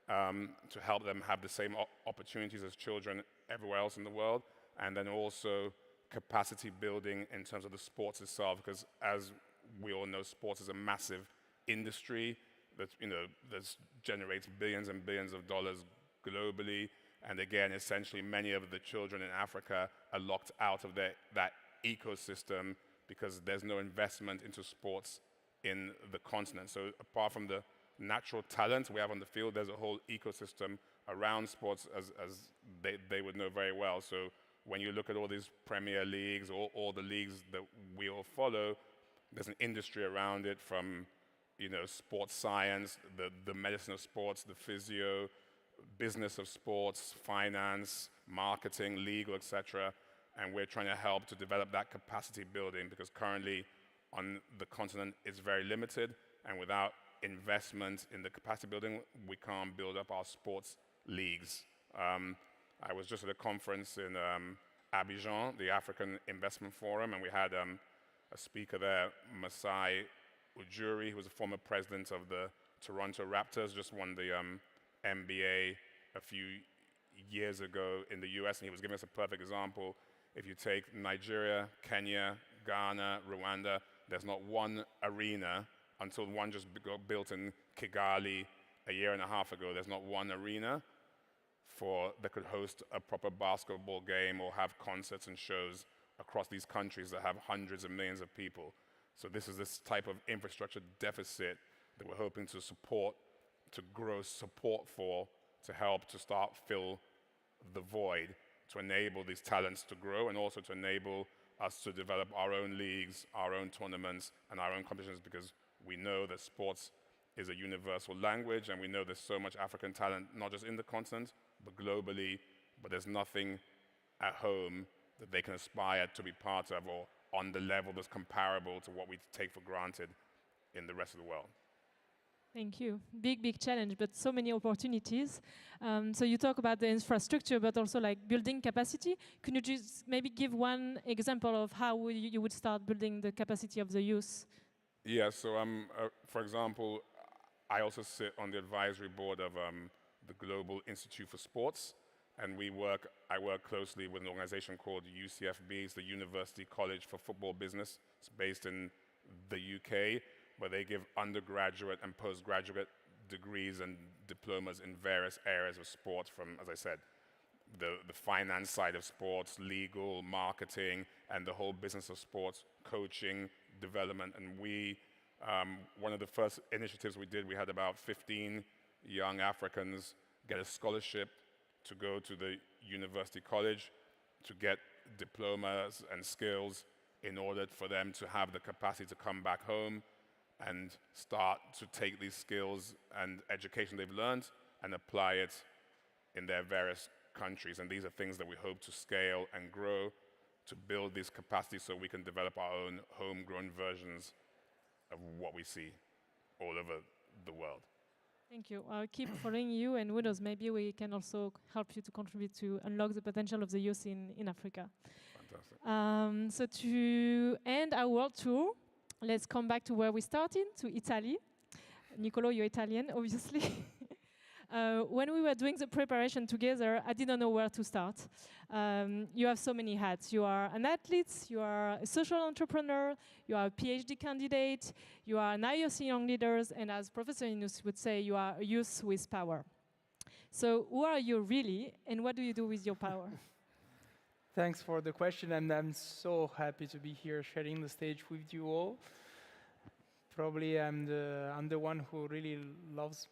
[SPEAKER 23] to help them have the same opportunities as children everywhere else in the world, and then also capacity building in terms of the sports itself, because as we all know sports is a massive industry that generates billions and billions of dollars globally. And again, essentially, many of the children in Africa are locked out of that ecosystem because there's no investment into sports in the continent. So apart from the natural talent we have on the field, there's a whole ecosystem around sports, as they would know very well. So when you look at all these Premier Leagues, all the leagues that we all follow, there's an industry around it, from sports science, the medicine of sports, the physio, business of sports, finance, marketing, legal, etc. And we're trying to help to develop that capacity building, because currently on the continent it's very limited, and without investment in the capacity building, we can't build up our sports leagues. I was just at a conference in Abidjan, the African Investment Forum, and we had a speaker there, Masai Ujiri, who was a former president of the Toronto Raptors, just won the NBA a few years ago in the US, and he was giving us a perfect example. If you take Nigeria, Kenya, Ghana, Rwanda, there's not one arena, until one just got built in Kigali a year and a half ago. There's not one arena that could host a proper basketball game or have concerts and shows across these countries that have hundreds of millions of people. So this is this type of infrastructure deficit that we're hoping to support, to grow support for, to help to start fill the void, to enable these talents to grow, and also to enable us to develop our own leagues, our own tournaments, and our own competitions, because we know that sports is a universal language, and we know there's so much African talent, not just in the continent, but globally, but there's nothing at home that they can aspire to be part of, or on the level that's comparable to what we take for granted in the rest of the world.
[SPEAKER 14] Thank you. Big challenge, but so many opportunities. So you talk about the infrastructure, but also like building capacity. Can you just maybe give one example of how you would start building the capacity of the youth?
[SPEAKER 23] Yeah, so for example, I also sit on the advisory board of the Global Institute for Sports, and I work closely with an organization called UCFB, it's the University College for Football Business. It's based in the UK, where they give undergraduate and postgraduate degrees and diplomas in various areas of sports, from, as I said, the finance side of sports, legal, marketing, and the whole business of sports, coaching, development. And one of the first initiatives we did, we had about 15 young Africans get a scholarship to go to the university college to get diplomas and skills in order for them to have the capacity to come back home and start to take these skills and education they've learned and apply it in their various countries. And these are things that we hope to scale and grow to build these capacities so we can develop our own homegrown versions of what we see all over the world.
[SPEAKER 14] Thank you. I'll keep following you, and who knows, maybe we can also help you to contribute to unlock the potential of the youth in Africa.
[SPEAKER 23] Fantastic.
[SPEAKER 14] So to end our world tour, let's come back to where we started, to Italy. Nicolo, you're Italian, obviously. When we were doing the preparation together, I didn't know where to start. You have so many hats. You are an athlete, you are a social entrepreneur, you are a PhD candidate, you are an IOC Young Leaders, and as Professor Yunus would say, you are a youth with power. So who are you really, and what do you do with your power?
[SPEAKER 24] Thanks for the question, and I'm so happy to be here sharing the stage with you all. Probably I'm the one who really loves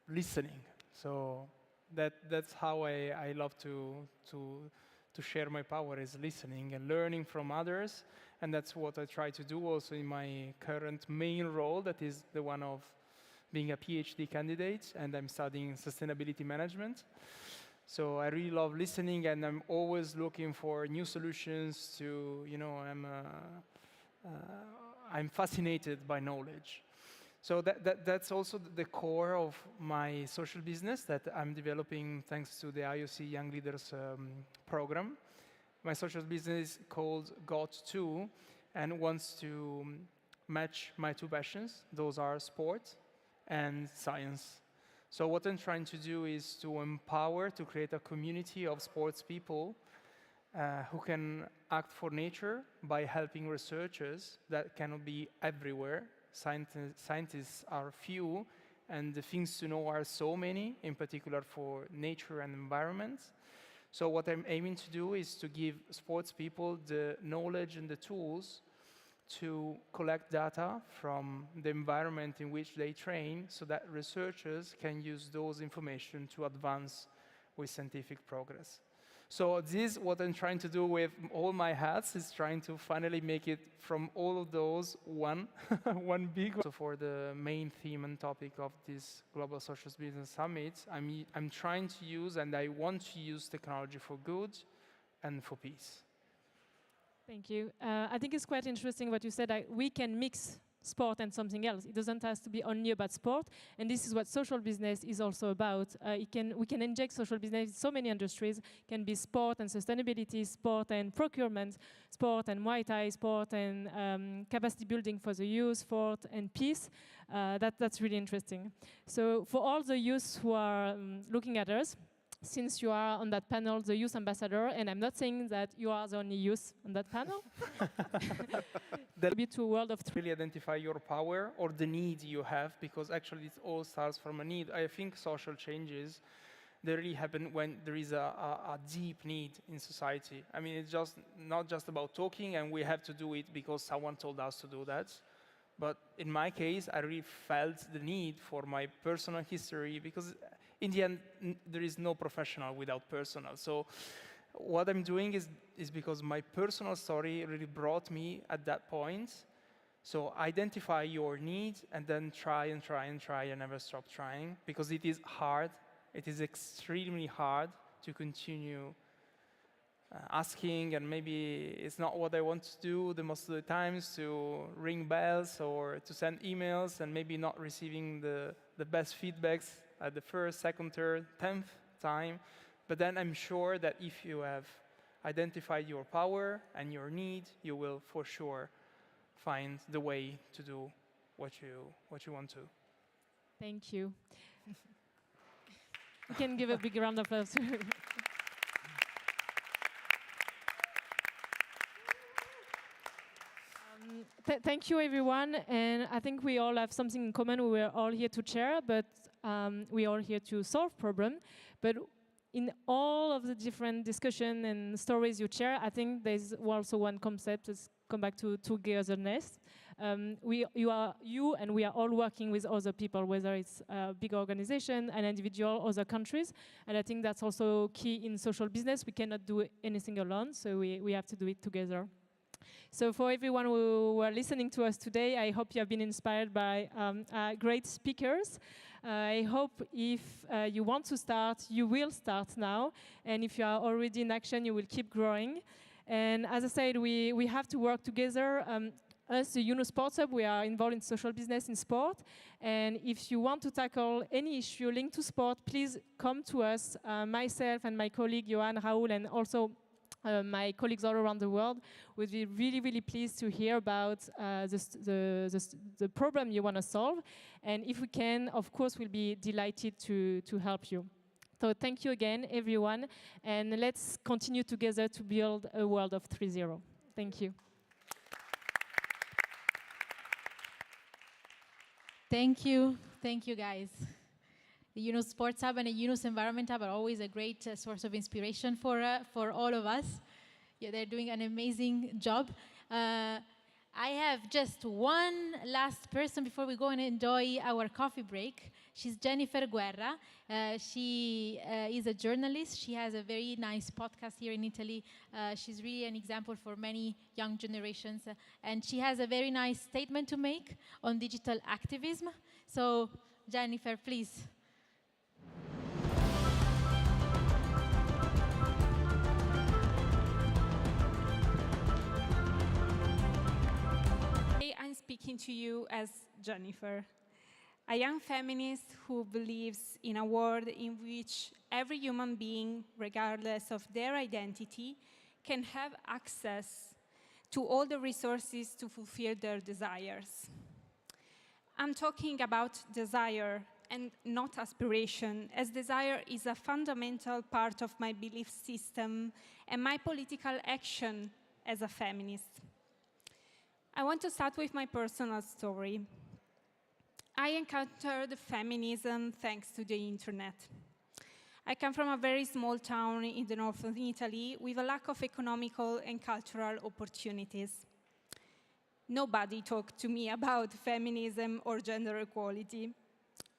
[SPEAKER 24] listening. So that's how I love to share my power, is listening and learning from others. And that's what I try to do also in my current main role, that is the one of being a PhD candidate, and I'm studying sustainability management. So I really love listening, and I'm always looking for new solutions to, I'm fascinated by knowledge. So that's also the core of my social business that I'm developing thanks to the IOC Young Leaders program. My social business is called GOT2 and wants to match my two passions. Those are sport and science. So what I'm trying to do is to empower, to create a community of sports people who can act for nature by helping researchers that cannot be everywhere. Scientists are few, and the things to know are so many, in particular for nature and environment. So what I'm aiming to do is to give sports people the knowledge and the tools to collect data from the environment in which they train so that researchers can use those information to advance with scientific progress. So this is what I'm trying to do with all my hats, is trying to finally make it from all of those one, one big one. So for the main theme and topic of this Global Social Business Summit, I'm trying to use, and I want to use, technology for good and for peace.
[SPEAKER 14] Thank you. I think it's quite interesting what you said. We can mix sport and something else. It doesn't have to be only about sport. And this is what social business is also about. We can inject social business in so many industries. It can be sport and sustainability, sport and procurement, sport and Muay Thai, sport and capacity building for the youth, sport and peace. That's really interesting. So for all the youth who are looking at us, since you are on that panel, the youth ambassador, and I'm not saying that you are the only youth on that panel.
[SPEAKER 24] That'll be to a world of really identify your power or the need you have, because actually it all starts from a need. I think social changes, they really happen when there is a deep need in society. I mean, it's just not just about talking and we have to do it because someone told us to do that. But in my case, I really felt the need for my personal history, because in the end, there is no professional without personal. So what I'm doing is because my personal story really brought me at that point. So identify your needs and then try and try and try and never stop trying, because it is hard. It is extremely hard to continue asking, and maybe it's not what I want to do the most of the times, to ring bells or to send emails and maybe not receiving the best feedbacks at the first, second, third, 10th time. But then I'm sure that if you have identified your power and your need, you will for sure find the way to do what you want to.
[SPEAKER 14] Thank you. You can give a big round of applause. Thank you, everyone. And I think we all have something in common. We are all here to share, but we are all here to solve problems. But in all of the different discussion and stories you share, I think there's also one concept. Let's come back to togetherness. You and we are all working with other people, whether it's a big organization, an individual, other countries. And I think that's also key in social business. We cannot do anything alone, so we have to do it together. So for everyone who are listening to us today, I hope you have been inspired by great speakers. I hope if you want to start, you will start now. And if you are already in action, you will keep growing. And as I said, we have to work together. Us, the UNO Sports Hub, we are involved in social business in sport. And if you want to tackle any issue linked to sport, please come to us, myself and my colleague, Johan, Raoul, and also my colleagues all around the world would be really, really pleased to hear about the problem you want to solve. And if we can, of course, we'll be delighted to help you. So thank you again, everyone. And let's continue together to build a world of 3.0. Thank you.
[SPEAKER 10] Thank you. Thank you, guys. The UNO Sports Hub and the UNO Environment Hub are always a great source of inspiration for all of us. Yeah, they're doing an amazing job. I have just one last person before we go and enjoy our coffee break. She's Jennifer Guerra. She is a journalist. She has a very nice podcast here in Italy. She's really an example for many young generations. And she has a very nice statement to make on digital activism. So, Jennifer, please.
[SPEAKER 2] I'm speaking to you as Jennifer, a young feminist who believes in a world in which every human being, regardless of their identity, can have access to all the resources to fulfill their desires. I'm talking about desire and not aspiration, as desire is a fundamental part of my belief system and my political action as a feminist. I want to start with my personal story. I encountered feminism thanks to the internet. I come from a very small town in the north of Italy with a lack of economical and cultural opportunities. Nobody talked to me about feminism or gender equality.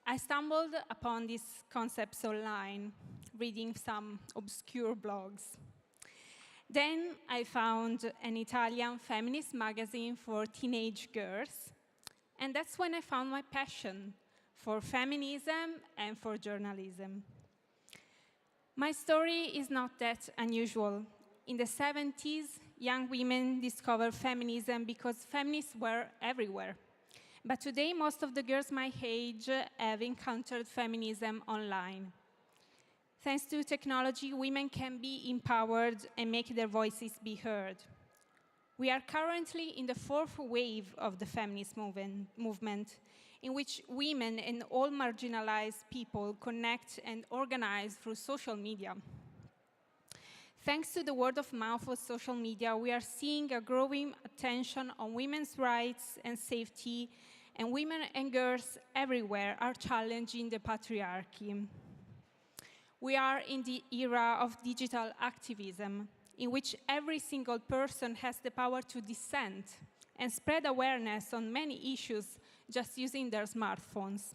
[SPEAKER 2] I stumbled upon these concepts online, reading some obscure blogs. Then I found an Italian feminist magazine for teenage girls, and that's when I found my passion for feminism and for journalism. My story is not that unusual. In the 70s, young women discovered feminism because feminists were everywhere. But today, most of the girls my age have encountered feminism online. Thanks to technology, women can be empowered and make their voices be heard. We are currently in the fourth wave of the feminist movement, in which women and all marginalized people connect and organize through social media. Thanks to the word of mouth of social media, we are seeing a growing attention on women's rights and safety, and women and girls everywhere are challenging the patriarchy. We are in the era of digital activism, in which every single person has the power to dissent and spread awareness on many issues just using their smartphones.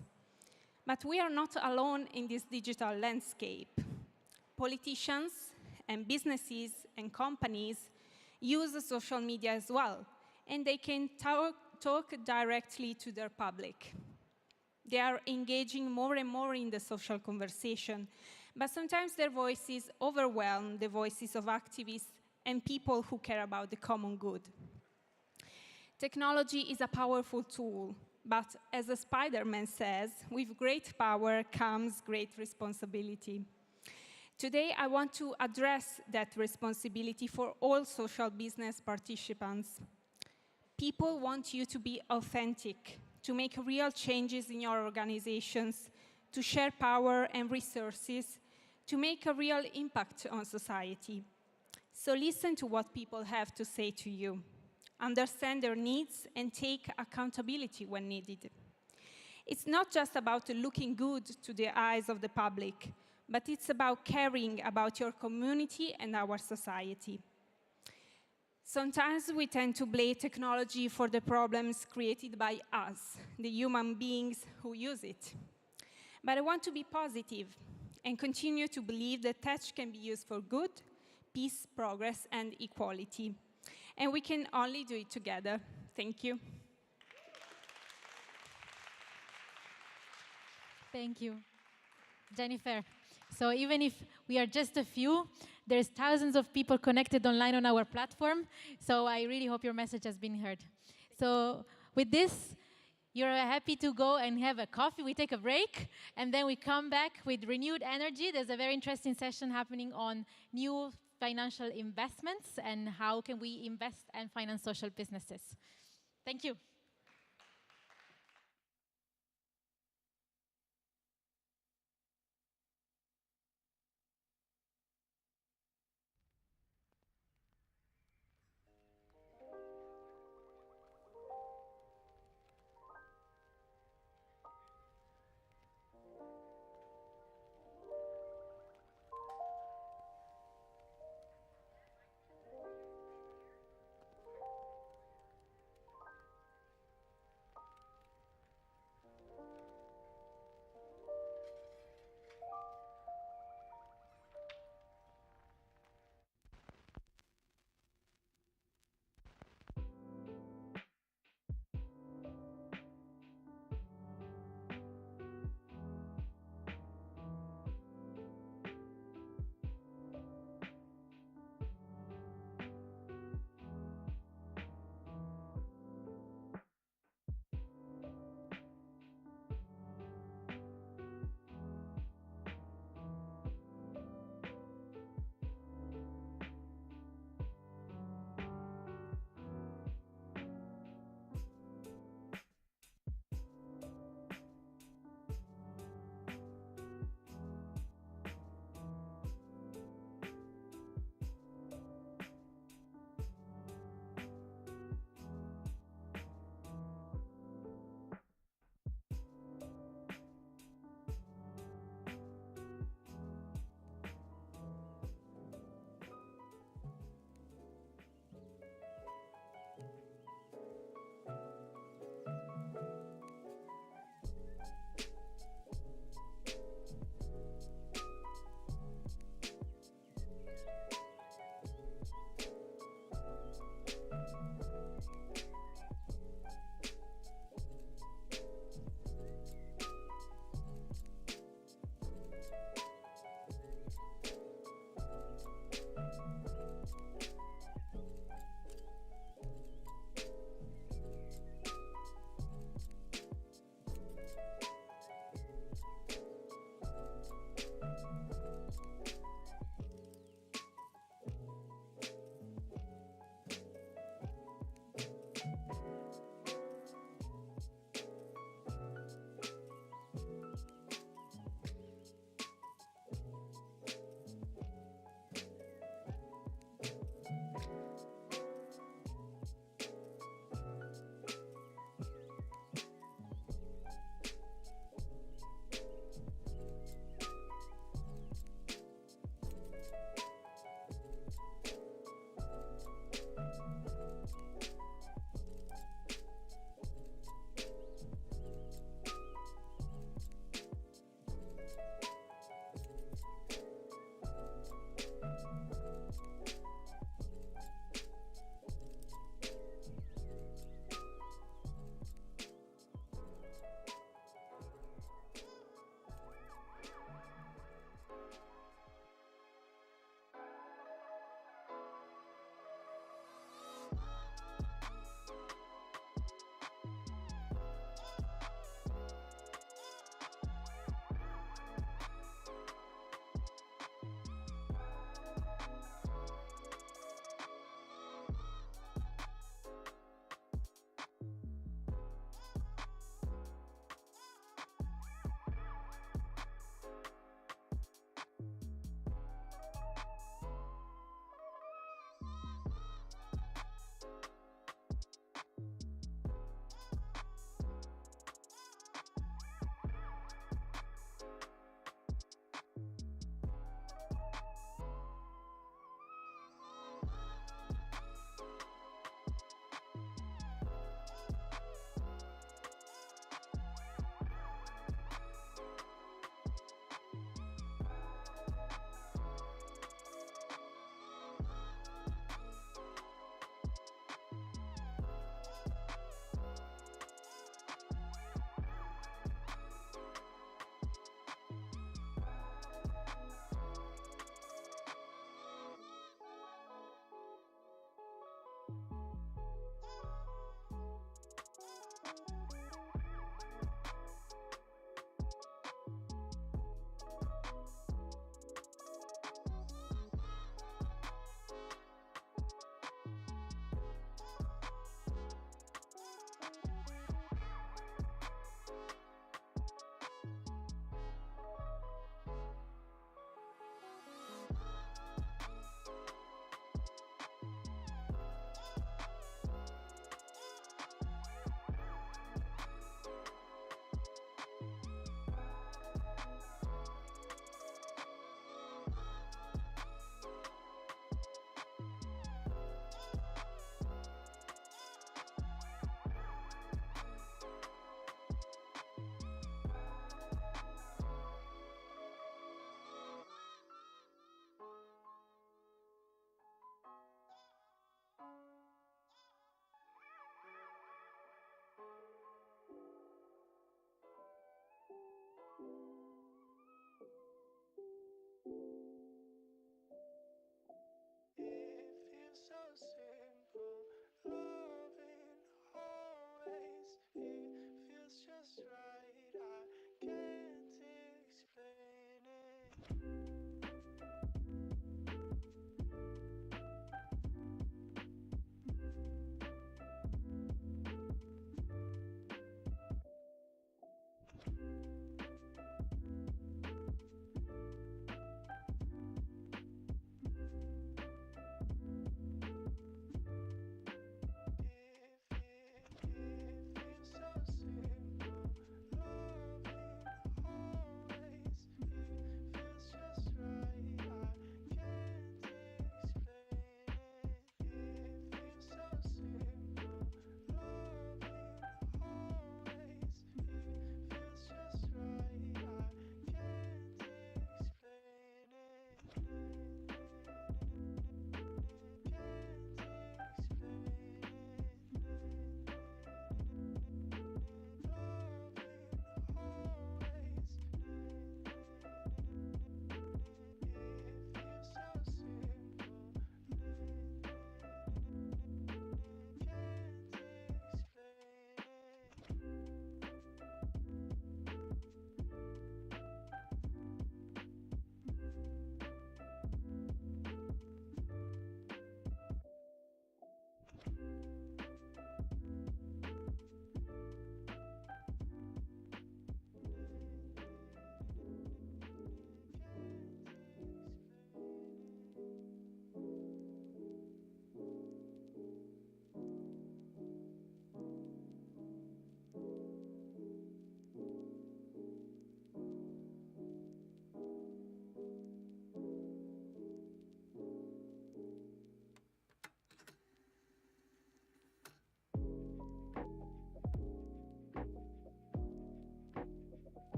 [SPEAKER 2] But we are not alone in this digital landscape. Politicians and businesses and companies use social media as well, and they can talk directly to their public. They are engaging more and more in the social conversation, but sometimes their voices overwhelm the voices of activists and people who care about the common good. Technology is a powerful tool, but as the Spider-Man says, with great power comes great responsibility. Today, I want to address that responsibility for all social business participants. People want you to be authentic, to make real changes in your organizations, to share power and resources, to make a real impact on society. So listen to what people have to say to you. Understand their needs and take accountability when needed. It's not just about looking good to the eyes of the public, but it's about caring about your community and our society. Sometimes we tend to blame technology for the problems created by us, the human beings who use it. But I want to be positive and continue to believe that tech can be used for good, peace, progress, and equality. And we can only do it together. Thank you.
[SPEAKER 10] Thank you, Jennifer. So even if we are just a few, there's thousands of people connected online on our platform. So I really hope your message has been heard. So with this, you're happy to go and have a coffee. We take a break, and then we come back with renewed energy. There's a very interesting session happening on new financial investments and how can we invest and finance social businesses. Thank you.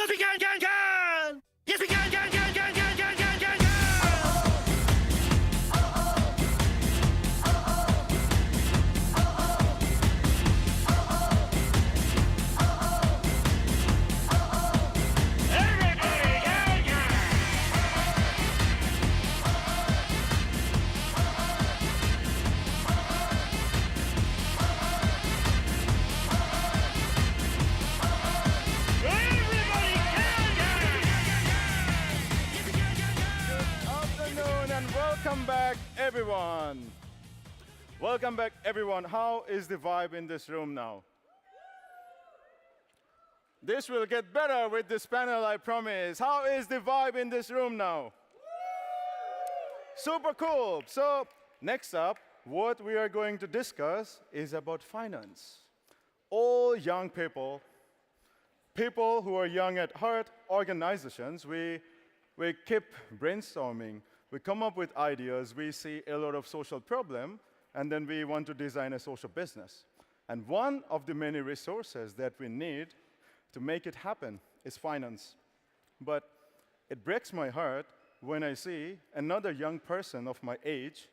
[SPEAKER 3] Because we can! Yes, we can!
[SPEAKER 4] Welcome back, everyone. Welcome back, everyone. How is the vibe in this room now? This will get better with this panel, I promise. How is the vibe in this room now? Super cool. So, next up, what we are going to discuss is about finance. All young people who are young at heart, organizations, we keep brainstorming. We come up with ideas, we see a lot of social problem, and then we want to design a social business. And one of the many resources that we need to make it happen is finance. But it breaks my heart when I see another young person of my age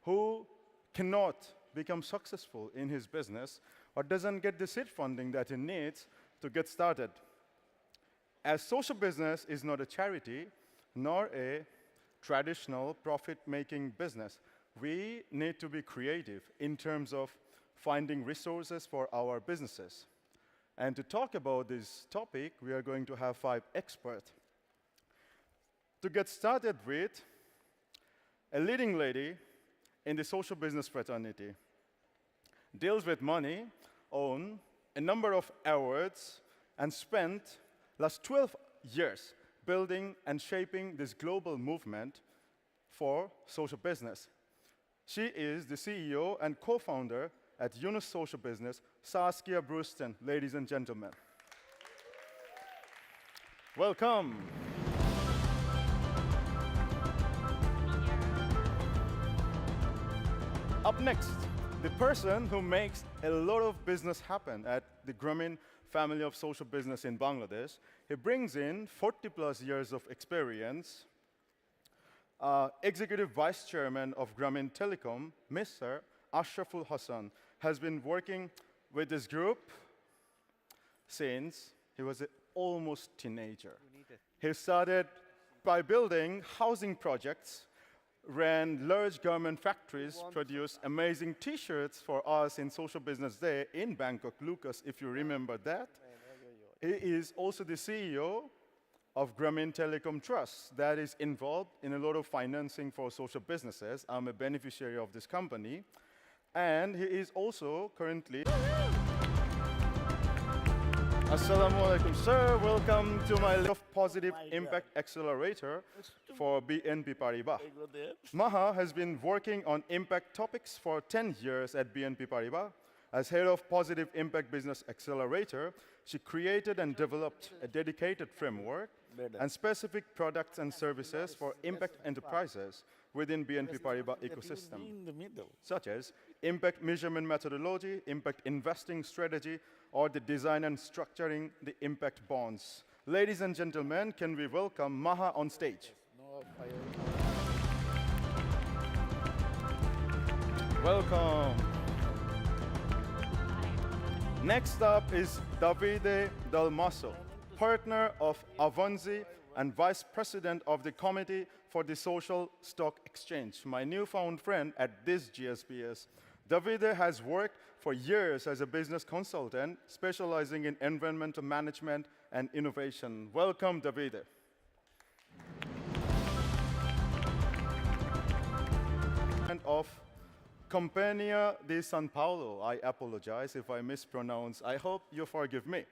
[SPEAKER 4] who cannot become successful in his business or doesn't get the seed funding that he needs to get started. As social business is not a charity, nor a traditional profit-making business. We need to be creative in terms of finding resources for our businesses. And to talk about this topic, we are going to have 5 experts. To get started with, a leading lady in the social business fraternity, deals with money, own a number of awards, and spent last 12 years building and shaping this global movement for social business. She is the CEO and co-founder at Yunus Social Business, Saskia Brewston, ladies and gentlemen. Welcome. Up next, the person who makes a lot of business happen at the Grameen family of social business in Bangladesh. He brings in 40+ years of experience. Executive Vice Chairman of Grameen Telecom, Mr. Ashraful Hassan, has been working with this group since he was an almost teenager. He started by building housing projects, ran large garment factories, produced amazing T-shirts for us in Social Business Day in Bangkok, Lucas, if you remember that. He is also the CEO of Grameen Telecom Trust that is involved in a lot of financing for social businesses. I'm a beneficiary of this company. And he is also currently... Assalamu alaikum, sir. Welcome to my Life of Positive Impact Accelerator for BNP Paribas. Maha has been working on impact topics for 10 years at BNP Paribas. As head of Positive Impact Business Accelerator, she created and developed a dedicated framework and specific products and services for impact enterprises within BNP Paribas ecosystem, such as impact measurement methodology, impact investing strategy, or the design and structuring the impact bonds. Ladies and gentlemen, can we welcome Maha on stage? Welcome. Next up is Davide Dalmaso, partner of Avanzi and vice president of the Committee for the Social Stock Exchange, my newfound friend at this GSBS. Davide has worked for years as a business consultant, specializing in environmental management and innovation. Welcome, Davide. And of Companhia de São Paulo, I apologize if I mispronounce. I hope you forgive me.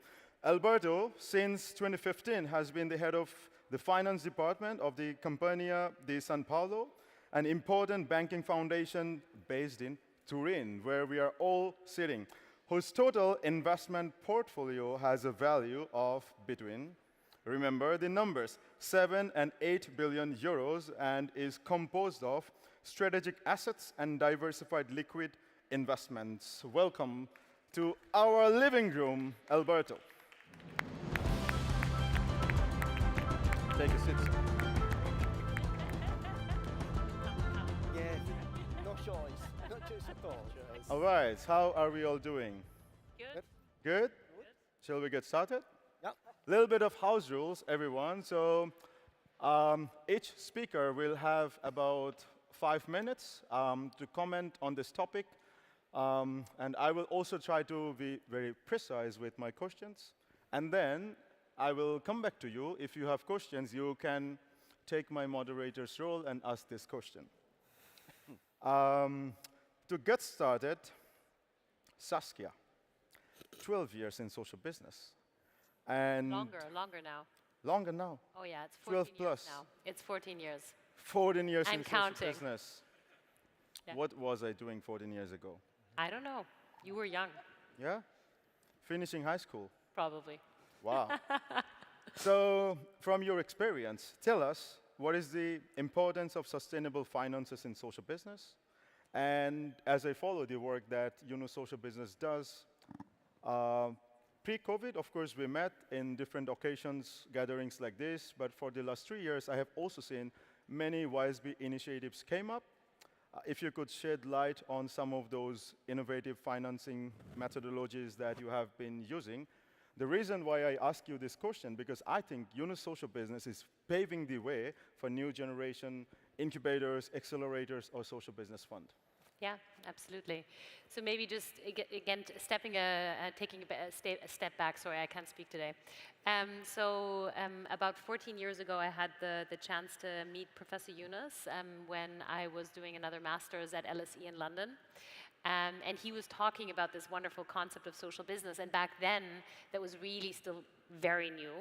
[SPEAKER 4] Alberto, since 2015, has been the head of the finance department of the Companhia de São Paulo, an important banking foundation based in Turin, where we are all sitting, whose total investment portfolio has a value of between, remember the numbers, 7 and 8 billion euros, and is composed of strategic assets and diversified liquid investments. Welcome to our living room, Alberto. take a seat.
[SPEAKER 3] Yes, no choice. No choice at all.
[SPEAKER 4] All right, how are we all doing?
[SPEAKER 3] Good.
[SPEAKER 4] Good? Shall we get started?
[SPEAKER 3] Yeah.
[SPEAKER 4] Little bit of house rules, everyone. So each speaker will have about 5 minutes to comment on this topic. And I will also try to be very precise with my questions. And then I will come back to you. If you have questions, you can take my moderator's role and ask this question. To get started, Saskia, 12 years in social business. And
[SPEAKER 6] Longer now.
[SPEAKER 4] Longer now?
[SPEAKER 6] Oh yeah, it's
[SPEAKER 4] 12
[SPEAKER 6] 14
[SPEAKER 4] plus.
[SPEAKER 6] years now. It's 14 years.
[SPEAKER 4] 14 years
[SPEAKER 6] I'm
[SPEAKER 4] in
[SPEAKER 6] counting.
[SPEAKER 4] social business.
[SPEAKER 6] Yeah.
[SPEAKER 4] What was I doing 14 years ago?
[SPEAKER 6] I don't know. You were young,
[SPEAKER 4] Yeah? Finishing high school.
[SPEAKER 6] probably.
[SPEAKER 4] Wow. So, from your experience, tell us what is the importance of sustainable finances in social business? And as I follow the work that Social Business does, pre-COVID, of course, we met in different occasions, gatherings like this, but for the last 3 years, I have also seen many WISE-B initiatives came up. If you could shed light on some of those innovative financing methodologies that you have been using. The reason why I ask you this question, because I think Social Business is paving the way for new generation incubators, accelerators, or social business fund.
[SPEAKER 6] Yeah, absolutely. So maybe just again taking a step back. Sorry, I can't speak today. About 14 years ago, I had the chance to meet Professor Yunus when I was doing another master's at LSE in London. And he was talking about this wonderful concept of social business. And back then, that was really still very new.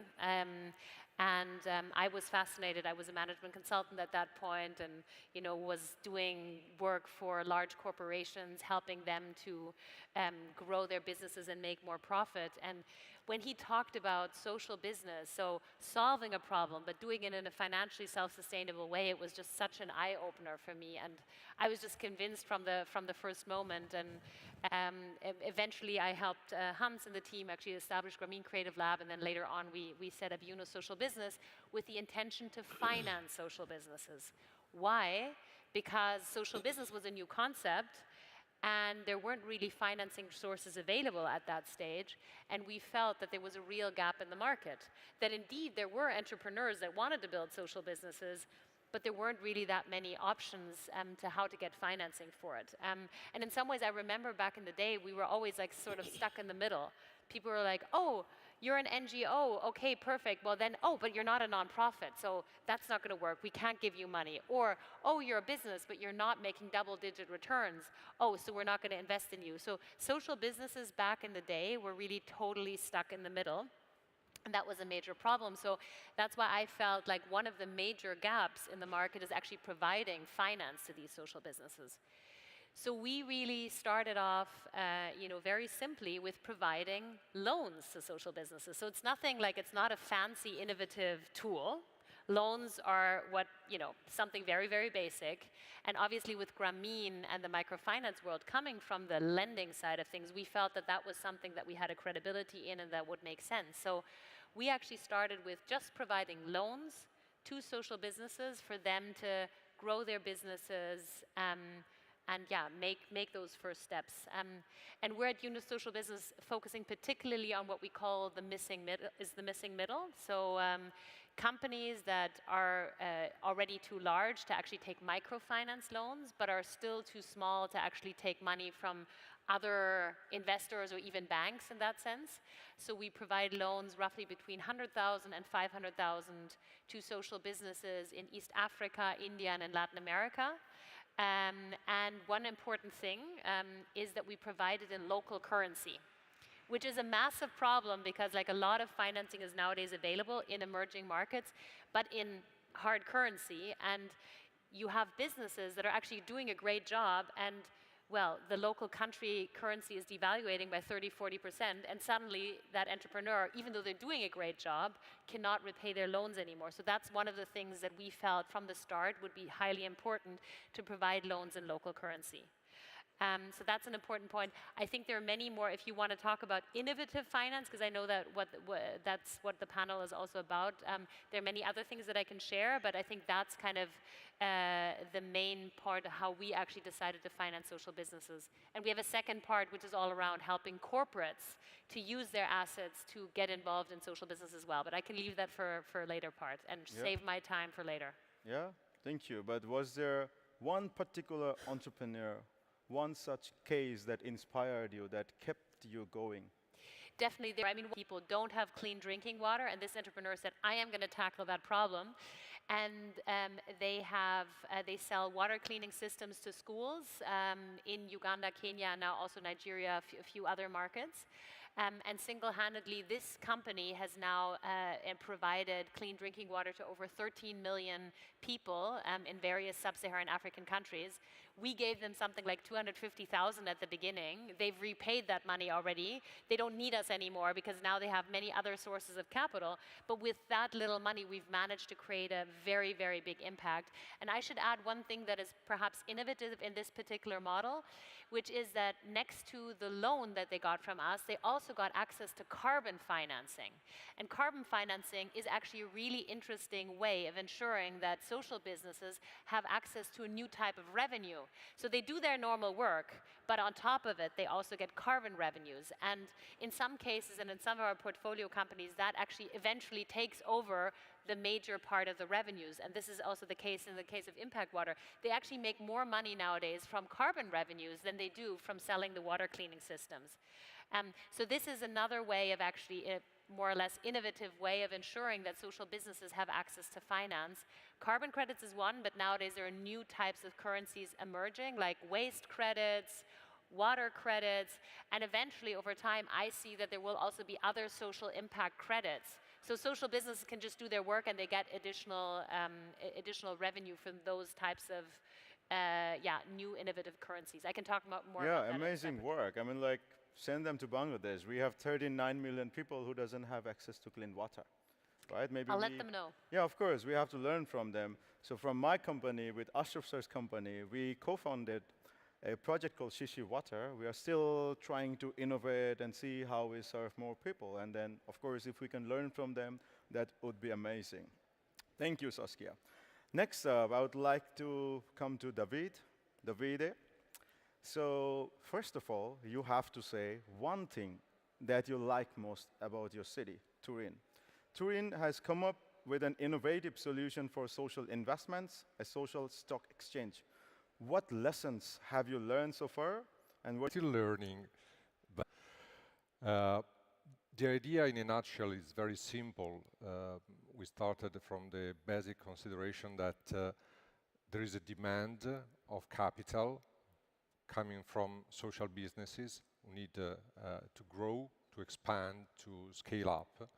[SPEAKER 6] I was fascinated. I was a management consultant at that point, and was doing work for large corporations, helping them to grow their businesses and make more profit. And when he talked about social business, so solving a problem but doing it in a financially self-sustainable way, it was just such an eye-opener for me. And I was just convinced from the first moment. And eventually, I helped Hans and the team actually establish Grameen Creative Lab, and then later on, we set up Yunus Social Business with the intention to finance social businesses. Why? Because social business was a new concept, and there weren't really financing sources available at that stage, and we felt that there was a real gap in the market. That indeed, there were entrepreneurs that wanted to build social businesses, but there weren't really that many options to how to get financing for it. And in some ways, I remember back in the day, we were always like sort of stuck in the middle. People were like, oh, you're an NGO, okay, perfect. Well then, oh, but you're not a nonprofit, so that's not gonna work. We can't give you money. Or, oh, you're a business, but you're not making double-digit returns. Oh, so we're not gonna invest in you. So social businesses back in the day were really totally stuck in the middle. And that was a major problem. So that's why I felt like one of the major gaps in the market is actually providing finance to these social businesses. So we really started off, very simply with providing loans to social businesses. So it's nothing like, it's not a fancy, innovative tool. Loans are something very, very basic. And obviously with Grameen and the microfinance world coming from the lending side of things, we felt that that was something that we had a credibility in and that would make sense. So we actually started with just providing loans to social businesses for them to grow their businesses and make those first steps. And we're at Yunus Social Business focusing particularly on what we call the missing middle. So companies that are already too large to actually take microfinance loans, but are still too small to actually take money from other investors or even banks in that sense. So we provide loans roughly between 100,000 and 500,000 to social businesses in East Africa, India, and in Latin America. And one important thing is that we provide it in local currency, which is a massive problem because like a lot of financing is nowadays available in emerging markets, but in hard currency. And you have businesses that are actually doing a great job, and well, the local country currency is devaluating by 30–40%, and suddenly that entrepreneur, even though they're doing a great job, cannot repay their loans anymore. So that's one of the things that we felt from the start would be highly important, to provide loans in local currency. So that's an important point. I think there are many more, if you want to talk about innovative finance, because I know that that's what the panel is also about. There are many other things that I can share, but I think that's kind of the main part of how we actually decided to finance social businesses. And we have a second part, which is all around helping corporates to use their assets to get involved in social business as well. But I can leave that for later part and save my time for later.
[SPEAKER 4] Yeah, thank you. But was there one particular entrepreneur, one such case that inspired you, that kept you going?
[SPEAKER 6] Definitely there. I mean, people don't have clean drinking water, and this entrepreneur said, I am going to tackle that problem. And they sell water cleaning systems to schools in Uganda, Kenya, and now also Nigeria, a few other markets. And single-handedly, this company has now provided clean drinking water to over 13 million people in various sub-Saharan African countries. We gave them something like 250,000 at the beginning. They've repaid that money already. They don't need us anymore because now they have many other sources of capital. But with that little money, we've managed to create a very, very big impact. And I should add one thing that is perhaps innovative in this particular model, which is that next to the loan that they got from us, they also got access to carbon financing. And carbon financing is actually a really interesting way of ensuring that social businesses have access to a new type of revenue. So they do their normal work, but on top of it, they also get carbon revenues. And in some cases, and in some of our portfolio companies, that actually eventually takes over the major part of the revenues. And this is also the case in the case of Impact Water. They actually make more money nowadays from carbon revenues than they do from selling the water cleaning systems. So this is another way of actually more or less innovative way of ensuring that social businesses have access to finance. Carbon credits is one, but nowadays there are new types of currencies emerging, like waste credits, water credits, and eventually over time I see that there will also be other social impact credits. So social businesses can just do their work and they get additional revenue from those types of new innovative currencies. I can talk more about that.
[SPEAKER 4] Yeah, amazing work. I mean, like, send them to Bangladesh. We have 39 million people who doesn't have access to clean water, right? Maybe
[SPEAKER 6] I'll let them know.
[SPEAKER 4] Yeah, of course, we have to learn from them. So from my company, with Ashraf Sir's company, we co-founded a project called Shishi Water. We are still trying to innovate and see how we serve more people. And then, of course, if we can learn from them, that would be amazing. Thank you, Saskia. Next up, I would like to come to Davide. So, first of all, you have to say one thing that you like most about your city, Turin. Turin has come up with an innovative solution for social investments, a social stock exchange. What lessons have you learned so far? And what
[SPEAKER 7] still learning. But the idea in a nutshell is very simple. We started from the basic consideration that there is a demand of capital coming from social businesses who need to grow, to expand, to scale up.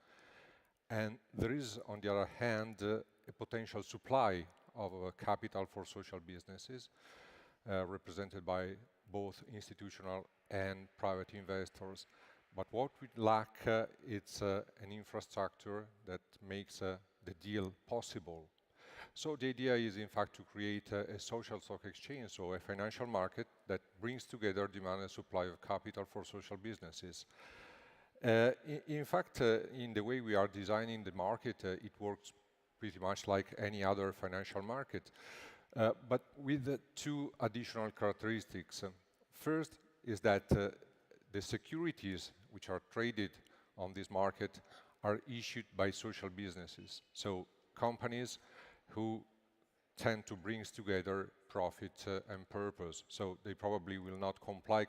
[SPEAKER 7] And there is, on the other hand, a potential supply of capital for social businesses, represented by both institutional and private investors. But what we lack is an infrastructure that makes the deal possible. So the idea is, in fact, to create a social stock exchange, so a financial market that brings together demand and supply of capital for social businesses. In fact, in the way we are designing the market, it works pretty much like any other financial market, but with two additional characteristics. First is that the securities which are traded on this market are issued by social businesses, so companies who tend to bring together profit and purpose. So they probably will not comply